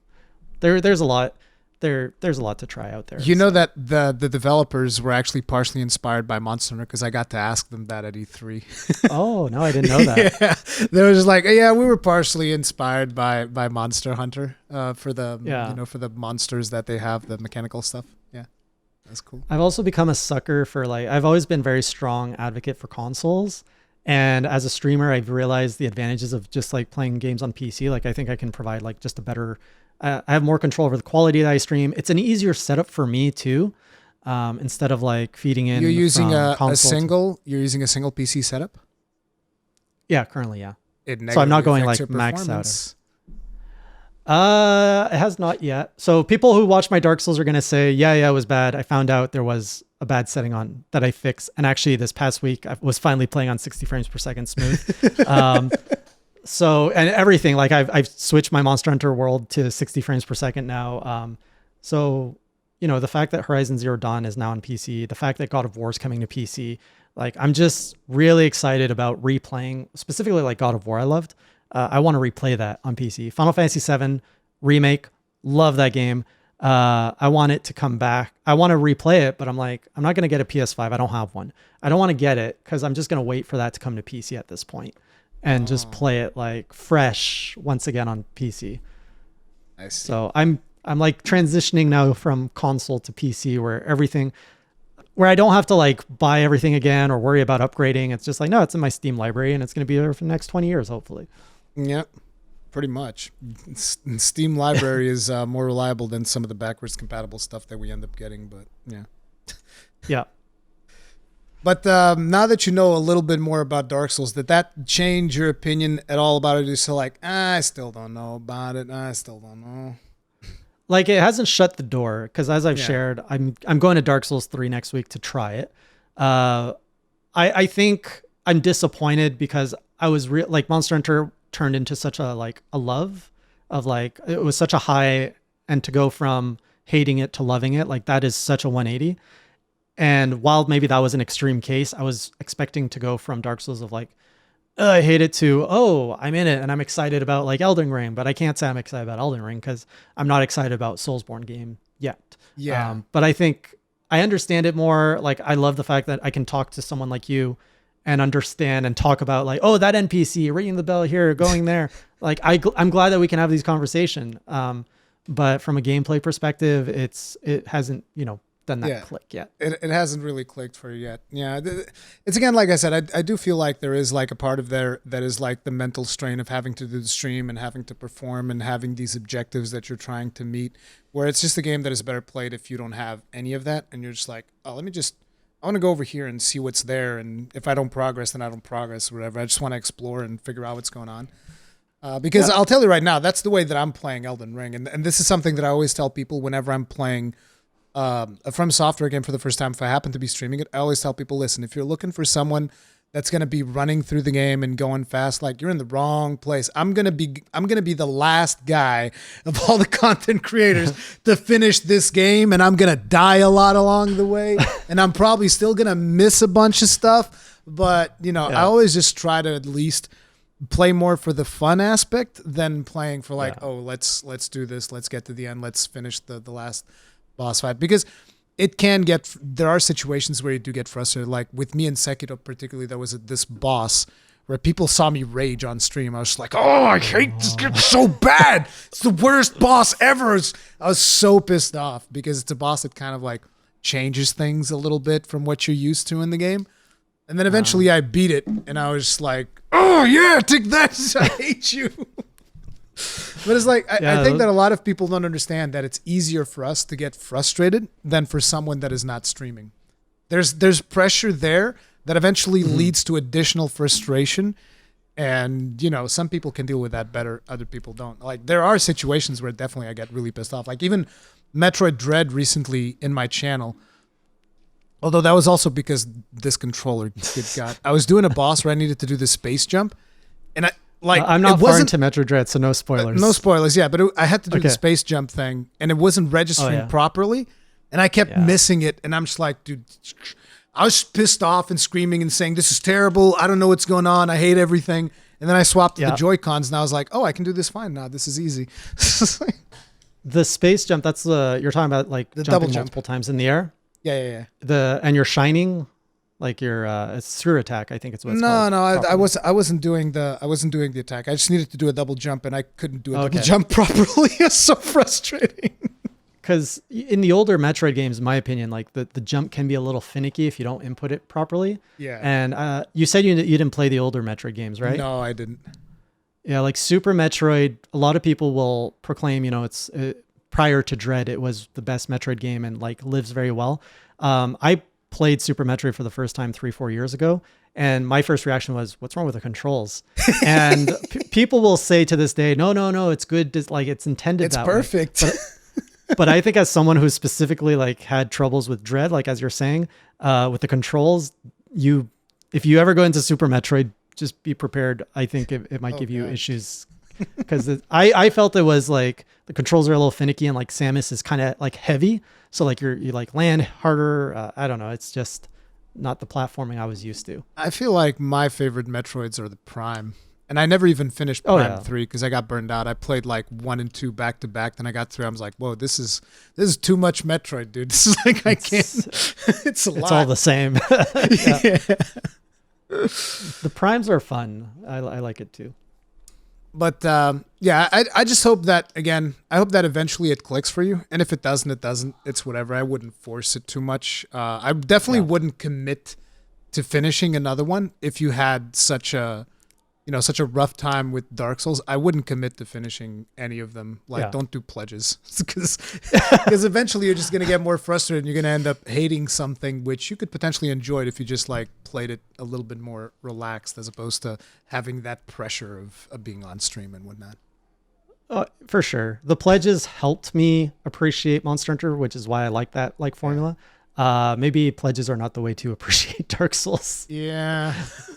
there's a lot. There's a lot to try out there. You know that the developers were actually partially inspired by Monster Hunter, because I got to ask them that at E3. Oh, no, I didn't know that. Yeah, they were just like, we were partially inspired by Monster Hunter for the for the monsters that they have, the mechanical stuff. Yeah, that's cool. I've also become a sucker for I've always been very strong advocate for consoles. And as a streamer, I've realized the advantages of just like playing games on PC. Like, I think I can provide like just a better, I have more control over the quality that I stream. It's an easier setup for me too. Instead of like feeding in. You're using a single PC setup? Yeah, currently. Yeah. So I'm not going like max out. It has not yet. So people who watch my Dark Souls are going to say, it was bad. I found out there was a bad setting on that I fixed. And actually this past week I was finally playing on 60 frames per second smooth. So, and everything, like I've switched my Monster Hunter world to 60 frames per second now. So, you know, the fact that Horizon Zero Dawn is now on PC, the fact that God of War is coming to PC, like I'm just really excited about replaying, specifically like God of War I loved. I want to replay that on PC. Final Fantasy VII Remake, love that game. I want it to come back. I want to replay it, but I'm like, I'm not going to get a PS5. I don't have one. I don't want to get it because I'm just going to wait for that to come to PC at this point and just play it like fresh once again on PC. I see. So I'm like transitioning now from console to PC where I don't have to like buy everything again or worry about upgrading. It's just like, no, it's in my Steam library and it's going to be there for the next 20 years, hopefully. Yep. Pretty much. Steam library is more reliable than some of the backwards compatible stuff that we end up getting, but yeah. Yeah. But now that you know a little bit more about Dark Souls, did that change your opinion at all about it? You're still like, I still don't know about it. I still don't know. Like, it hasn't shut the door because as I've shared, I'm going to Dark Souls 3 next week to try it. I think I'm disappointed because I was like Monster Hunter turned into such a like a love of like, it was such a high, and to go from hating it to loving it, like that is such a 180. And while maybe that was an extreme case, I was expecting to go from Dark Souls of like, I hate it to, oh, I'm in it and I'm excited about like Elden Ring, but I can't say I'm excited about Elden Ring because I'm not excited about Soulsborne game yet. Yeah. But I think I understand it more. Like, I love the fact that I can talk to someone like you and understand and talk about like, oh, that NPC ringing the bell here, going there. Like, I'm glad that we can have these conversations. But from a gameplay perspective, it hasn't, done that click yet. It hasn't really clicked for you yet. Yeah. It's again, like I said, I do feel like there is like a part of there that is like the mental strain of having to do the stream and having to perform and having these objectives that you're trying to meet, where it's just a game that is better played if you don't have any of that. And you're just like, oh, I want to go over here and see what's there. And if I don't progress, then I don't progress or whatever. I just want to explore and figure out what's going on. Because I'll tell you right now, that's the way that I'm playing Elden Ring. And this is something that I always tell people whenever I'm playing a From Software game for the first time. If I happen to be streaming it, I always tell people, listen, if you're looking for someone that's going to be running through the game and going fast, like, you're in the wrong place. I'm going to be the last guy of all the content creators to finish this game, and I'm going to die a lot along the way, and I'm probably still going to miss a bunch of stuff, but I always just try to at least play more for the fun aspect than playing for like, oh, let's do this, let's get to the end, let's finish the last boss fight, because there are situations where you do get frustrated. Like with me and Sekiro particularly, there was this boss where people saw me rage on stream. I was just like, oh, I hate this game so bad. It's the worst boss ever. I was so pissed off because it's a boss that kind of like changes things a little bit from what you're used to in the game. And then eventually I beat it and I was just like, oh yeah, take that. I hate you. But it's like, I think that a lot of people don't understand that it's easier for us to get frustrated than for someone that is not streaming. There's pressure there that eventually leads to additional frustration. And, some people can deal with that better. Other people don't. Like, there are situations where definitely I get really pissed off. Like even Metroid Dread recently in my channel, although that was also because this controller, good God. I was doing a boss where I needed to do the space jump. And I'm not far into Metroid Dread, so no spoilers. No spoilers, yeah. But I had to do the space jump thing, and it wasn't registering properly, and I kept missing it. And I'm just like, dude, I was pissed off and screaming and saying, "This is terrible. I don't know what's going on. I hate everything." And then I swapped to the Joy-Cons, and I was like, "Oh, I can do this fine now. This is easy." The space jump, that's you're talking about like the jumping double jump multiple times in the air. Yeah. And you're shining. Like your through attack, I think it's what it's called. No, I wasn't doing the attack. I just needed to do a double jump, and I couldn't do a double jump properly. It's so frustrating. Because in the older Metroid games, in my opinion, like the jump can be a little finicky if you don't input it properly. Yeah. And you said you didn't play the older Metroid games, right? No, I didn't. Yeah, like Super Metroid, a lot of people will proclaim, it's prior to Dread, it was the best Metroid game and like lives very well. I played Super Metroid for the first time 3-4 years ago, and my first reaction was, what's wrong with the controls? And people will say to this day, no, it's good, like it's intended that way. It's perfect. But I think as someone who specifically like had troubles with Dread, like as you're saying, with the controls, if you ever go into Super Metroid, just be prepared. I think it might give you issues, because I felt it was like the controls are a little finicky, and like Samus is kind of like heavy. So like you like land harder. I don't know. It's just not the platforming I was used to. I feel like my favorite Metroids are the Prime. And I never even finished Prime 3 because I got burned out. I played like 1 and 2 back to back. Then I got 3. I was like, whoa, this is too much Metroid, dude. This is like, I can't. It's a lot. It's all the same. The Primes are fun. I like it too. But I just hope that, again, I hope that eventually it clicks for you. And if it doesn't, it doesn't. It's whatever. I wouldn't force it too much. I definitely wouldn't commit to finishing another one if you had such a rough time with Dark Souls. I wouldn't commit to finishing any of them. Like, don't do pledges, because eventually you're just going to get more frustrated and you're going to end up hating something which you could potentially enjoy it if you just like played it a little bit more relaxed, as opposed to having that pressure of being on stream and whatnot. For sure. The pledges helped me appreciate Monster Hunter, which is why I like that formula. maybe pledges are not the way to appreciate Dark Souls. Yeah.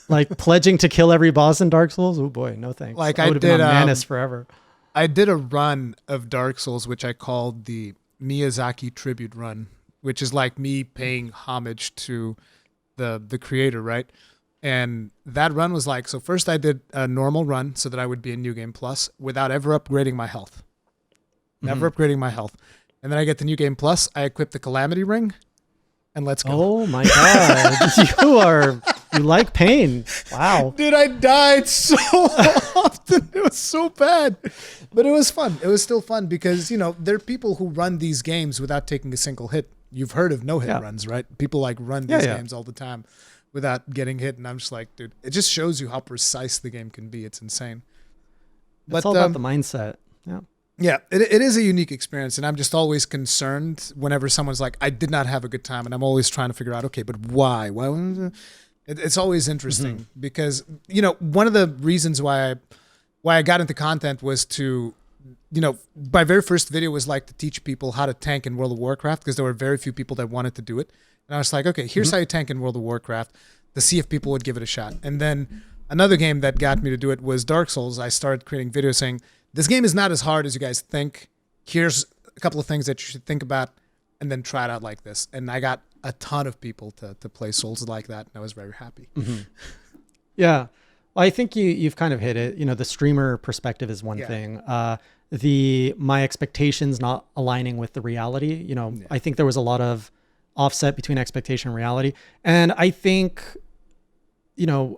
Like pledging to kill every boss in Dark Souls. Oh boy, no thanks. Like I would have been on Manus forever. I did a run of Dark Souls, which I called the Miyazaki tribute run, which is like me paying homage to the creator, right? And that run was like, so first I did a normal run so that I would be in New Game Plus without ever upgrading my health. Never upgrading my health. And then I get the New Game Plus, I equip the Calamity Ring, and let's go. Oh my God. You like pain. Wow. Dude, I died so often. It was so bad. But it was fun. It was still fun because, there are people who run these games without taking a single hit. You've heard of no-hit runs, right? People run these games all the time without getting hit. And I'm just like, dude, it just shows you how precise the game can be. It's insane. It's all about the mindset. Yeah. Yeah, it is a unique experience, and I'm just always concerned whenever someone's like, I did not have a good time, and I'm always trying to figure out, okay, but why? It's always interesting because, one of the reasons why I got into content was to, my very first video was to teach people how to tank in World of Warcraft because there were very few people that wanted to do it. And I was like, okay, here's how you tank in World of Warcraft to see if people would give it a shot. And then another game that got me to do it was Dark Souls. I started creating videos saying, this game is not as hard as you guys think. Here's a couple of things that you should think about and then try it out like this. And I got a ton of people to play Souls like that. And I was very happy. Yeah. Well, I think you've kind of hit it. The streamer perspective is one thing. My expectations not aligning with the reality. I think there was a lot of offset between expectation and reality. And I think,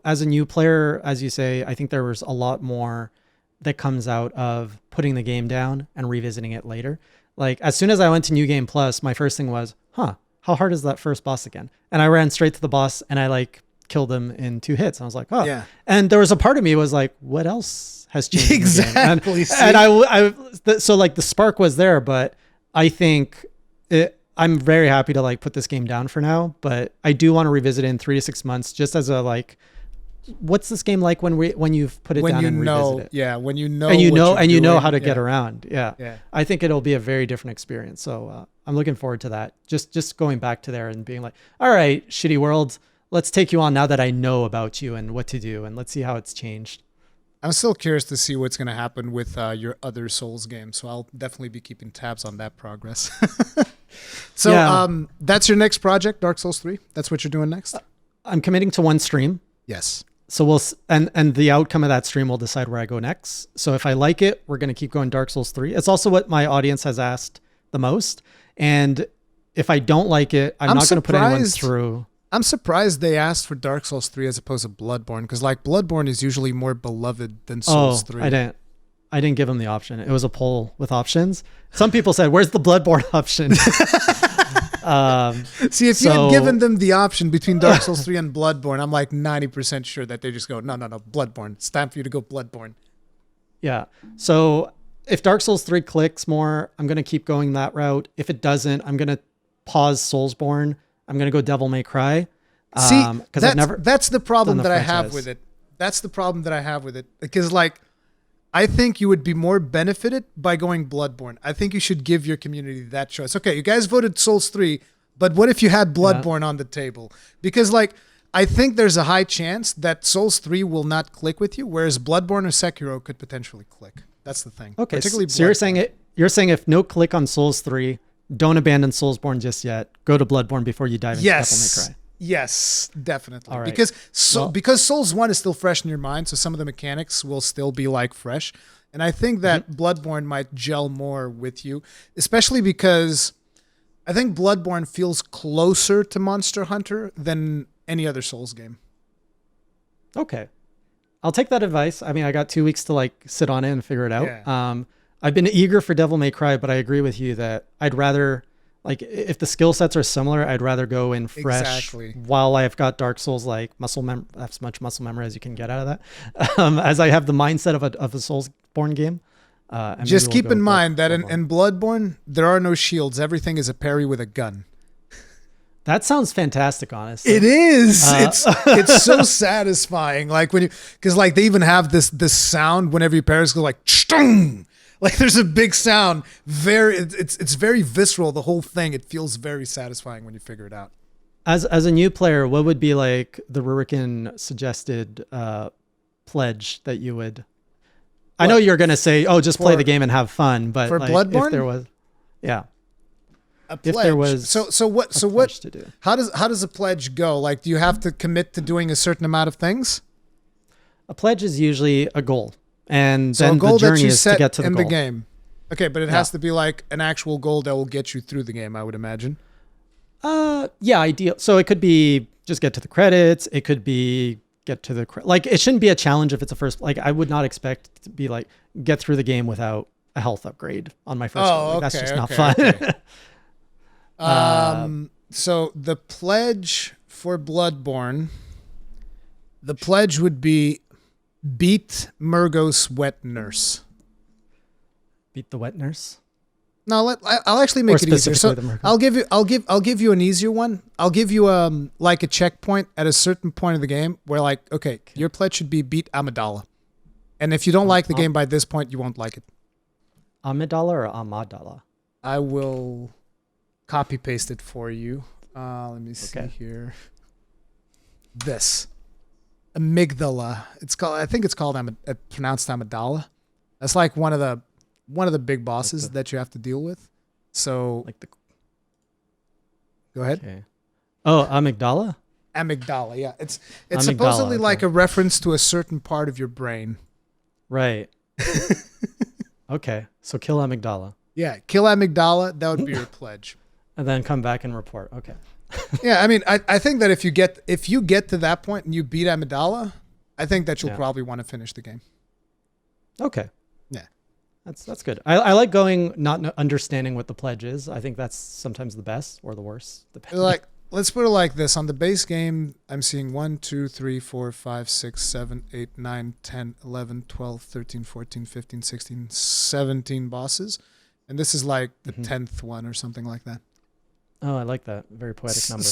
as a new player, as you say, I think there was a lot more that comes out of putting the game down and revisiting it later. Like as soon as I went to New Game Plus, my first thing was, how hard is that first boss again? And I ran straight to the boss and I killed him in 2 hits. And I was like, oh, yeah. And there was a part of me was like, what else has changed? Exactly. So the spark was there, but I think I'm very happy to put this game down for now, but I do want to revisit it in 3 to 6 months just as a what's this game like when you've put it down and revisit it? Yeah, when you know and you know how to get around. Yeah. I think it'll be a very different experience. So I'm looking forward to that. Just going back to there and being like, all right, shitty world, let's take you on now that I know about you and what to do, and let's see how it's changed. I'm still curious to see what's going to happen with your other Souls games. So I'll definitely be keeping tabs on that progress. So that's your next project, Dark Souls 3? That's what you're doing next? I'm committing to one stream. Yes. So and the outcome of that stream will decide where I go next. So if I like it, we're going to keep going Dark Souls 3. It's also what my audience has asked the most. And if I don't like it, I'm not going to put anyone through. I'm surprised they asked for Dark Souls 3 as opposed to Bloodborne, because Bloodborne is usually more beloved than Souls 3. I didn't give them the option. It was a poll with options. Some people said, "Where's the Bloodborne option?" See, if you had given them the option between Dark Souls 3 and Bloodborne, I'm 90% sure that they just go, no, Bloodborne. It's time for you to go Bloodborne. Yeah. So if Dark Souls 3 clicks more, I'm going to keep going that route. If it doesn't, I'm going to pause Soulsborne. I'm going to go Devil May Cry. See, that's the problem that I have with it. That's the problem that I have with it. Because I think you would be more benefited by going Bloodborne. I think you should give your community that choice. Okay, you guys voted Souls 3, but what if you had Bloodborne on the table? Because I think there's a high chance that Souls 3 will not click with you, whereas Bloodborne or Sekiro could potentially click. That's the thing. Okay, so you're saying if no click on Souls 3, don't abandon Soulsborne just yet. Go to Bloodborne before you dive into Devil May Cry. Yes, definitely. All right. Because Souls 1 is still fresh in your mind, so some of the mechanics will still be fresh. And I think that Bloodborne might gel more with you, especially because I think Bloodborne feels closer to Monster Hunter than any other Souls game. Okay. I'll take that advice. I mean, I got 2 weeks to sit on it and figure it out. Yeah. I've been eager for Devil May Cry, but I agree with you that I'd rather, if the skill sets are similar, I'd rather go in fresh while I've got Dark Souls, as much muscle memory as you can get out of that. As I have the mindset of a Soulsborne game. Just keep in mind that in Bloodborne, there are no shields. Everything is a parry with a gun. That sounds fantastic, honestly. It is. It's so satisfying. Because they even have this sound whenever you parry, go stung. Like there's a big sound. It's very visceral. The whole thing. It feels very satisfying when you figure it out. As a new player, what would be like the Rurikhan suggested pledge that you would? I know you're gonna say, "Oh, just play the game and have fun," but for like, Bloodborne, if there was, yeah, a pledge. If there was, so what to do. How does a pledge go? Like, do you have to commit to doing a certain amount of things? A pledge is usually a goal, and so then a goal the journey that you is set to get to the in goal. the game. Okay, but it has to be like an actual goal that will get you through the game, I would imagine. Yeah, ideal. So it could be just get to the credits. It could be get to the like. It shouldn't be a challenge if it's a first. Like I would not expect it to be like get through the game without a health upgrade on my first goal. Like, that's just not fun. Okay. So the pledge for Bloodborne, the pledge would be beat Murgo's wet nurse. Beat the wet nurse. No, I'll actually make it easier. So I'll give you an easier one. I'll give you like a checkpoint at a certain point of the game where like, okay, your pledge should be beat Amidala. And if you don't like the game by this point, you won't like it. Amidala or Amadala? I will copy paste it for you. Let me see here. This amygdala. I think it's called pronounced Amidala. That's like one of the big bosses that you have to deal with. So go ahead. Okay. Oh, amygdala? Amygdala, yeah. It's supposedly like a reference to a certain part of your brain. Right. Okay. So kill amygdala. Yeah, kill amygdala. That would be your pledge. And then come back and report. Okay. Yeah, I mean, I think that if you get to that point and you beat amygdala, I think that you'll probably want to finish the game. Okay. Yeah. That's good. I like going not understanding what the pledge is. I think that's sometimes the best or the worst. Like, let's put it like this. On the base game, I'm seeing 1, 2, 3, 4, 5, 6, 7, 8, 9, 10, 11, 12, 13, 14, 15, 16, 17 bosses. And this is like the 10th one or something like that. Oh, I like that. Very poetic number.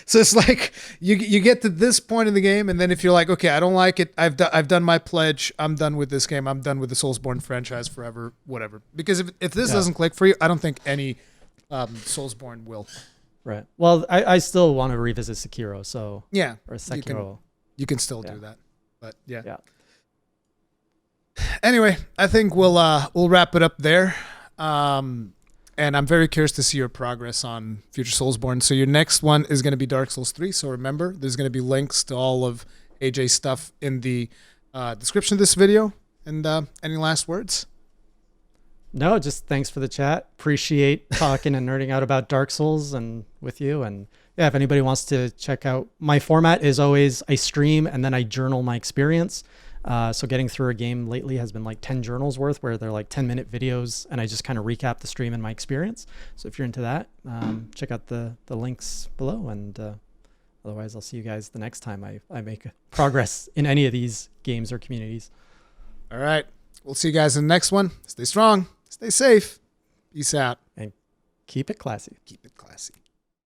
So it's like you get to this point in the game, and then if you're like, okay, I don't like it, I've done my pledge, I'm done with this game, I'm done with the Soulsborne franchise forever, whatever. Because if this doesn't click for you, I don't think any Soulsborne will. Right. Well, I still want to revisit Sekiro, so yeah, or Sekiro. You can still do that, but yeah. Yeah. Anyway, I think we'll wrap it up there. And I'm very curious to see your progress on Future Soulsborne. So your next one is going to be Dark Souls 3. So remember, there's going to be links to all of AJ's stuff in the description of this video. And any last words? No, just thanks for the chat. Appreciate talking and nerding out about Dark Souls and with you. And yeah, if anybody wants to check out, my format is always I stream and then I journal my experience. So getting through a game lately has been like 10 journals worth where they're like 10-minute videos and I just kind of recap the stream and my experience. So if you're into that, check out the links below. And otherwise, I'll see you guys the next time I make progress in any of these games or communities. All right. We'll see you guys in the next one. Stay strong. Stay safe. Peace out. And keep it classy. Keep it classy.